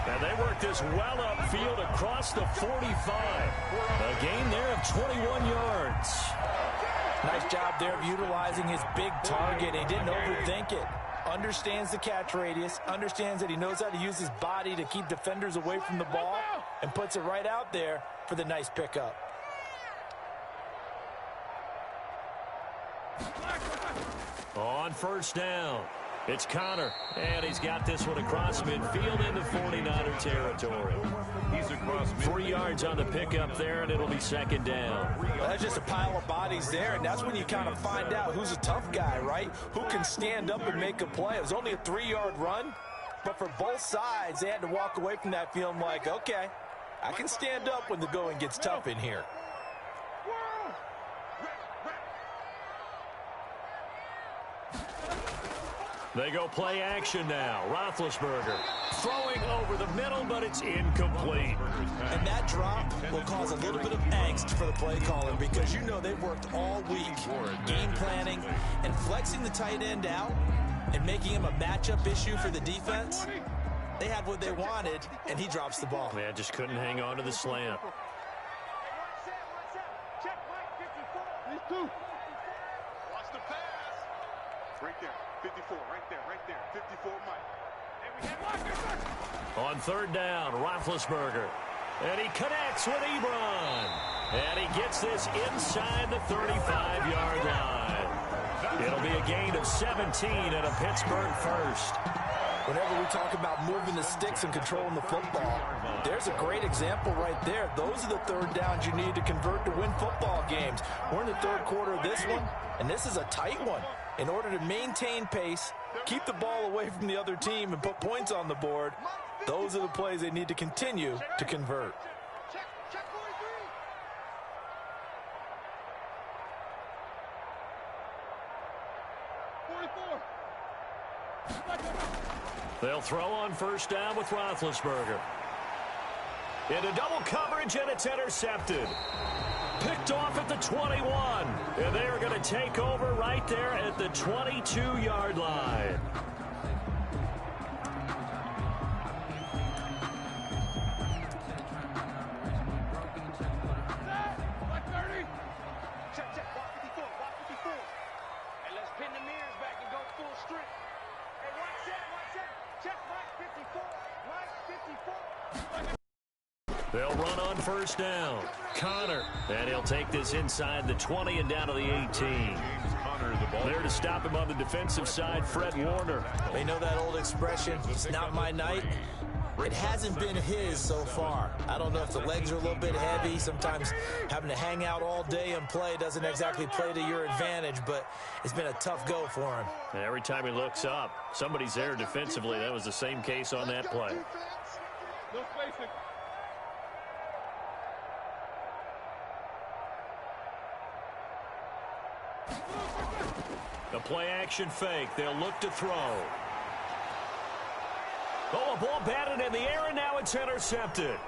And they work this well upfield across the 45. A gain there of 21 yards. Nice job there of utilizing his big target. He didn't overthink it. Understands the catch radius. Understands that he knows how to use his body to keep defenders away from the ball. And puts it right out there for the nice pickup. On first down, it's Connor, and he's got this one across midfield into 49er territory. He's across midfield. 3 yards on the pickup there, and it'll be second down. Well, that's just a pile of bodies there, and that's when you kind of find out who's a tough guy, right? Who can stand up and make a play. It was only a 3-yard run, but for both sides, they had to walk away from that feeling like, okay, I can stand up when the going gets tough in here. They go play action now. Roethlisberger throwing over the middle, but it's incomplete. And that drop will cause a little bit of angst for the play caller because you know they've worked all week game planning and flexing the tight end out and making him a matchup issue for the defense. They had what they wanted, and he drops the ball. Man, just couldn't hang on to the slant. Watch the pass. Right there. 54, right there, 54, Mike. On third down, Roethlisberger. And he connects with Ebron. And he gets this inside the 35-yard line. It'll be a gain of 17 and a Pittsburgh first. Whenever we talk about moving the sticks and controlling the football, there's a great example right there. Those are the third downs you need to convert to win football games. We're in the third quarter of this one, and this is a tight one. In order to maintain pace, keep the ball away from the other team, and put points on the board, those are the plays they need to continue to convert. Check 44. They'll throw on first down with Roethlisberger. Into double coverage, and it's intercepted. Picked off at the 21. And they are going to take over right there at the 22-yard line. Check, block 54. And let's pin the mirrors back and go full strength. Hey, watch that. Check Mike 54. They'll run on first down. Connor. And he'll take this inside the 20 and down to the 18. There to stop him on the defensive side, Fred Warner. They know that old expression, it's not my night. It hasn't been his so far. I don't know if the legs are a little bit heavy. Sometimes having to hang out all day and play doesn't exactly play to your advantage, but it's been a tough go for him. And every time he looks up, somebody's there defensively. That was the same case on that play. No spacing. The play action fake. They'll look to throw. Oh, a ball batted in the air, and now it's intercepted.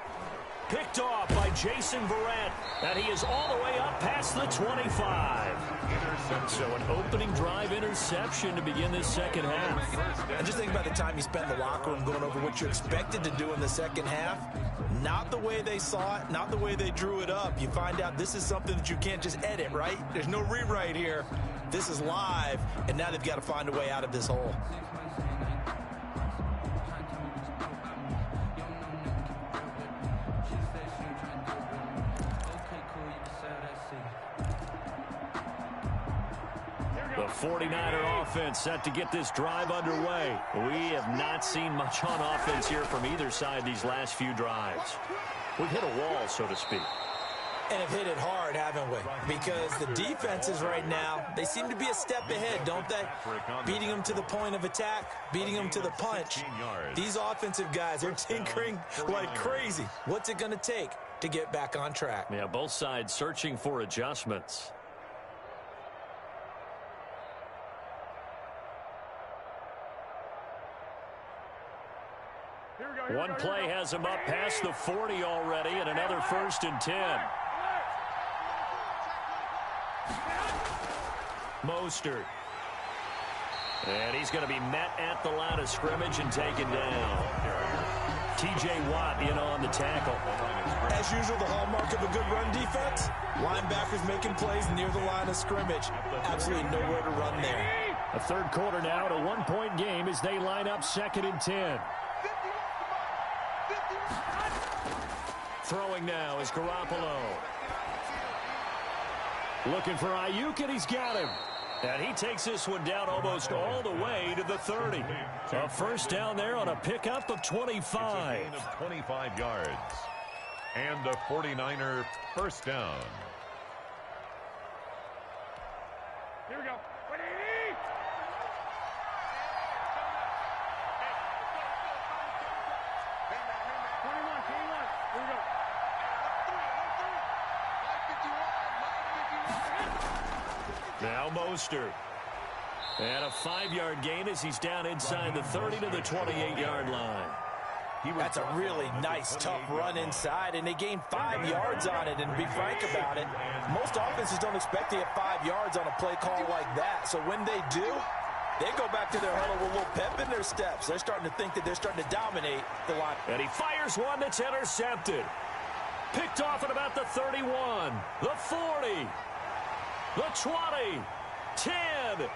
Picked off by Jason Verrett. And he is all the way up past the 25. So an opening drive interception to begin this second half. And just think about the time you spent in the locker room going over what you expected to do in the second half. Not the way they saw it, not the way they drew it up. You find out this is something that you can't just edit, right? There's no rewrite here. This is live, and now they've got to find a way out of this hole. The 49er offense set to get this drive underway. We have not seen much on offense here from either side these last few drives. We've hit a wall, so to speak. And have hit it hard, haven't we? Because the defenses right now, they seem to be a step ahead, don't they? Beating them to the point of attack, beating them to the punch. These offensive guys are tinkering like crazy. What's it going to take to get back on track? Yeah, both sides searching for adjustments. One play has him up past the 40 already, and another 1st and 10. Mostert. And he's going to be met at the line of scrimmage and taken down. T.J. Watt in on the tackle. As usual, the hallmark of a good run defense, linebackers making plays near the line of scrimmage. Absolutely nowhere to run there. A third quarter now at a one-point game as they line up 2nd and 10. Throwing now is Garoppolo. Looking for Ayuk, and he's got him. And he takes this one down almost all the way to the 30. A first down there on a pickup of 25. It's a gain of 25 yards. And a 49er first down. Here we go. Here we go. Now Mostert. And a 5-yard gain as he's down inside the 30 to the 28-yard line. That's a really nice, tough run inside, and they gained 5 yards on it. And to be frank about it, most offenses don't expect to get 5 yards on a play call like that. So when they do, they go back to their huddle with a little pep in their steps. They're starting to think that they're starting to dominate the line. And he fires one that's intercepted. Picked off at about the 31, the 40, the 20, 10,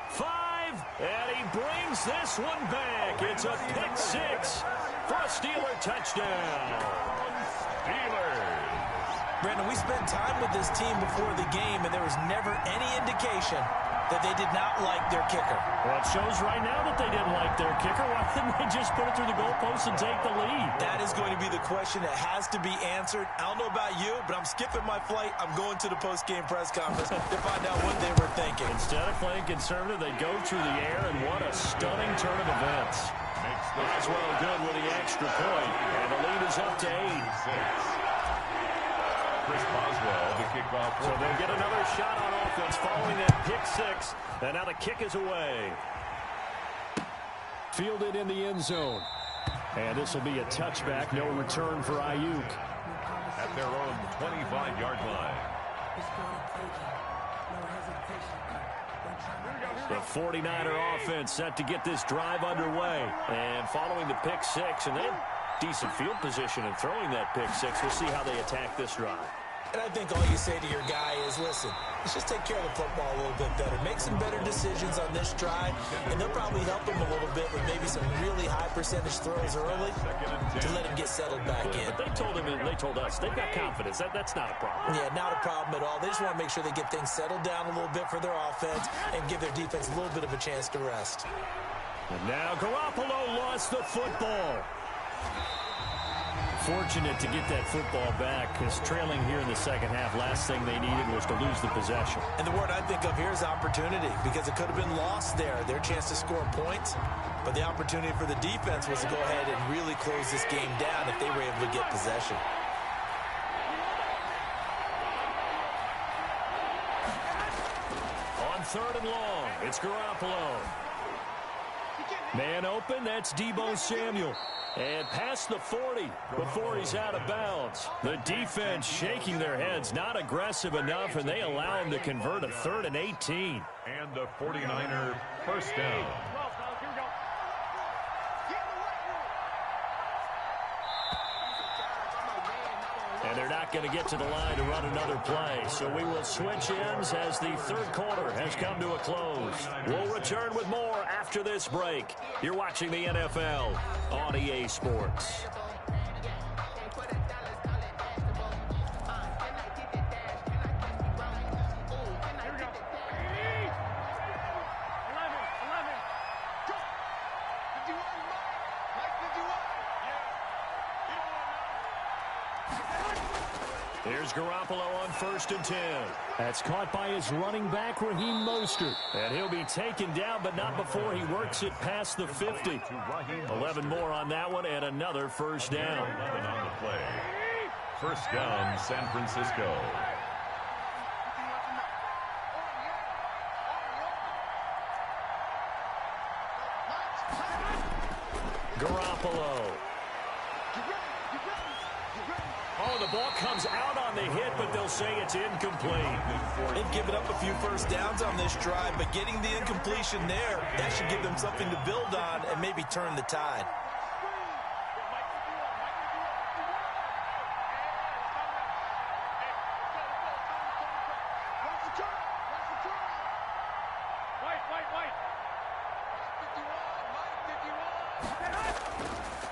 5, and he brings this one back. It's a pick six for a Steeler touchdown. Steelers. Brandon, we spent time with this team before the game, and there was never any indication that they did not like their kicker. Well, it shows right now that they didn't like their kicker. Why didn't they just put it through the goalpost and take the lead? That is going to be the question that has to be answered. I don't know about you, but I'm skipping my flight. I'm going to the post-game press conference to find out what they were thinking. Instead of playing conservative, they go through the air, and what a stunning turn of events. Boswell good with the extra point, and the lead is up to 8. Chris Boswell, the kickoff. So they'll get another shot on offense following that pick six, and now the kick is away. Fielded in the end zone. And this will be a touchback, no return for Ayuk. At their own 25-yard line. The 49er offense set to get this drive underway. And following the pick six, and they have decent field position in throwing that pick six. We'll see how they attack this drive. And I think all you say to your guy is, listen, let's just take care of the football a little bit better. Make some better decisions on this drive, and they'll probably help him a little bit with maybe some really high percentage throws early to let him get settled back in. But they told him, and they told us, they've got confidence. That's not a problem. Yeah, not a problem at all. They just want to make sure they get things settled down a little bit for their offense and give their defense a little bit of a chance to rest. And now Garoppolo lost the football. Fortunate to get that football back, because trailing here in the second half, last thing they needed was to lose the possession. And the word I think of here is opportunity, because it could have been lost there, their chance to score points. But the opportunity for the defense was to go ahead and really close this game down if they were able to get possession. On 3rd and long, it's Garoppolo. Man open, that's Deebo Samuel. And past the 40 before he's out of bounds. The defense shaking their heads, not aggressive enough, and they allow him to convert a 3rd and 18. And the 49er first down. And they're not going to get to the line to run another play. So we will switch ends as the 3rd quarter has come to a close. We'll return with more after this break. You're watching the NFL on EA Sports. Here's Garoppolo on 1st and 10. That's caught by his running back, Raheem Mostert. And he'll be taken down, but not before he works it past the 50. 11 more on that one, and another first down. 11 on the play. First down, San Francisco. Garoppolo. Oh, the ball comes out on the hit, but they'll say it's incomplete. They've given up a few first downs on this drive, but getting the incompletion there, that should give them something to build on and maybe turn the tide.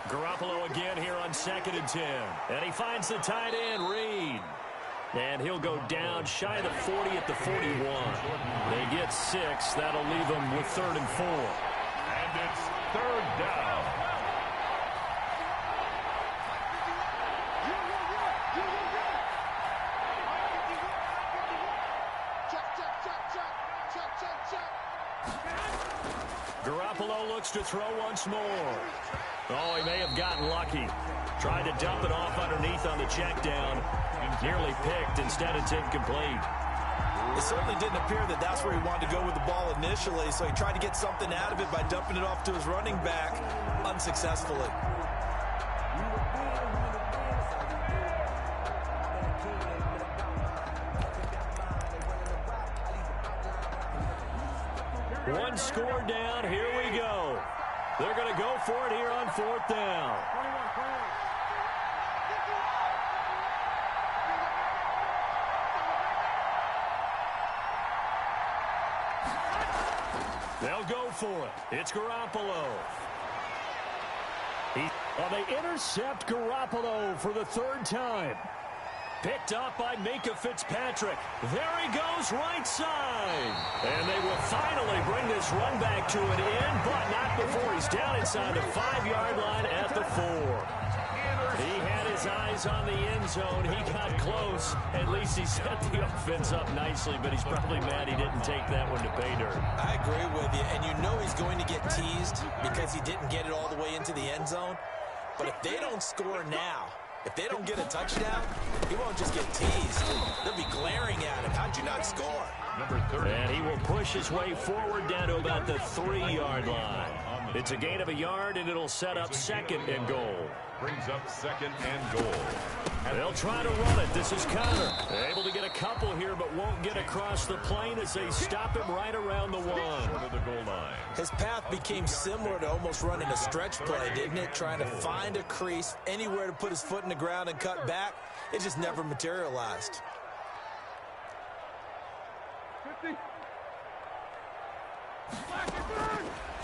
Garoppolo again here on 2nd and 10. And he finds the tight end, Reed. And he'll go down shy of the 40 at the 41. They get 6. That'll leave them with 3rd and 4. And it's 3rd down. Garoppolo looks to throw once more. Oh, he may have gotten lucky. Tried to dump it off underneath on the check down. Nearly picked. Instead, it's incomplete. It certainly didn't appear that that's where he wanted to go with the ball initially, so he tried to get something out of it by dumping it off to his running back unsuccessfully. One score down. Here we go. They're going to go for it here on 4th down. They'll go for it. It's Garoppolo. They intercept Garoppolo for the 3rd time. Picked up by Minka Fitzpatrick. There he goes, right side. And they will finally bring this run back to an end, but not before he's down inside the 5-yard line at the 4. He had his eyes on the end zone. He got close. At least he set the offense up nicely, but he's probably mad he didn't take that one to pay dirt. I agree with you, and you know he's going to get teased because he didn't get it all the way into the end zone. But if they don't score now, if they don't get a touchdown, he won't just get teased. They'll be glaring at him. How'd you not score? Number 30. And he will push his way forward down to about the 3-yard line. It's a gain of a yard, and it'll set up 2nd and goal. Brings up 2nd and goal. They'll try to run it. This is Connor. Able to get a couple here, but won't get across the plane as they stop him right around the 1. To the goal line. His path became similar to almost running a stretch play, didn't it? Trying to find a crease, anywhere to put his foot in the ground and cut back. It just never materialized. 50.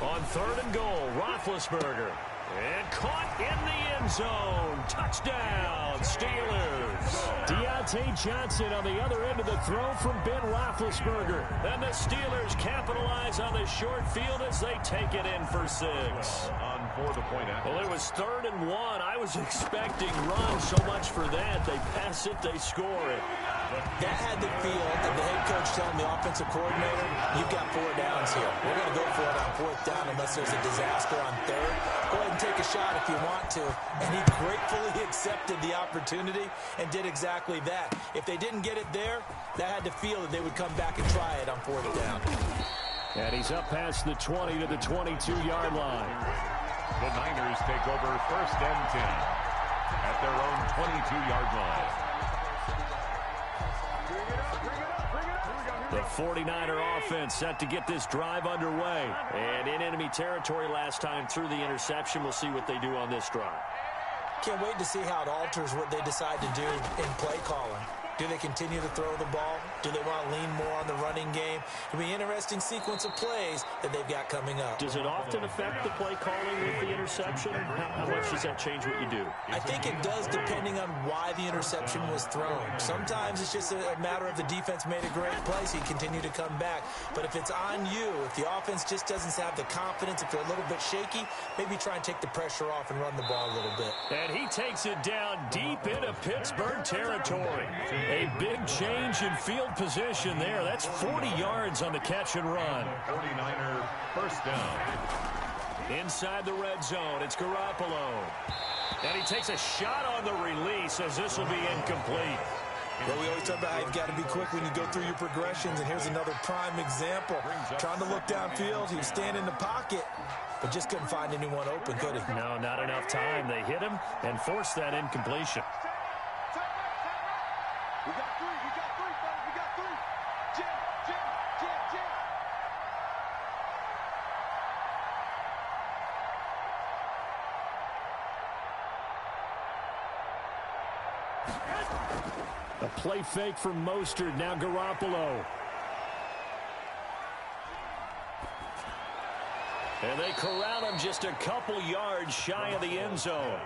On 3rd and goal, Roethlisberger. And caught in the end zone. Touchdown, Steelers. Deontay Johnson on the other end of the throw from Ben Roethlisberger. And the Steelers capitalize on the short field as they take it in for 6. On for the point after. Well, it was 3rd and 1. I was expecting run, so much for that. They pass it, they score it. That had the feel of the head coach telling the offensive coordinator, you've got 4 downs here. We're going to go for it on 4th down unless there's a disaster on 3rd. Go ahead and take a shot if you want to. And he gratefully accepted the opportunity and did exactly that. If they didn't get it there, that had the feel that they would come back and try it on 4th down. And he's up past the 20 to the 22-yard line. The Niners take over 1st and 10 at their own 22-yard line. The 49er offense set to get this drive underway. And in enemy territory last time through the interception. We'll see what they do on this drive. Can't wait to see how it alters what they decide to do in play calling. Do they continue to throw the ball? Do they want to lean more on the running game? It'll be an interesting sequence of plays that they've got coming up. Does it often affect the play calling with the interception? How much does that change what you do? I think it does depending on why the interception was thrown. Sometimes it's just a matter of the defense made a great play, so you continue to come back. But if it's on you, if the offense just doesn't have the confidence, if they're a little bit shaky, maybe try and take the pressure off and run the ball a little bit. And he takes it down deep into Pittsburgh territory. A big change in field position there. That's 40 yards on the catch and run. 49er 1st down. Inside the red zone, it's Garoppolo. And he takes a shot on the release as this will be incomplete. Well, we always talk about how you've got to be quick when you go through your progressions, and here's another prime example. Trying to look downfield, he was standing in the pocket, but just couldn't find anyone open, could he? No, not enough time. They hit him and forced that incompletion. We got 3, fellas, we got 3. Jam. A play fake from Mostert, now Garoppolo. And they corral him just a couple yards shy of the end zone.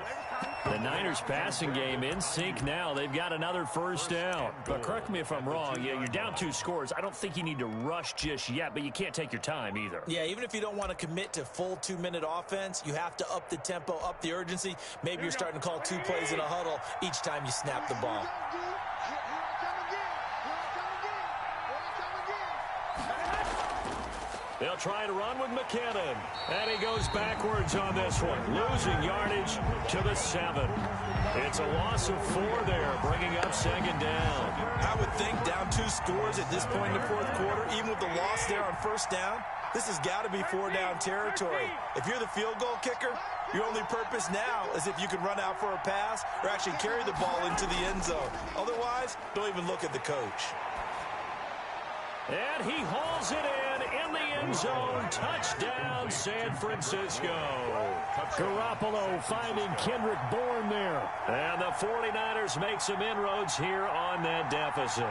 The Niners passing game in sync now. They've got another 1st down. But correct me if I'm wrong. Yeah, you're down 2 scores. I don't think you need to rush just yet, but you can't take your time either. Yeah, even if you don't want to commit to full 2-minute offense, you have to up the tempo, up the urgency. Maybe you're starting to call 2 plays in a huddle each time you snap the ball. They'll try to run with McKinnon. And he goes backwards on this one, losing yardage to the 7. It's a loss of 4 there, bringing up 2nd down. I would think down 2 scores at this point in the 4th quarter, even with the loss there on 1st down, this has got to be 4-down territory. If you're the field goal kicker, your only purpose now is if you can run out for a pass or actually carry the ball into the end zone. Otherwise, don't even look at the coach. And he hauls it in the end zone. Touchdown, San Francisco. Garoppolo finding Kendrick Bourne there. And the 49ers make some inroads here on that deficit.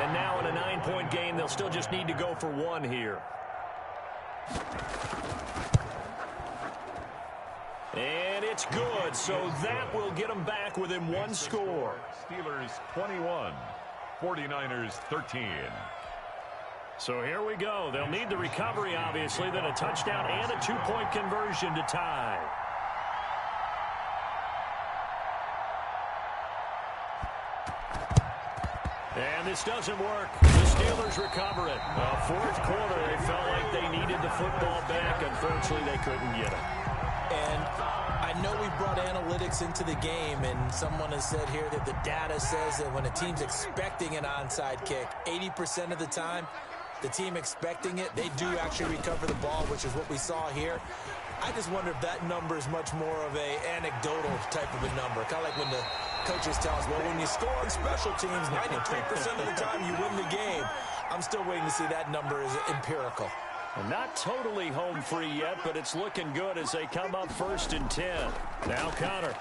And now in a 9-point game, they'll still just need to go for 1 here. And it's good, so that will get them back within 1 score. Steelers 21, 49ers 13. So here we go. They'll need the recovery, obviously, then a touchdown and a 2-point conversion to tie. And this doesn't work. The Steelers recover it. 4th quarter, they felt like they needed the football back. Unfortunately, they couldn't get it. And I know we brought analytics into the game, and someone has said here that the data says that when a team's expecting an onside kick, 80% of the time, the team expecting it, they do actually recover the ball, which is what we saw here. I just wonder if that number is much more of a anecdotal type of a number. Kind of like when the coaches tell us, well, when you score on special teams, 93% of the time you win the game. I'm still waiting to see that number is empirical. Not totally home free yet, but it's looking good as they come up 1st and 10. Now Connor.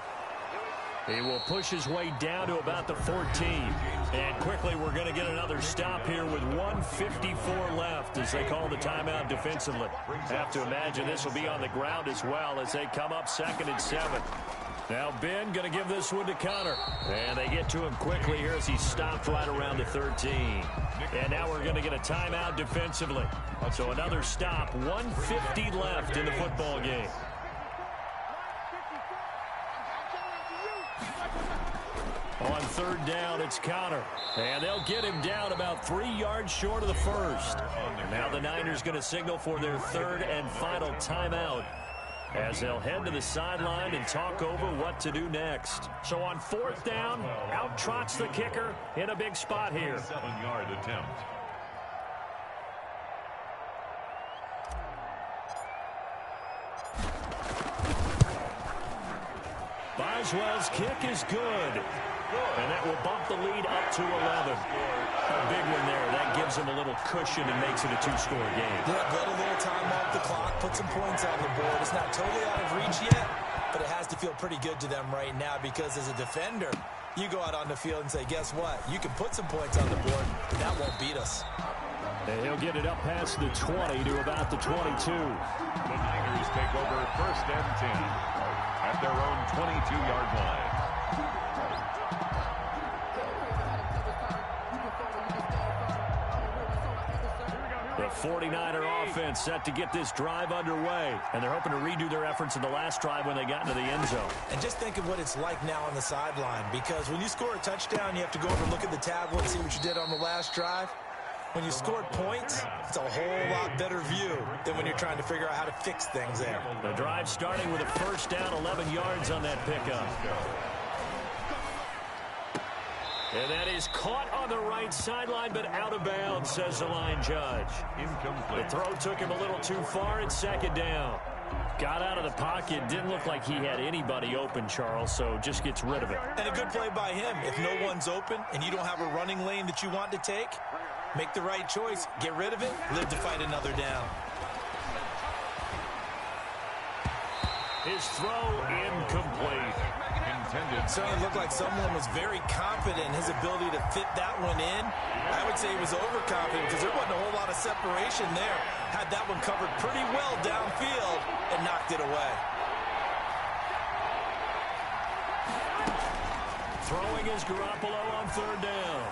He will push his way down to about the 14. And quickly we're going to get another stop here with 1:54 left as they call the timeout defensively. Have to imagine this will be on the ground as well as they come up 2nd and 7. Now Ben going to give this one to Connor. And they get to him quickly here as he stopped right around the 13. And now we're going to get a timeout defensively. So another stop, 1:50 left in the football game. On 3rd down, it's Connor. And they'll get him down about 3 yards short of the 1st. And now the Niners going to signal for their 3rd and final timeout as they'll head to the sideline and talk over what to do next. So on 4th down, out trots the kicker in a big spot here. 7-yard attempt. Boswell's kick is good. And that will bump the lead up to 11. A big one there. That gives them a little cushion and makes it a 2-score game. Yeah, get a little time off the clock, put some points on the board. It's not totally out of reach yet, but it has to feel pretty good to them right now because as a defender, you go out on the field and say, guess what? You can put some points on the board, but that won't beat us. And he'll get it up past the 20 to about the 22. The Niners take over 1st and 10 at their own 22-yard line. The 49er offense set to get this drive underway. And they're hoping to redo their efforts in the last drive when they got into the end zone. And just think of what it's like now on the sideline, because when you score a touchdown, you have to go over and look at the tablet and see what you did on the last drive. When you scored points, it's a whole lot better view than when you're trying to figure out how to fix things there. The drive starting with a 1st down, 11 yards on that pickup. And that is caught on the right sideline, but out of bounds, says the line judge. Incomplete. The throw took him a little too far. It's 2nd down. Got out of the pocket. Didn't look like he had anybody open, Charles, so just gets rid of it. And a good play by him. If no one's open and you don't have a running lane that you want to take, make the right choice. Get rid of it. Live to fight another down. His throw incomplete. Intended. Certainly looked like someone was very confident in his ability to fit that one in. I would say he was overconfident because there wasn't a whole lot of separation there. Had that one covered pretty well downfield and knocked it away. Throwing is Garoppolo on 3rd down.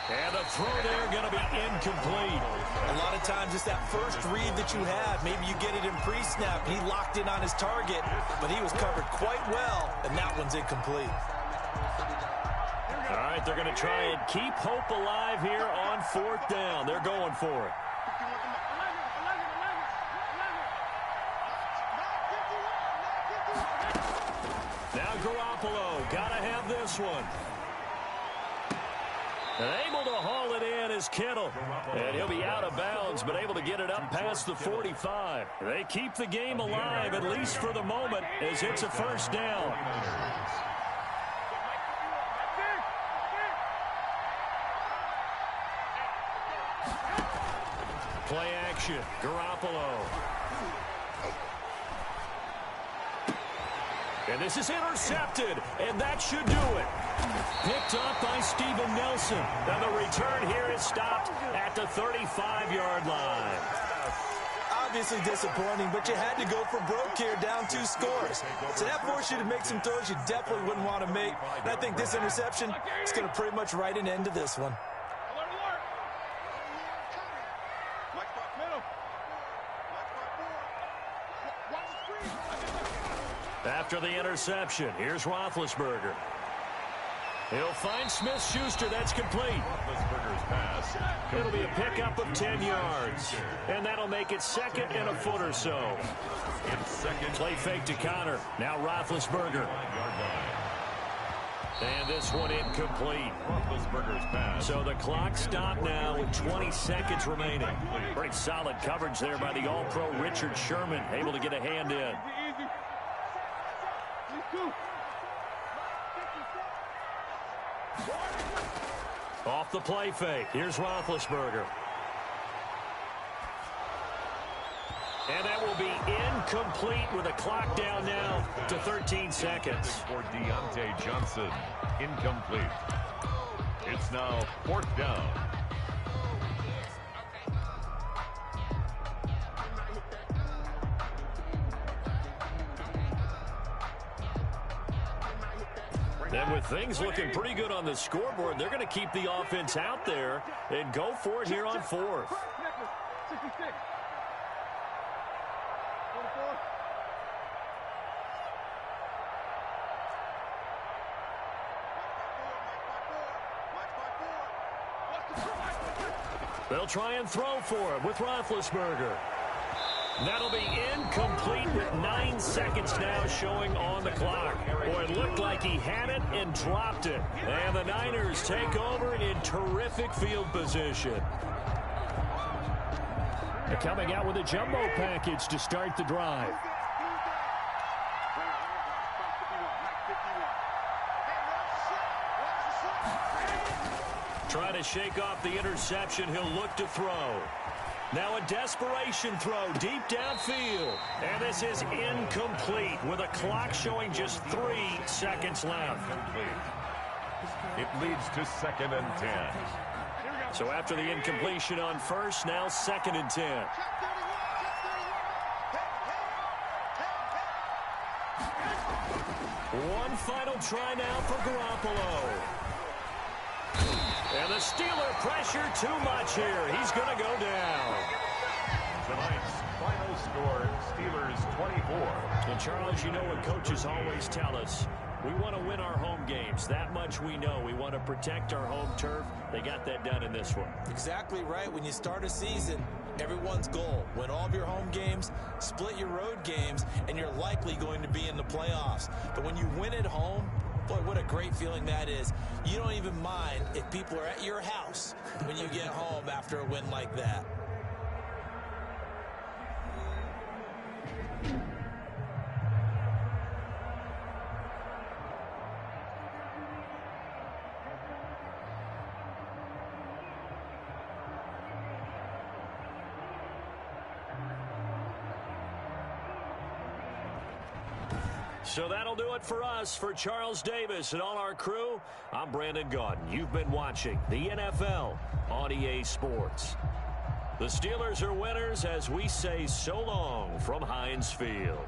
And the throw there going to be incomplete. A lot of times it's that first read that you have. Maybe you get it in pre-snap, and he locked in on his target, but he was covered quite well, and that one's incomplete. All right, they're going to try and keep hope alive here on 4th down. They're going for it. Now Garoppolo, got to have this one. And able to haul it in is Kittle. And he'll be out of bounds, but able to get it up past the 45. They keep the game alive, at least for the moment, as it's a 1st down. Play action, Garoppolo. And this is intercepted, and that should do it. Picked up by Steven Nelson. And the return here is stopped at the 35-yard line. Obviously disappointing, but you had to go for broke here, down 2 scores. So that forced you to make some throws you definitely wouldn't want to make. And I think this interception is going to pretty much write an end to this one. After the interception, here's Roethlisberger. He'll find Smith-Schuster. That's complete. Roethlisberger's pass. It'll be a pickup of 10 yards. And that'll make it 2nd and a foot or so. Play fake to Connor. Now Roethlisberger. And this one incomplete. Roethlisberger's pass. So the clock stopped now with 20 seconds remaining. Pretty solid coverage there by the All-Pro Richard Sherman. Able to get a hand in. Off the play fake. Here's Roethlisberger. And that will be incomplete with a clock down now to 13 seconds. For Deontay Johnson. Incomplete. It's now 4th down. And with things looking pretty good on the scoreboard, they're going to keep the offense out there and go for it here on 4th. They'll try and throw for it with Roethlisberger. That'll be incomplete with 9 seconds now showing on the clock. Boy, it looked like he had it and dropped it. And the Niners take over in terrific field position. They're coming out with a jumbo package to start the drive. Trying to shake off the interception. He'll look to throw. Now a desperation throw deep downfield. And this is incomplete with a clock showing just 3 seconds left. It leads to 2nd and 10. So after the incompletion on 1st, now 2nd and 10. One final try now for Garoppolo. And the Steeler pressure too much here. He's going to go down. Tonight's final score, Steelers 24. And Charles, you know what coaches always tell us. We want to win our home games. That much we know. We want to protect our home turf. They got that done in this one. Exactly right. When you start a season, everyone's goal, win all of your home games, split your road games, and you're likely going to be in the playoffs. But when you win at home, boy, what a great feeling that is. You don't even mind if people are at your house when you get home after a win like that. So that'll do it for us. For Charles Davis and all our crew, I'm Brandon Gaudin. You've been watching the NFL on EA Sports. The Steelers are winners as we say so long from Heinz Field.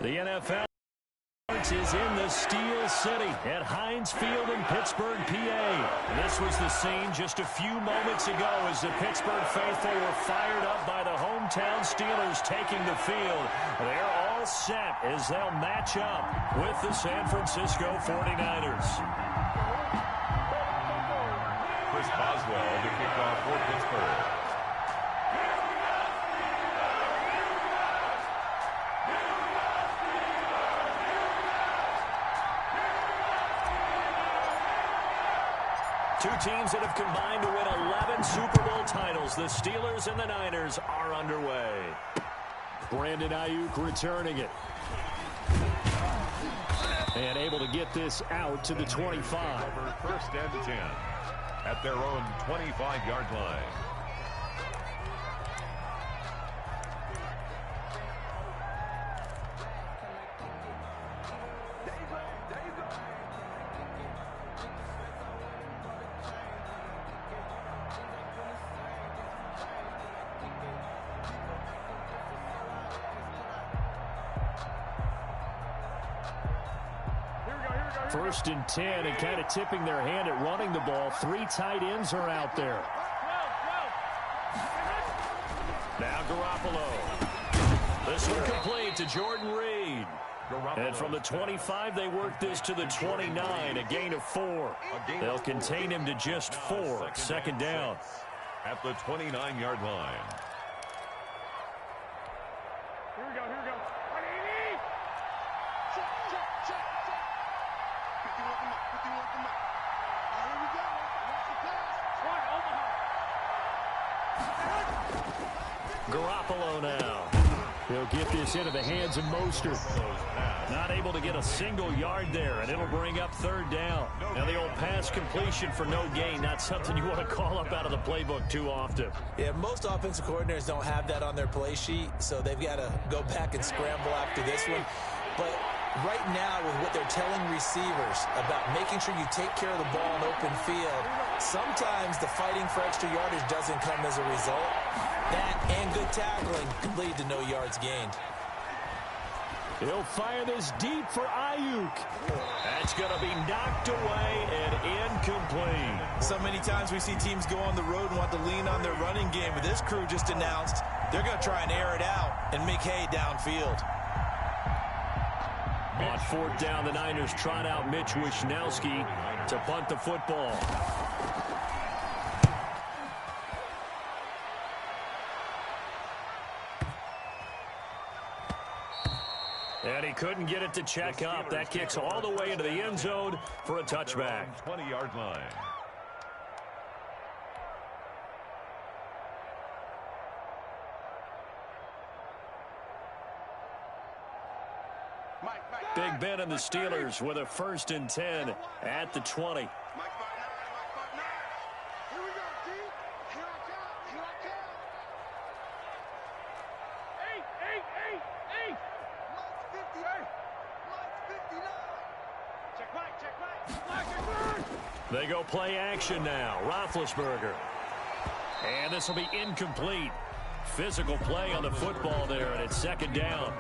The NFL is in the Steel City at Heinz Field in Pittsburgh, PA. This was the scene just a few moments ago as the Pittsburgh faithful were fired up by the hometown Steelers taking the field. They're all set as they'll match up with the San Francisco 49ers. Chris Boswell to kick off for Pittsburgh. Two teams that have combined to win 11 Super Bowl titles. The Steelers and the Niners are underway. Brandon Ayuk returning it. And able to get this out to the 25. Over first and 10 at their own 25-yard line. First and 10, and kind of tipping their hand at running the ball. Three tight ends are out there. Now Garoppolo. This one complete to Jordan Reed. And from the 25, they work this to the 29, a gain of 4. They'll contain him to just 4. Second down. At the 29-yard line. Here we go, here we go. 180! Check, check, check, check. 51 come up, 51 come up. Here we go. Watch the pass. Garoppolo now. He'll get this into the hands of Mostert. Not able to get a single yard there, and it'll bring up third down. Now the old pass completion for no gain, not something you want to call up out of the playbook too often. Yeah, most offensive coordinators don't have that on their play sheet, so they've got to go back and scramble after this one. But right now, with what they're telling receivers about making sure you take care of the ball in open field, sometimes the fighting for extra yardage doesn't come as a result. That and good tackling can lead to no yards gained. He'll fire this deep for Ayuk. That's going to be knocked away and incomplete. So many times we see teams go on the road and want to lean on their running game, but this crew just announced they're going to try and air it out and make hay downfield. On fourth down, the Niners trot out Mitch Wishnowski to punt the football. And he couldn't get it to check up. That kicks all the way into the end zone for a touchback. 20-yard line. Big Ben and the Steelers with a first and 10 at the 20. They go play action now. Roethlisberger. And this will be incomplete. Physical play on the football there, and it's second down.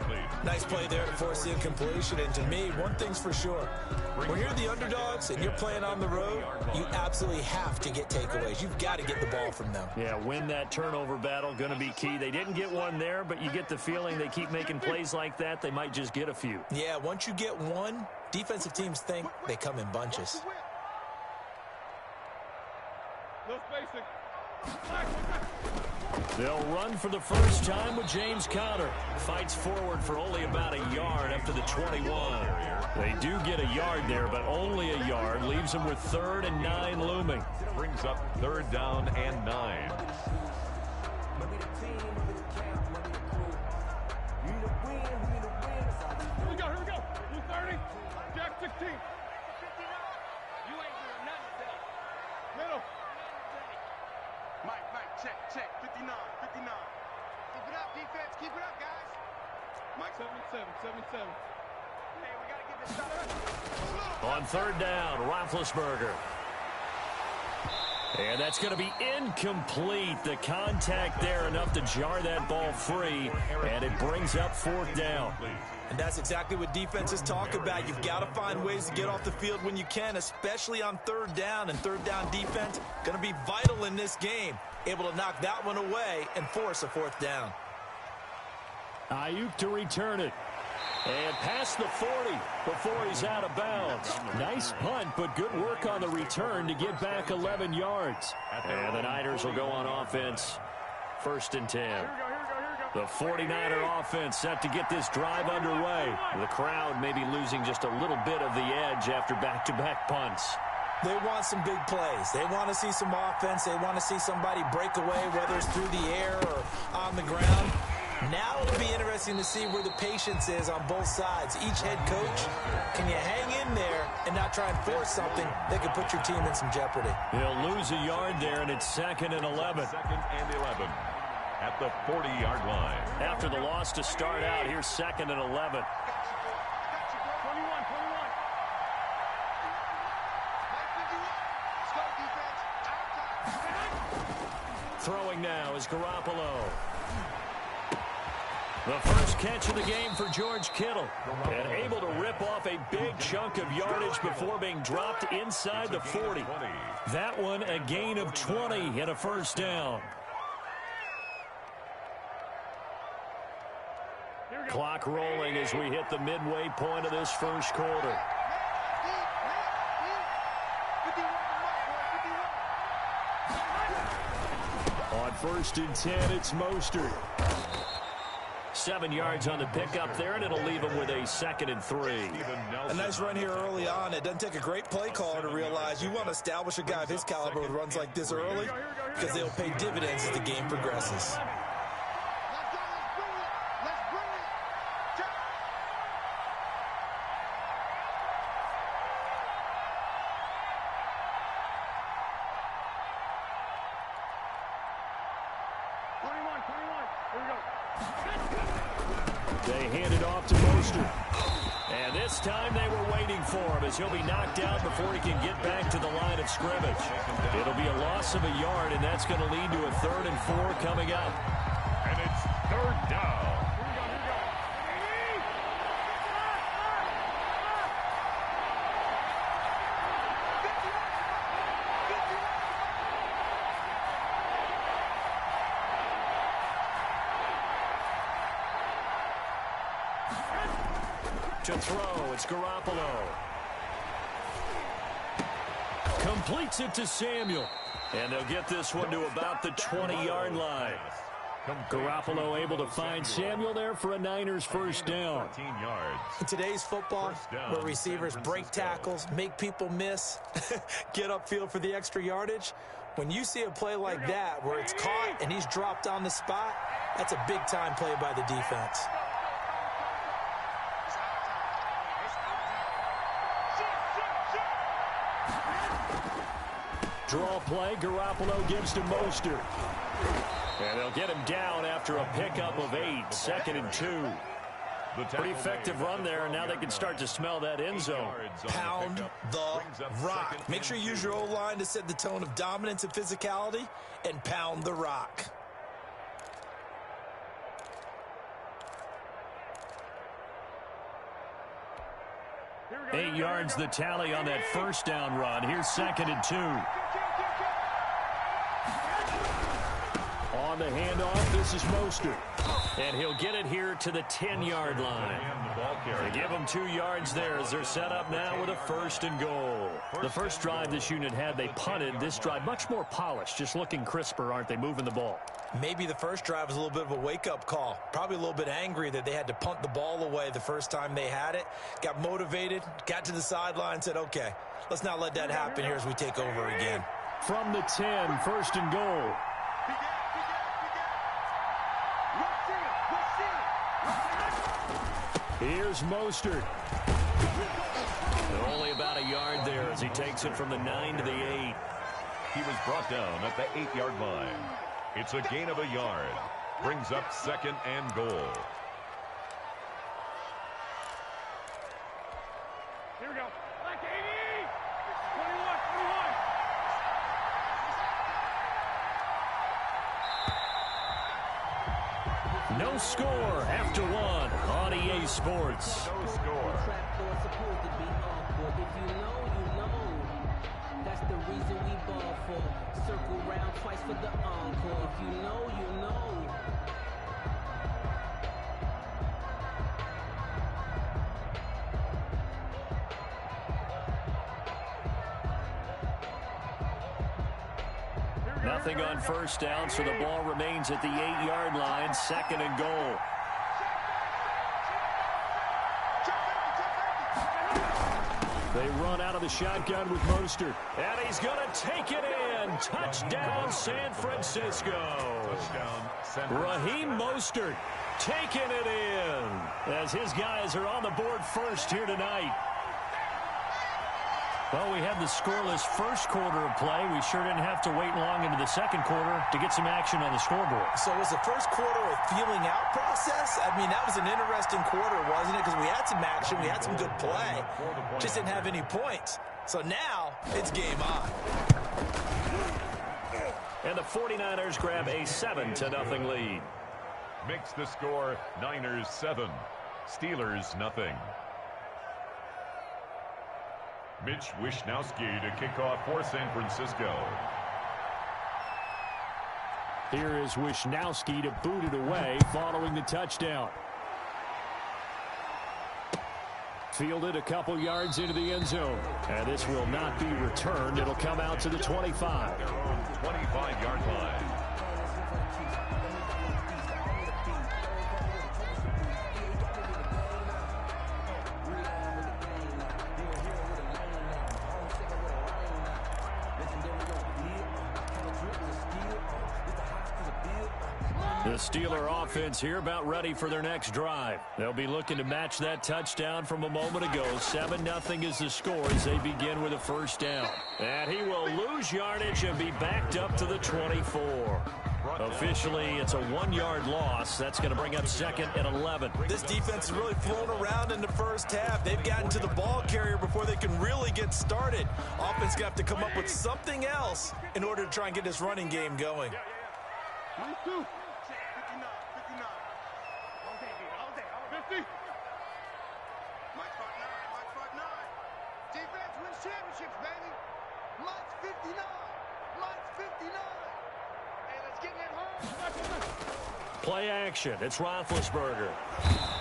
Nice play there to force the incompletion. And to me, one thing's for sure. When you're the underdogs and you're playing on the road, you absolutely have to get takeaways. You've got to get the ball from them. Yeah, win that turnover battle, going to be key. They didn't get one there, but you get the feeling they keep making plays like that, they might just get a few. Yeah, once you get one, defensive teams think they come in bunches. No spacing. They'll run for the first time with James Conner. Fights forward for only about a yard up to the 21. They do get a yard there, but only a yard. Leaves them with 3rd and 9 looming. Brings up 3rd down and 9. Here we go, here we go. 230. Jack 16. You ain't doing nothing today. Middle. Mike, check, 59. Keep it up, defense. Keep it up, guys. Mike, 77. Hey, we got to get this shot. On 3rd down, Roethlisberger. And that's going to be incomplete. The contact there enough to jar that ball free, and it brings up 4th down. And that's exactly what defenses talk about. You've got to find ways to get off the field when you can, especially on third down. And third down defense going to be vital in this game. Able to knock that one away and force a fourth down. Ayuk to return it. And past the 40 before he's out of bounds. Nice punt, but good work on the return to get back 11 yards. And the Niners will go on offense. 1st and 10. The 49er offense set to get this drive underway. The crowd may be losing just a little bit of the edge after back-to-back punts. They want some big plays. They want to see some offense. They want to see somebody break away, whether it's through the air or on the ground. Now it'll be interesting to see where the patience is on both sides. Each head coach, can you hang in there and not try and force something that could put your team in some jeopardy? He'll lose a yard there, and it's 2nd and 11. 2nd and 11 at the 40-yard line. After the loss to start out, here's 2nd and 11. Throwing now is Garoppolo. The first catch of the game for George Kittle. And able to rip off a big chunk of yardage before being dropped inside the 40. That one a gain of 20 and a first down. Clock rolling as we hit the midway point of this first quarter. On 1st and 10, it's Mostert. 7 yards on the pickup there, and it'll leave him with a 2nd and 3. A nice run here early on. It doesn't take a great play caller to realize you want to establish a guy of his caliber with runs like this early because they'll pay dividends as the game progresses. They hand it off to Mostert. And this time they were waiting for him as he'll be knocked out before he can get back to the line of scrimmage. It'll be a loss of a yard, and that's going to lead to a 3rd and 4 coming up. And it's 3rd down. To throw, it's Garoppolo. Completes it to Samuel. And they'll get this one to about the 20-yard line. Garoppolo able to find Samuel there for a Niners first down. 14 yards. In today's football, where receivers break tackles, make people miss, get upfield for the extra yardage, when you see a play like that where it's caught and he's dropped on the spot, that's a big-time play by the defense. Draw play, Garoppolo gives to Mostert. And they'll get him down after a pickup of 8, 2nd and 2. Pretty effective run there, and now they can start to smell that end zone. Pound the rock. Make sure you use your O-line to set the tone of dominance and physicality, and pound the rock. Eight yards the tally on that first down run. Here's 2nd and 2. On the handoff, this is Mostert. And he'll get it here to the 10-yard line. They give him 2 yards there as they're set up now with a 1st and goal. The first drive this unit had, they punted. This drive, much more polished, just looking crisper, aren't they, moving the ball? Maybe the first drive was a little bit of a wake-up call. Probably a little bit angry that they had to punt the ball away the first time they had it. Got motivated, got to the sideline, said, okay, let's not let that happen here as we take over again. From the 10, 1st and goal. Here's Mostert. Only about a yard there as he takes it from the 9 to the 8. He was brought down at the 8-yard line. It's a gain of a yard. Brings up 2nd and goal. Here we go. Like 80! 21, 21. No score after one on EA Sports. No score. That's the reason we ball for. Circle round twice for the encore. If you know, you know. Nothing on first down, so the ball remains at the 8-yard line, 2nd and goal. They run out of the shotgun with Mostert. And he's going to take it in. Touchdown, San Francisco. Touchdown, Raheem Mostert taking it in as his guys are on the board first here tonight. Well, we had the scoreless first quarter of play. We sure didn't have to wait long into the second quarter to get some action on the scoreboard. So was the first quarter a feeling out process? I mean, that was an interesting quarter, wasn't it? Because we had some action, we had some good play, just didn't have any points. So now it's game on. And the 49ers grab a 7-0 lead. Makes the score Niners 7, Steelers nothing. Mitch Wishnowsky to kick off for San Francisco. Here is Wishnowsky to boot it away following the touchdown. Fielded a couple yards into the end zone. And this will not be returned. It'll come out to the 25. Their own 25-yard line. The Steeler offense here about ready for their next drive. They'll be looking to match that touchdown from a moment ago. 7-0 is the score as they begin with a first down. And he will lose yardage and be backed up to the 24. Officially, it's a 1-yard loss. That's going to bring up 2nd and 11. This defense has really flown around in the first half. They've gotten to the ball carrier before they can really get started. Offense going to have to come up with something else in order to try and get this running game going. Defense wins championships, baby. Mike's 59. Mike's 59. Hey, let's get that home. Play action. It's Roethlisberger.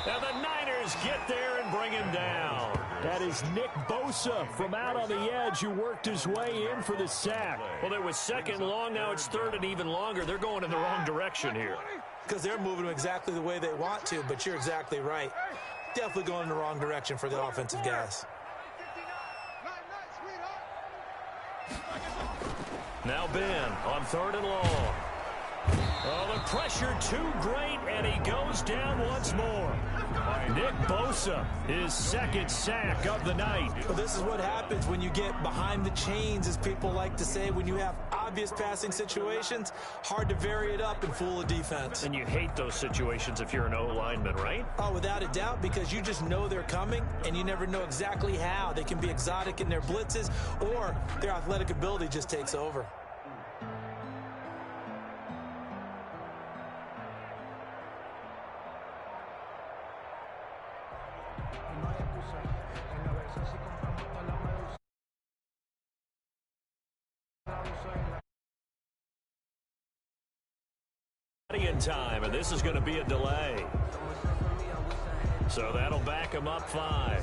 And the Niners get there and bring him down. That is Nick Bosa from out on the edge who worked his way in for the sack. Well, it was 2nd long. Now it's 3rd and even longer. They're going in the wrong direction here. Because they're moving them exactly the way they want to, but you're exactly right. Definitely going in the wrong direction for the offensive guys. Now Ben on 3rd and long. Oh, the pressure too great, and he goes down once more. Nick Bosa, his 2nd sack of the night. Well, this is what happens when you get behind the chains, as people like to say. When you have obvious passing situations, hard to vary it up and fool a defense. And you hate those situations if you're an O-lineman, right? Oh, without a doubt, because you just know they're coming, and you never know exactly how. They can be exotic in their blitzes, or their athletic ability just takes over. In time, and this is going to be a delay. So that'll back him up 5.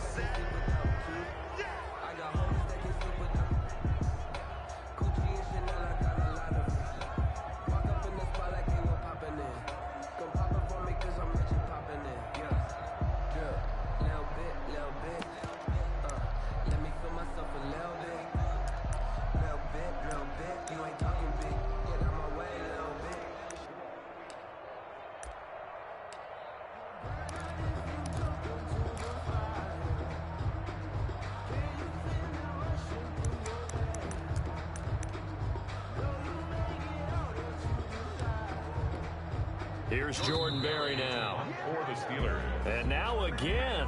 Here's Jordan Berry now. For the Steelers. And now again,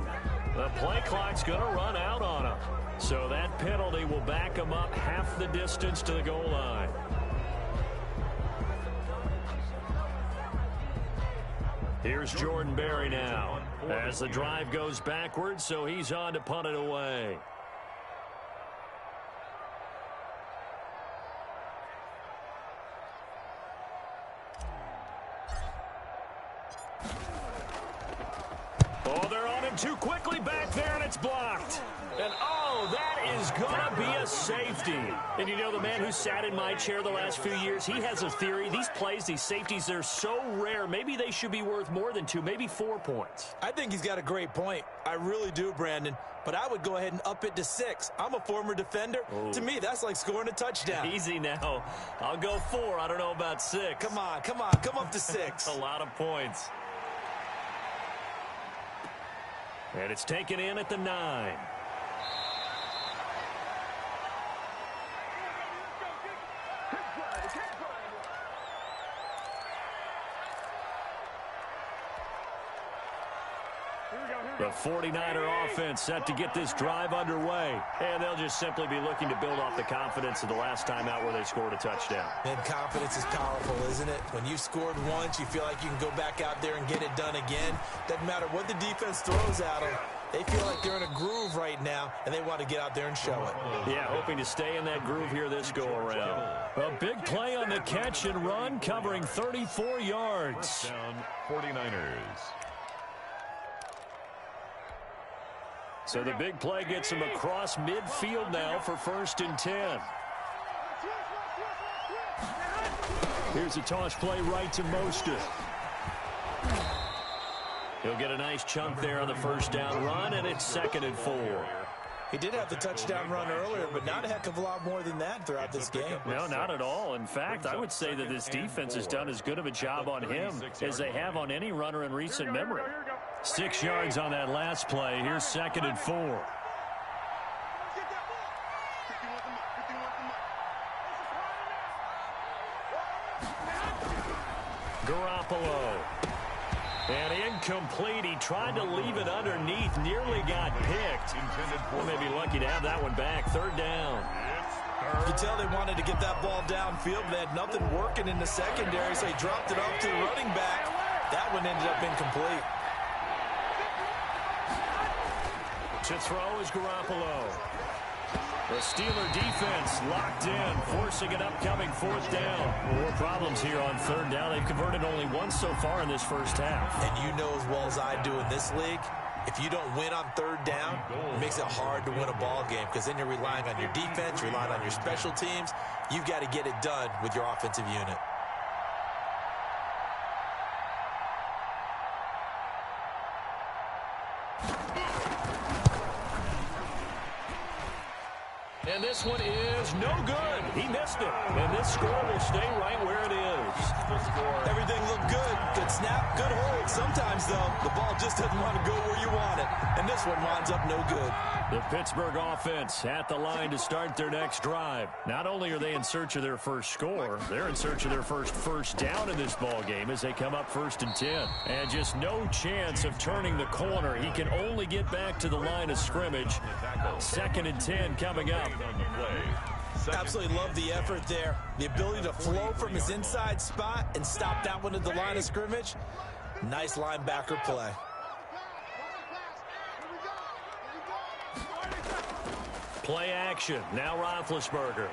the play clock's going to run out on him. So that penalty will back him up half the distance to the goal line. Here's Jordan Berry now as the drive goes backwards, so he's on to punt it away. Oh, they're on him too quickly back there, and it's blocked. And, oh, that is going to be a safety. And you know, the man who sat in my chair the last few years, he has a theory. These plays, these safeties, they're so rare. Maybe they should be worth more than 2, maybe 4 points. I think he's got a great point. I really do, Brandon. But I would go ahead and up it to 6. I'm a former defender. Oh. To me, that's like scoring a touchdown. Easy now. I'll go 4. I don't know about 6. Come on. Come up to 6. A lot of points. And it's taken in at the 9. The 49er offense set to get this drive underway. And they'll just simply be looking to build off the confidence of the last time out where they scored a touchdown. And confidence is powerful, isn't it? When you've scored once, you feel like you can go back out there and get it done again. Doesn't matter what the defense throws at them. They feel like they're in a groove right now, and they want to get out there and show it. Yeah, hoping to stay in that groove here this go-around. A big play on the catch and run, covering 34 yards. Down 49ers. So the big play gets him across midfield now for 1st and 10. Here's a toss play right to Mostert. He'll get a nice chunk there on the 1st down run, and it's 2nd and 4. He did have the touchdown run earlier, but not a heck of a lot more than that throughout this game. No, not at all. In fact, I would say that this defense has done as good of a job on him as they have on any runner in recent memory. 6 yards on that last play. Here's 2nd and 4. Garoppolo. And incomplete. He tried to leave it underneath. Nearly got picked. Well, maybe lucky to have that one back. 3rd down. You could tell they wanted to get that ball downfield. They had nothing working in the secondary, so he dropped it off to the running back. That one ended up incomplete. To throw is Garoppolo. The Steeler defense locked in, forcing an upcoming 4th down. More problems here on 3rd down. They've converted only once so far in this first half. And you know as well as I do in this league, if you don't win on 3rd down, it makes it hard to win a ball game because then you're relying on your defense, relying on your special teams. You've got to get it done with your offensive unit. And this one is no good. He missed it. And this score will stay right where it is. Everything looked good. Good snap, good hold. Sometimes, though, the ball just doesn't want to go where you want it. And this one winds up no good. The Pittsburgh offense at the line to start their next drive. Not only are they in search of their first score, they're in search of their first down in this ball game as they come up 1st and 10. And just no chance of turning the corner. He can only get back to the line of scrimmage. 2nd and 10 coming up. Absolutely love the effort there. The ability to flow from his inside spot and stop that one at the line of scrimmage. Nice linebacker play. Play action. Now Roethlisberger.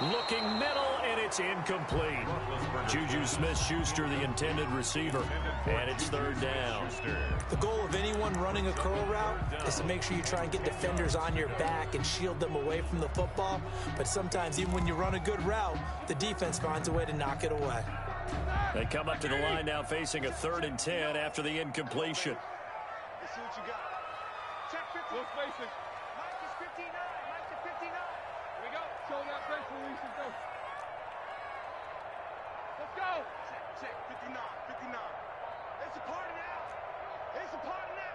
Looking middle, and it's incomplete. Juju Smith-Schuster, the intended receiver. And it's 3rd down. The goal of anyone running a curl route is to make sure you try and get defenders on your back and shield them away from the football. But sometimes, even when you run a good route, the defense finds a way to knock it away. They come up to the line now facing a 3rd and 10 after the incompletion. Let's see what you got. Check 50. No spacing. Mike is 59. Mike is 59. Here we go. Show that press release and go. Let's go. Check. 59. 59. It's a party now. It's a party now.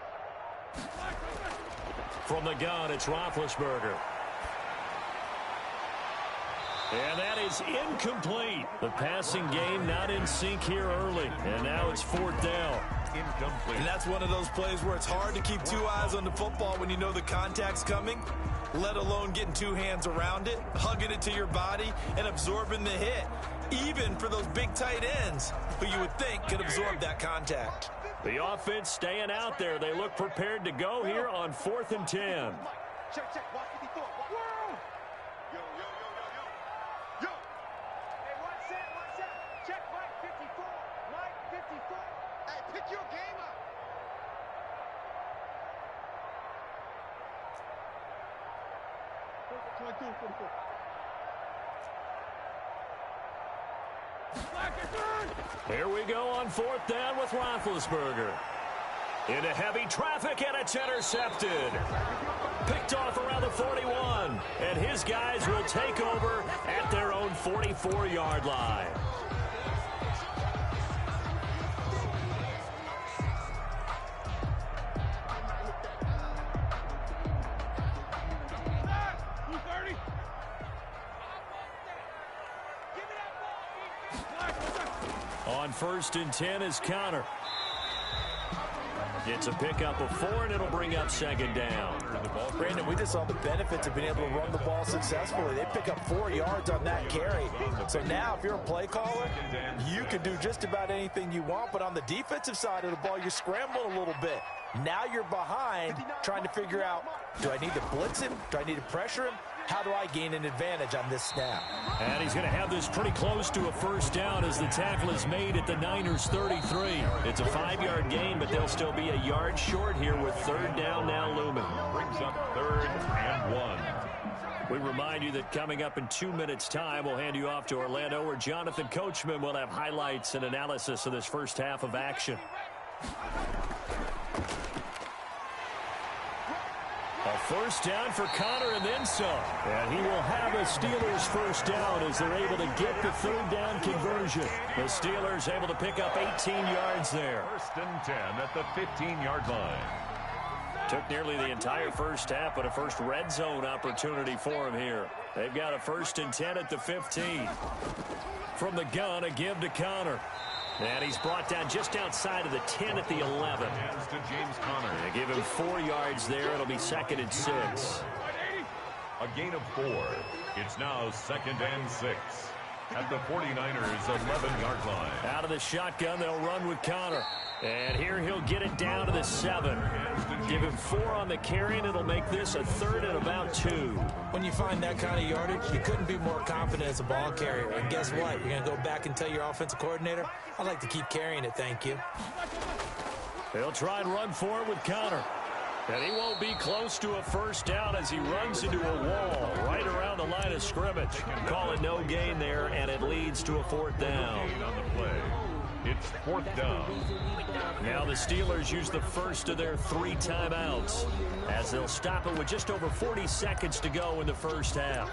From the gun, it's Roethlisberger. And that is incomplete. The passing game not in sync here early. And now it's 4th down. Incomplete. And that's one of those plays where it's hard to keep 2 eyes on the football when you know the contact's coming, let alone getting 2 hands around it, hugging it to your body, and absorbing the hit, even for those big tight ends who you would think could absorb that contact. The offense staying out there. They look prepared to go here on 4th and 10. Check, check. Watch 54. Whoa! Yo, yo, yo, yo, yo. Yo! Hey, one set. Check Mike 54. Mike 54. Hey, pick your game up. Here we go on 4th down with Roethlisberger. Into heavy traffic, and it's intercepted. Picked off around the 41. And his guys will take over at their own 44-yard line. On 1st and 10 is Connor. It's a pickup of 4, and it'll bring up 2nd down. Brandon, we just saw the benefits of being able to run the ball successfully. They pick up 4 yards on that carry. So now if you're a play caller, you can do just about anything you want. But on the defensive side of the ball, you're scrambling a little bit. Now you're behind trying to figure out, do I need to blitz him? Do I need to pressure him? How do I gain an advantage on this snap? And he's going to have this pretty close to a 1st down as the tackle is made at the Niners' 33. It's a 5-yard gain, but they'll still be a yard short here with 3rd down now looming. Brings up 3rd and 1. We remind you that coming up in 2 minutes' time, we'll hand you off to Orlando, where Jonathan Coachman will have highlights and analysis of this first half of action. A 1st down for Connor and then some. And he will have a Steelers 1st down as they're able to get the 3rd down conversion. The Steelers able to pick up 18 yards there. 1st and 10 at the 15-yard line. Took nearly the entire first half, but a first red zone opportunity for him here. They've got a 1st and 10 at the 15. From the gun, a give to Connor. And he's brought down just outside of the 10 at the 11. Hands to James Conner. They give him 4 yards there. It'll be 2nd and 6. A gain of 4. It's now 2nd and 6. At the 49ers' 11-yard line. Out of the shotgun, they'll run with Connor. And here he'll get it down to the 7. Give him 4 on the carry, and it'll make this a 3rd and about 2. When you find that kind of yardage, you couldn't be more confident as a ball carrier. And guess what? You're going to go back and tell your offensive coordinator, I'd like to keep carrying it, thank you. They'll try and run for it with Connor. And he won't be close to a 1st down as he runs into a wall right around the line of scrimmage. Call it no gain there, and it leads to a 4th down. On the play. It's 4th down. Now the Steelers use the first of their 3 timeouts as they'll stop it with just over 40 seconds to go in the first half.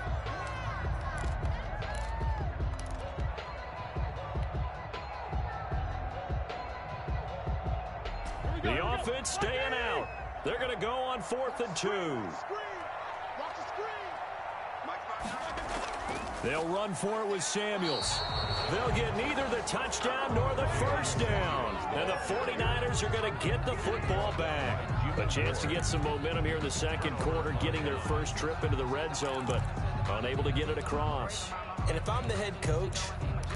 The offense staying out. They're going to go on 4th and 2. They'll run for it with Samuels. They'll get neither the touchdown nor the 1st down. And the 49ers are going to get the football back. A chance to get some momentum here in the 2nd quarter, getting their first trip into the red zone, but unable to get it across. And if I'm the head coach,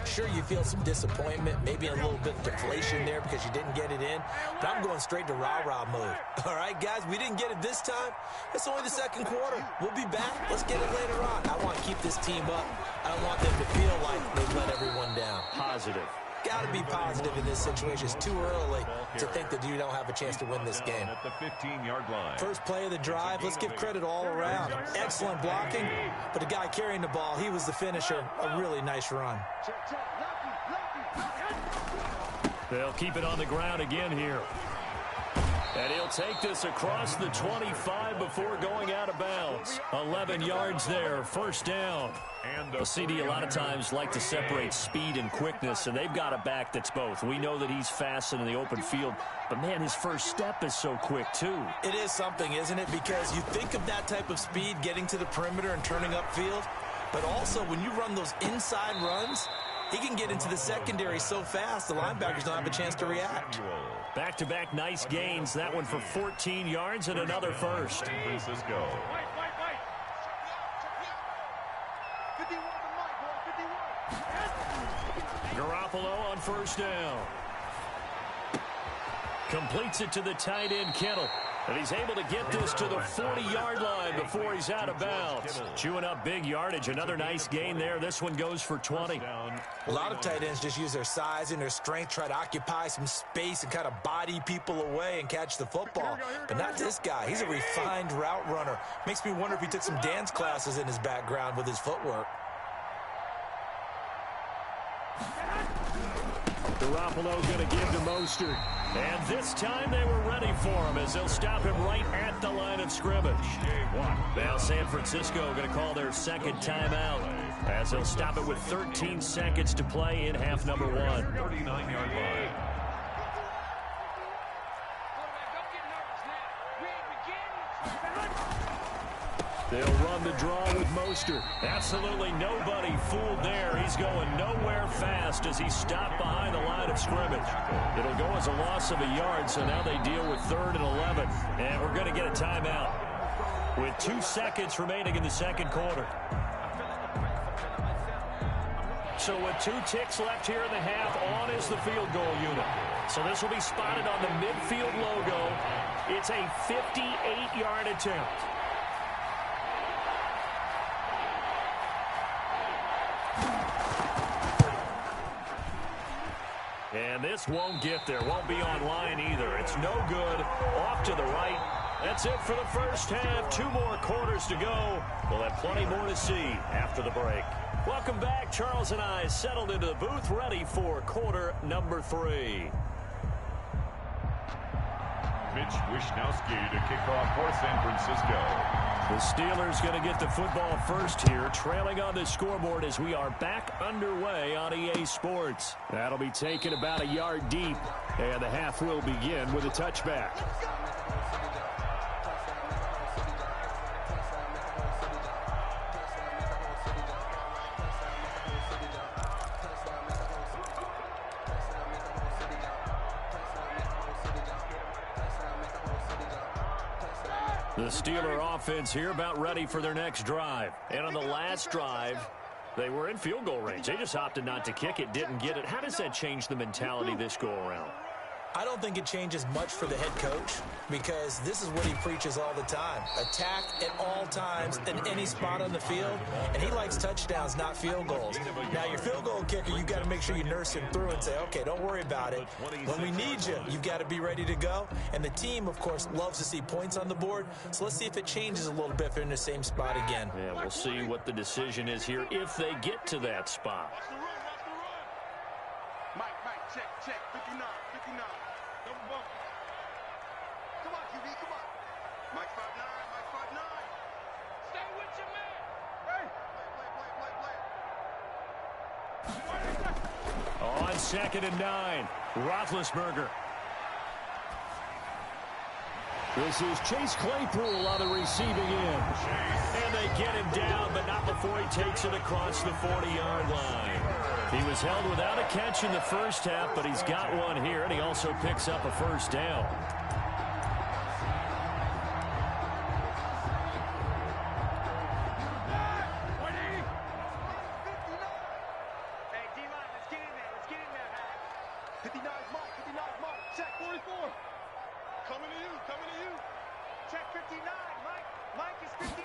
sure, you feel some disappointment, maybe a little bit of deflation there because you didn't get it in, but I'm going straight to rah-rah mode. All right, guys, we didn't get it this time. It's only the 2nd quarter. We'll be back. Let's get it later on. I want to keep this team up. I don't want them to feel like they've let everyone down. Positive. Got to be positive in this situation. It's too early to think that you don't have a chance to win this game. At the 15-yard line. First play of the drive, let's give credit all around. Excellent blocking, but the guy carrying the ball, he was the finisher. A really nice run. They'll keep it on the ground again here. And he'll take this across the 25 before going out of bounds. 11 yards there, 1st down. And The CD a lot of times like to separate speed and quickness, and they've got a back that's both. We know that he's fast in the open field, but, man, his first step is so quick, too. It is something, isn't it? Because you think of that type of speed getting to the perimeter and turning upfield, but also when you run those inside runs, he can get into the secondary so fast the linebackers don't have a chance to react. Back-to-back nice gains. That one for 14 yards and another 1st. Francisco. Garoppolo on 1st down. Completes it to the tight end, Kittle. And he's able to get this to the 40-yard line before he's out of bounds. Chewing up big yardage. Another nice gain there. This one goes for 20. A lot of tight ends just use their size and their strength, try to occupy some space and kind of body people away and catch the football. But not this guy. He's a refined route runner. Makes me wonder if he took some dance classes in his background with his footwork. Garoppolo going to give to Mostert. And this time they were ready for him as they'll stop him right at the line of scrimmage. Now San Francisco going to call their second timeout as they'll stop it with 13 seconds to play in half number 1. 39-yard line. They'll run the draw with Mostert. Absolutely nobody fooled there. He's going nowhere fast as he's stopped behind the line of scrimmage. It'll go as a loss of a yard, so now they deal with 3rd and 11. And we're going to get a timeout with 2 seconds remaining in the second quarter. So with 2 ticks left here in the half, on is the field goal unit. So this will be spotted on the midfield logo. It's a 58-yard attempt. And this won't get there. Won't be online either. It's no good. Off to the right. That's it for the first half. 2 more quarters to go. We'll have plenty more to see after the break. Welcome back. Charles and I settled into the booth, ready for quarter number 3. Mitch Wishnowsky to kick off for San Francisco. The Steelers going to get the football first here, trailing on the scoreboard as we are back underway on EA Sports. That'll be taken about a yard deep, and the half will begin with a touchback. The Steeler offense here about ready for their next drive. And on the last drive, they were in field goal range. They just opted not to kick it, didn't get it. How does that change the mentality this go around? I don't think it changes much for the head coach because this is what he preaches all the time. Attack at all times in any spot on the field, and he likes touchdowns, not field goals. Now, your field goal kicker, you've got to make sure you nurse him through and say, okay, don't worry about it. When we need you, you've got to be ready to go. And the team, of course, loves to see points on the board, so let's see if it changes a little bit if they're in the same spot again. Yeah, we'll see what the decision is here if they get to that spot. Mike, check, 59. Double bump. Come on, QB, come on. Mike 5'9". Stay with your man. Hey. Play. On 2nd and 9, Roethlisberger. This is Chase Claypool on the receiving end. And they get him down, but not before he takes it across the 40-yard line. He was held without a catch in the first half, but he's got one here, and he also picks up a first down. Hey, D-line, let's get in there. 59's Mark. Check 44. Coming to you. Check 59, Mike is 59.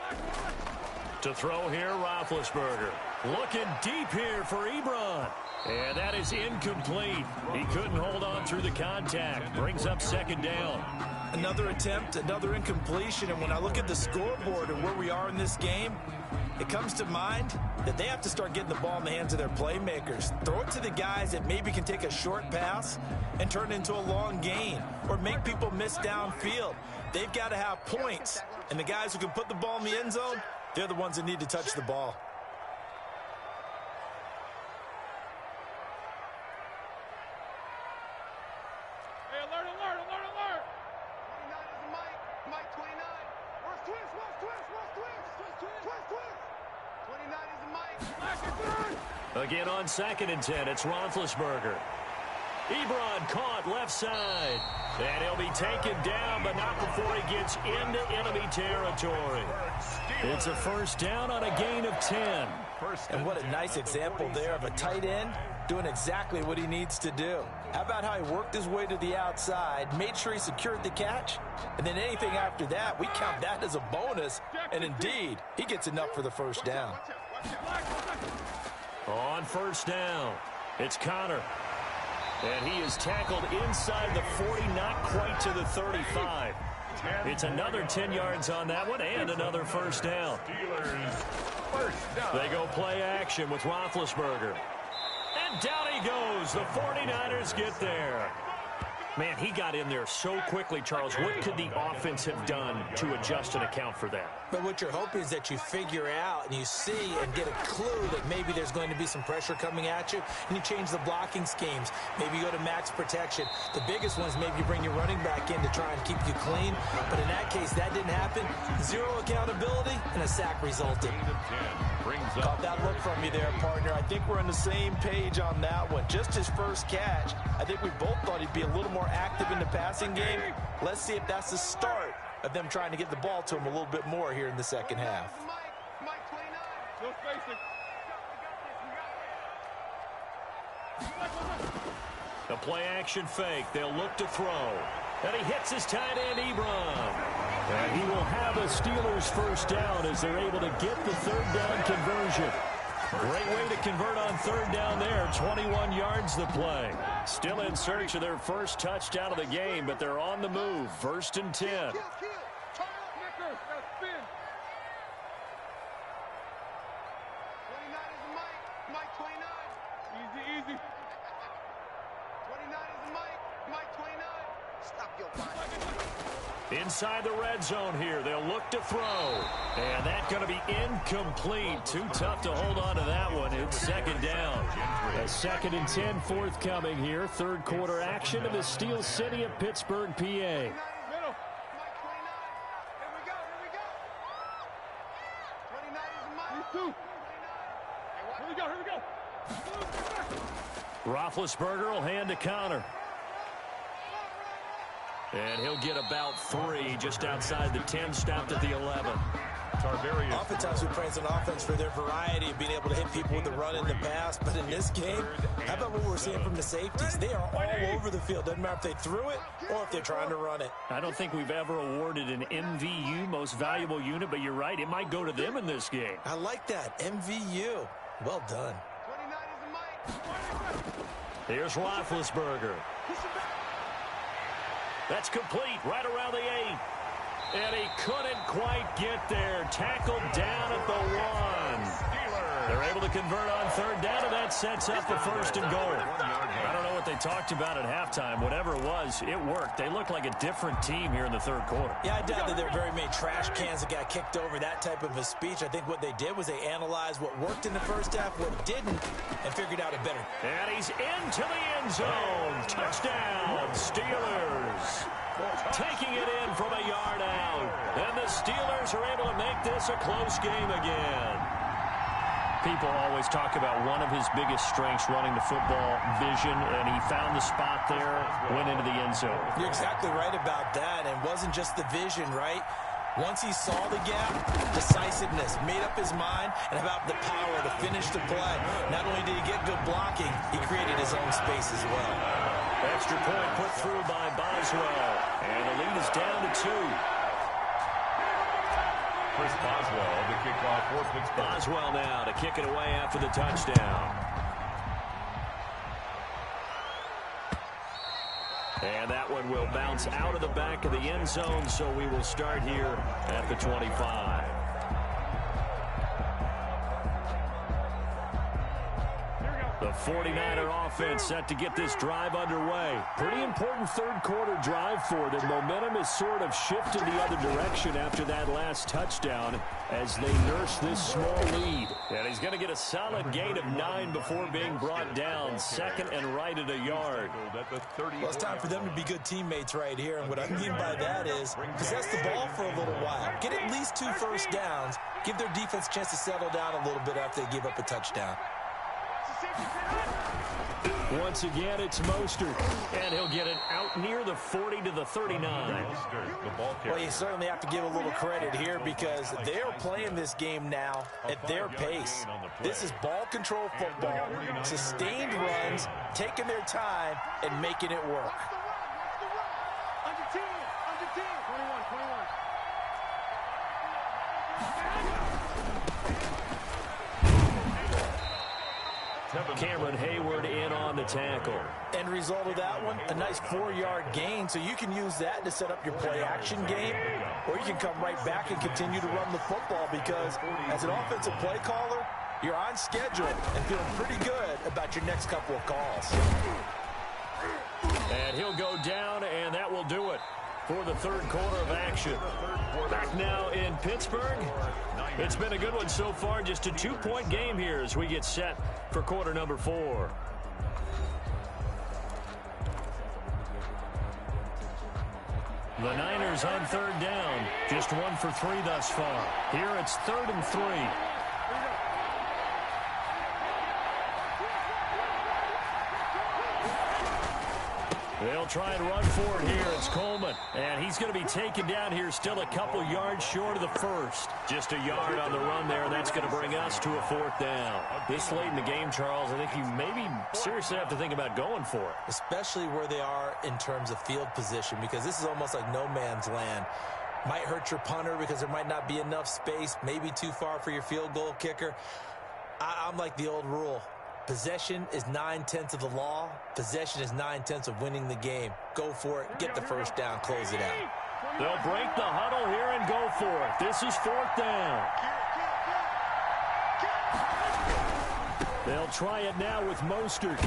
To throw here, Roethlisberger. Looking deep here for Ebron. And that is incomplete. He couldn't hold on through the contact. Brings up 2nd down. Another attempt, another incompletion, and when I look at the scoreboard and where we are in this game, it comes to mind that they have to start getting the ball in the hands of their playmakers. Throw it to the guys that maybe can take a short pass and turn it into a long gain or make people miss downfield. They've got to have points, and the guys who can put the ball in the end zone, they're the ones that need to touch the ball. Hey, alert. 29 is Mike 29. Where's Twist? 29 is Mike. Again on 2nd and 10, it's Roethlisberger. Ebron caught left side. And he'll be taken down, but not before he gets into enemy territory. It's a first down on a gain of 10. And what a nice example there of a tight end doing exactly what he needs to do. How about how he worked his way to the outside, made sure he secured the catch, and then anything after that, we count that as a bonus, and indeed, he gets enough for the first down. On first down, it's Connor. And he is tackled inside the 40, not quite to the 35. It's another 10 yards on that one and another first down. They go play action with Roethlisberger. And down he goes. The 49ers get there. Man, he got in there so quickly, Charles. What could the offense have done to adjust and account for that? But what you're hoping is that you figure out and you see and get a clue that maybe there's going to be some pressure coming at you, and you change the blocking schemes. Maybe you go to max protection. The biggest one is maybe you bring your running back in to try and keep you clean. But in that case, that didn't happen. Zero accountability, and a sack resulted. Caught that look from you there, partner. I think we're on the same page on that one. Just his first catch. I think we both thought he'd be a little more active in the passing game. Let's see if that's the start of them trying to get the ball to him a little bit more here in the second half. The play action fake. They'll look to throw. And he hits his tight end, Ebron. And he will have a Steelers first down as they're able to get the third down conversion. Great way to convert on third down there. 21 yards the play. Still in search of their first touchdown of the game, but they're on the move. First and 10. Inside the red zone here. They'll look to throw. And that's going to be incomplete. Too tough to hold on to that one. It's second down. A second and 10 forthcoming here. Third quarter action in the Steel City of Pittsburgh, PA. Roethlisberger will hand to Connor. And he'll get about 3 just outside the 10, stopped at the 11. Oftentimes we praise an offense for their variety of being able to hit people with the run in the pass. But in this game, how about what we're seeing from the safeties? They are all over the field. Doesn't matter if they threw it or if they're trying to run it. I don't think we've ever awarded an MVU, most valuable unit, but you're right. It might go to them in this game. I like that. MVU. Well done. Here's Roethlisberger. That's complete right around the 8. And he couldn't quite get there. Tackled down at the 1. They're able to convert on third down, and that sets up the first and goal. I don't know what they talked about at halftime. Whatever it was, it worked. They look like a different team here in the third quarter. Yeah, I doubt that there are very many trash cans that got kicked over, that type of a speech. I think what they did was they analyzed what worked in the first half, what didn't, and figured out it better. And he's into the end zone. Touchdown, Steelers. Taking it in from a yard out. And the Steelers are able to make this a close game again. People always talk about one of his biggest strengths running the football, vision, and he found the spot there, went into the end zone. You're exactly right about that. And it wasn't just the vision, right? Once he saw the gap, decisiveness, made up his mind, and about the power to finish the play. Not only did he get good blocking, he created his own space as well. Extra point put through by Boswell. And the lead is down to 2. Chris Boswell, the kickoff for Pittsburgh. Boswell now to kick it away after the touchdown. And that one will bounce out of the back of the end zone, so we will start here at the 25. The 49er offense set to get this drive underway. Pretty important third quarter drive for them. Momentum has sort of shifted the other direction after that last touchdown as they nurse this small lead. And he's going to get a solid gain of 9 before being brought down. Second and right at a yard. Well, it's time for them to be good teammates right here. And what I mean by that is possess the ball for a little while. Get at least 2 first downs. Give their defense a chance to settle down a little bit after they give up a touchdown. Once again, it's Mostert, and he'll get it out near the 40 to the 39. Well, you certainly have to give a little credit here because they're playing this game now at their pace. This is ball control football, sustained runs, taking their time, and making it work. Under 10, 21, 21. Cameron Hayward in on the tackle. End result of that one, a nice 4-yard gain, so you can use that to set up your play-action game, or you can come right back and continue to run the football because as an offensive play caller, you're on schedule and feeling pretty good about your next couple of calls. And he'll go down, and that will do it for the third quarter of action. Back now in Pittsburgh. It's been a good one so far. Just a 2-point game here as we get set for quarter number 4. The Niners on third down. Just 1 for 3 thus far. Here it's 3rd and 3. They'll try and run for it here. It's Coleman. And he's going to be taken down here still a couple yards short of the first. Just a yard on the run there, and that's going to bring us to a 4th down. This late in the game, Charles, I think you maybe seriously have to think about going for it. Especially where they are in terms of field position because this is almost like no man's land. Might hurt your punter because there might not be enough space, maybe too far for your field goal kicker. I'm like the old rule. Possession is 9/10 of the law. Possession is 9/10 of winning the game. Go for it. Get the first down. Close it out. They'll break the huddle here and go for it. This is 4th down. They'll try it now with Mostert.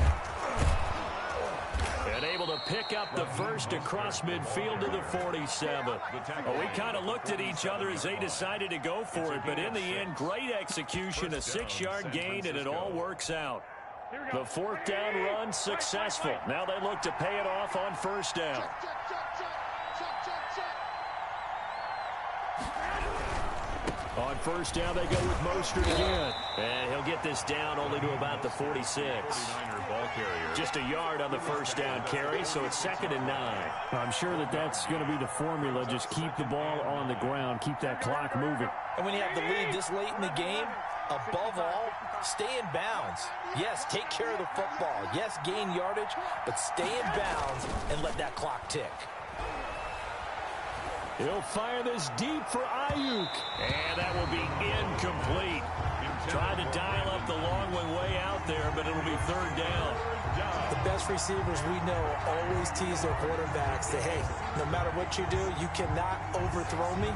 And able to pick up the first across midfield to the 47. Well, we kind of looked at each other as they decided to go for it, but in the end, great execution, a 6-yard gain, and it all works out. The 4th down run successful. Now they look to pay it off on 1st down. On 1st down, they go with Mostert again. And he'll get this down only to about the 46. Just a yard on the 1st down carry, so it's 2nd and 9. I'm sure that that's going to be the formula. Just keep the ball on the ground. Keep that clock moving. And when you have the lead this late in the game, above all, stay in bounds. Yes, take care of the football. Yes, gain yardage, but stay in bounds and let that clock tick. He'll fire this deep for Ayuk. And that will be incomplete. Trying to dial up the long one way out there, but it'll be 3rd down. The best receivers we know always tease their quarterbacks that, hey, no matter what you do, you cannot overthrow me.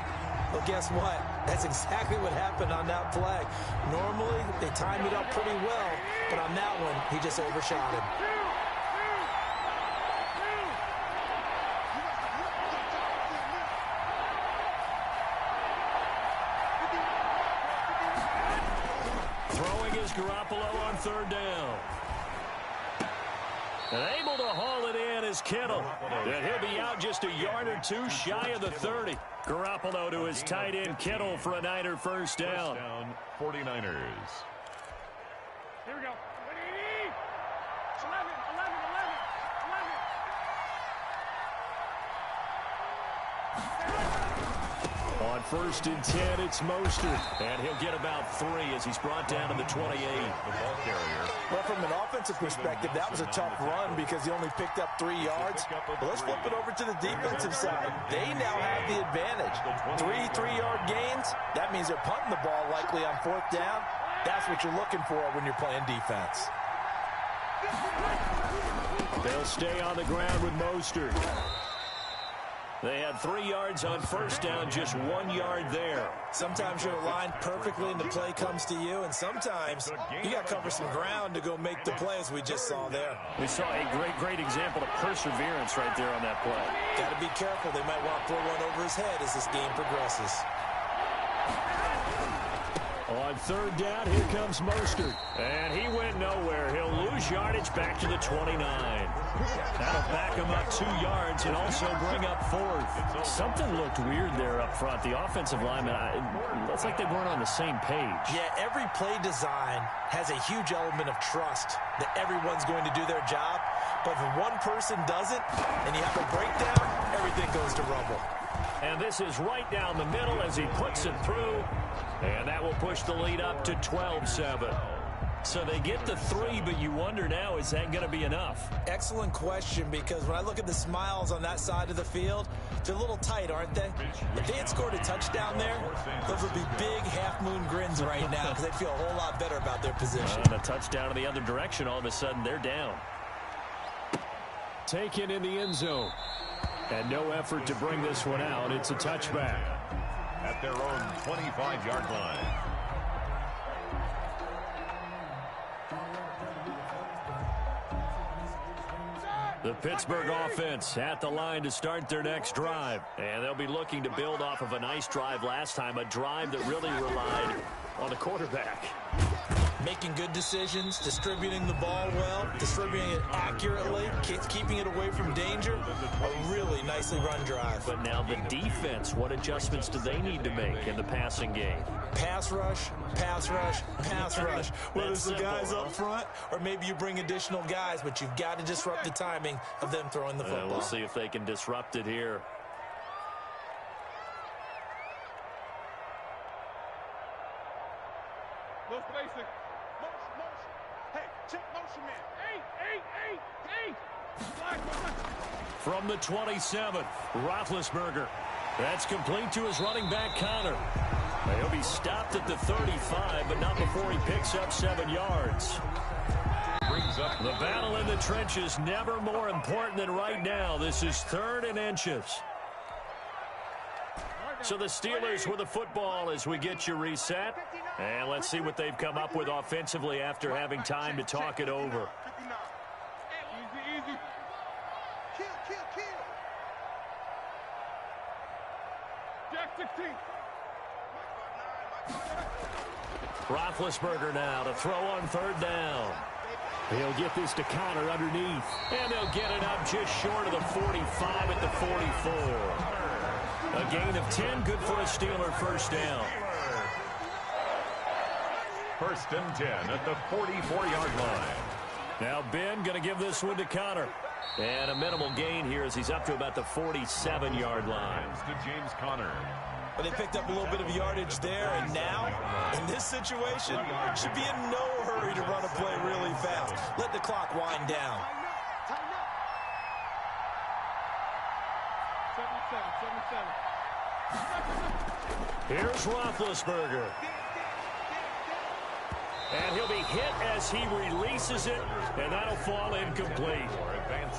Well, guess what? That's exactly what happened on that play. Normally, they time it up pretty well, but on that one, he just overshot him. Throwing is Garoppolo on 3rd down. And able to haul it in is Kittle. And he'll be out just a yard or 2 shy of the 30. Garoppolo to his tight end Kittle for a Niner 1st down. 49ers. Here we go. 11, 11, 11, 11. On 1st and 10, it's Mostert. And he'll get about 3 as he's brought down to the 28. The ball carrier. Well, from an offensive perspective, that was a tough run because he only picked up 3 yards. But let's flip it over to the defensive side. They now have the advantage. 3 3-yard gains. That means they're punting the ball likely on 4th down. That's what you're looking for when you're playing defense. They'll stay on the ground with Mostert. They had 3 yards on 1st down, just 1 yard there. Sometimes you're aligned perfectly and the play comes to you, and sometimes you got to cover some ground to go make the play, as we just saw there. We saw a great example of perseverance right there on that play. Got to be careful. They might want to throw one over his head as this game progresses. On third down, here comes Mostert. And he went nowhere. He'll lose yardage back to the 29. That'll back him up 2 yards and also bring up 4th. Something looked weird there up front. The offensive linemen, it looks like they weren't on the same page. Yeah, every play design has a huge element of trust that everyone's going to do their job. But if one person doesn't and you have a breakdown, everything goes to rubble. And this is right down the middle as he puts it through. And that will push the lead up to 12-7. So they get the 3, but you wonder now, is that going to be enough? Excellent question, because when I look at the smiles on that side of the field, they're a little tight, aren't they? If they had scored a touchdown there, those would be big half-moon grins right now because they'd feel a whole lot better about their position. And a touchdown in the other direction, all of a sudden they're down. Taken in the end zone. And no effort to bring this one out. It's a touchback. At their own 25-yard line. The Pittsburgh offense at the line to start their next drive. And they'll be looking to build off of a nice drive last time, a drive that really relied on the quarterback. Making good decisions, distributing the ball well, distributing it accurately, keeping it away from danger. A really nicely run drive. But now the defense, what adjustments do they need to make in the passing game? Pass rush, pass rush, pass rush. Whether it's the guys up front or maybe you bring additional guys, but you've got to disrupt the timing of them throwing the football. We'll see if they can disrupt it here. Look basic. Motion. Hey, check motion man. Hey. From the 27, Roethlisberger. That's complete to his running back, Connor. He'll be stopped at the 35, but not before he picks up 7 yards. The battle in the trenches, never more important than right now. This is 3rd and inches. So the Steelers with the football as we get you reset. And let's see what they've come up with offensively after having time to talk it over. Easy. Kill. Jack 16. Roethlisberger now to throw on 3rd down. He'll get this to Connor underneath. And they'll get it up just short of the 45 at the 44. A gain of 10, good for a Steeler first down. 1st and 10 at the 44-yard line. Now Ben going to give this one to Connor. And a minimal gain here as he's up to about the 47-yard line. To James Conner. But they picked up a little bit of yardage there, and now, in this situation, should be in no hurry to run a play really fast. Let the clock wind down. Tighten up. 7-7. Here's Roethlisberger. And he'll be hit as he releases it, and that'll fall incomplete.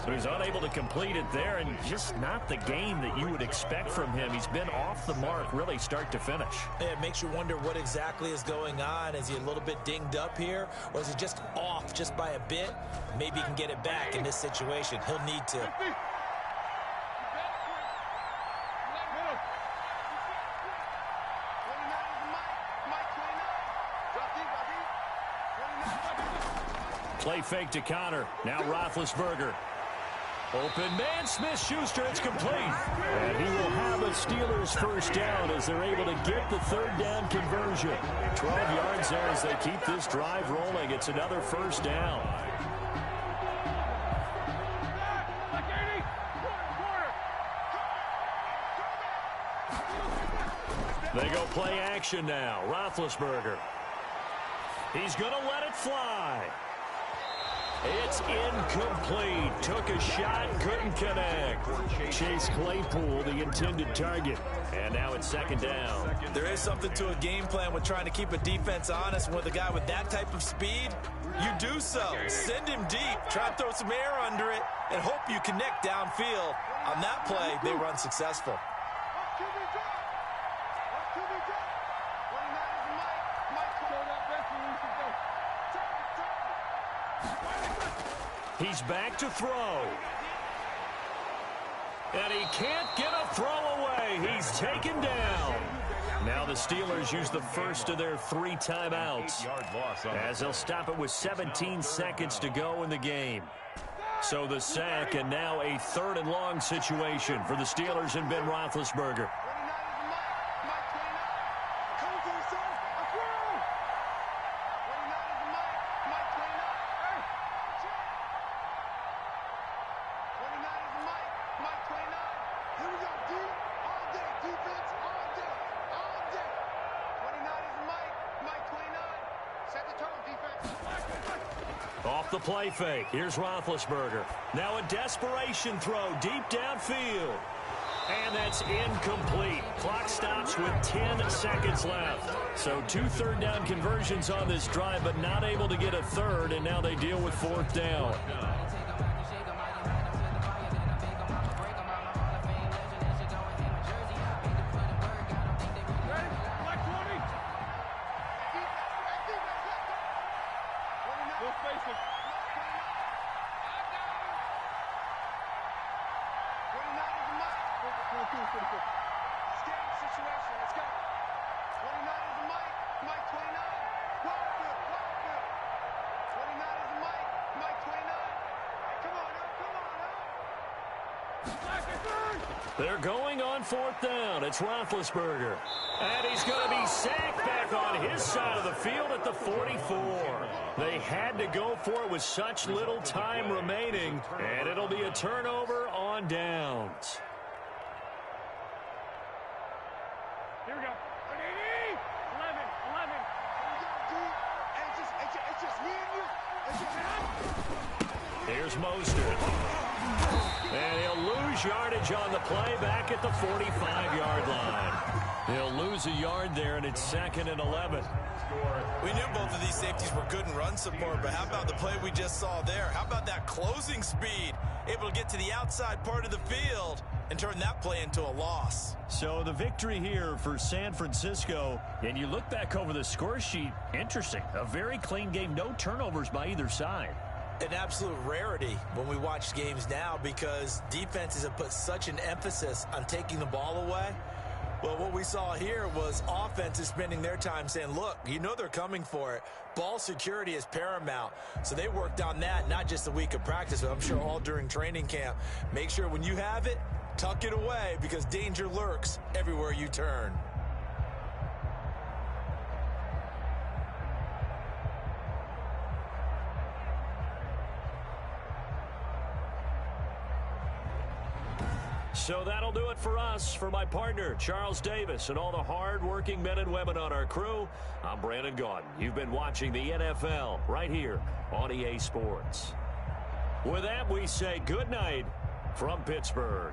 So he's unable to complete it there, and just not the game that you would expect from him. He's been off the mark, really, start to finish. It makes you wonder what exactly is going on. Is he a little bit dinged up here, or is he just off just by a bit? Maybe he can get it back in this situation. He'll need to. Play fake to Connor. Now Roethlisberger. Open man, Smith-Schuster, it's complete. And he will have a Steelers first down as they're able to get the 3rd down conversion. 12 yards there as they keep this drive rolling. It's another first down. They go play action now. Roethlisberger. He's going to let it fly. It's incomplete. Took a shot, couldn't connect. Chase Claypool, the intended target. And now it's 2nd down. There is something to a game plan with trying to keep a defense honest. And with a guy with that type of speed, you do so. Send him deep. Try and throw some air under it and hope you connect downfield. On that play, they run successful. He's back to throw. And he can't get a throw away. He's taken down. Now the Steelers use the first of their 3 timeouts as they'll stop it with 17 seconds to go in the game. So the sack, and now a 3rd and long situation for the Steelers and Ben Roethlisberger. Off the play fake. Here's Roethlisberger. Now a desperation throw deep downfield. And that's incomplete. Clock stops with 10 seconds left. So 2 third down conversions on this drive, but not able to get a third, and now they deal with 4th down. They're going on 4th down. It's Roethlisberger. And he's going to be sacked back on his side of the field at the 44. They had to go for it with such little time remaining, and it'll be a turnover on downs. Here we go. 11. It's just me and you. Here's Mostert. And he'll lose yardage on the play back at the 45-yard line. He'll lose a yard there, and it's 2nd and 11. We knew both of these safeties were good in run support, but how about the play we just saw there? How about that closing speed? Able to get to the outside part of the field and turn that play into a loss. So the victory here for San Francisco, and you look back over the score sheet, interesting. A very clean game, no turnovers by either side. An absolute rarity when we watch games now because defenses have put such an emphasis on taking the ball away. Well, what we saw here was offenses spending their time saying, look, you know they're coming for it. Ball security is paramount. So they worked on that, not just a week of practice, but I'm sure all during training camp. Make sure when you have it, tuck it away because danger lurks everywhere you turn. So that'll do it for us. For my partner, Charles Davis, and all the hard-working men and women on our crew, I'm Brandon Gaudin. You've been watching the NFL right here on EA Sports. With that, we say good night from Pittsburgh.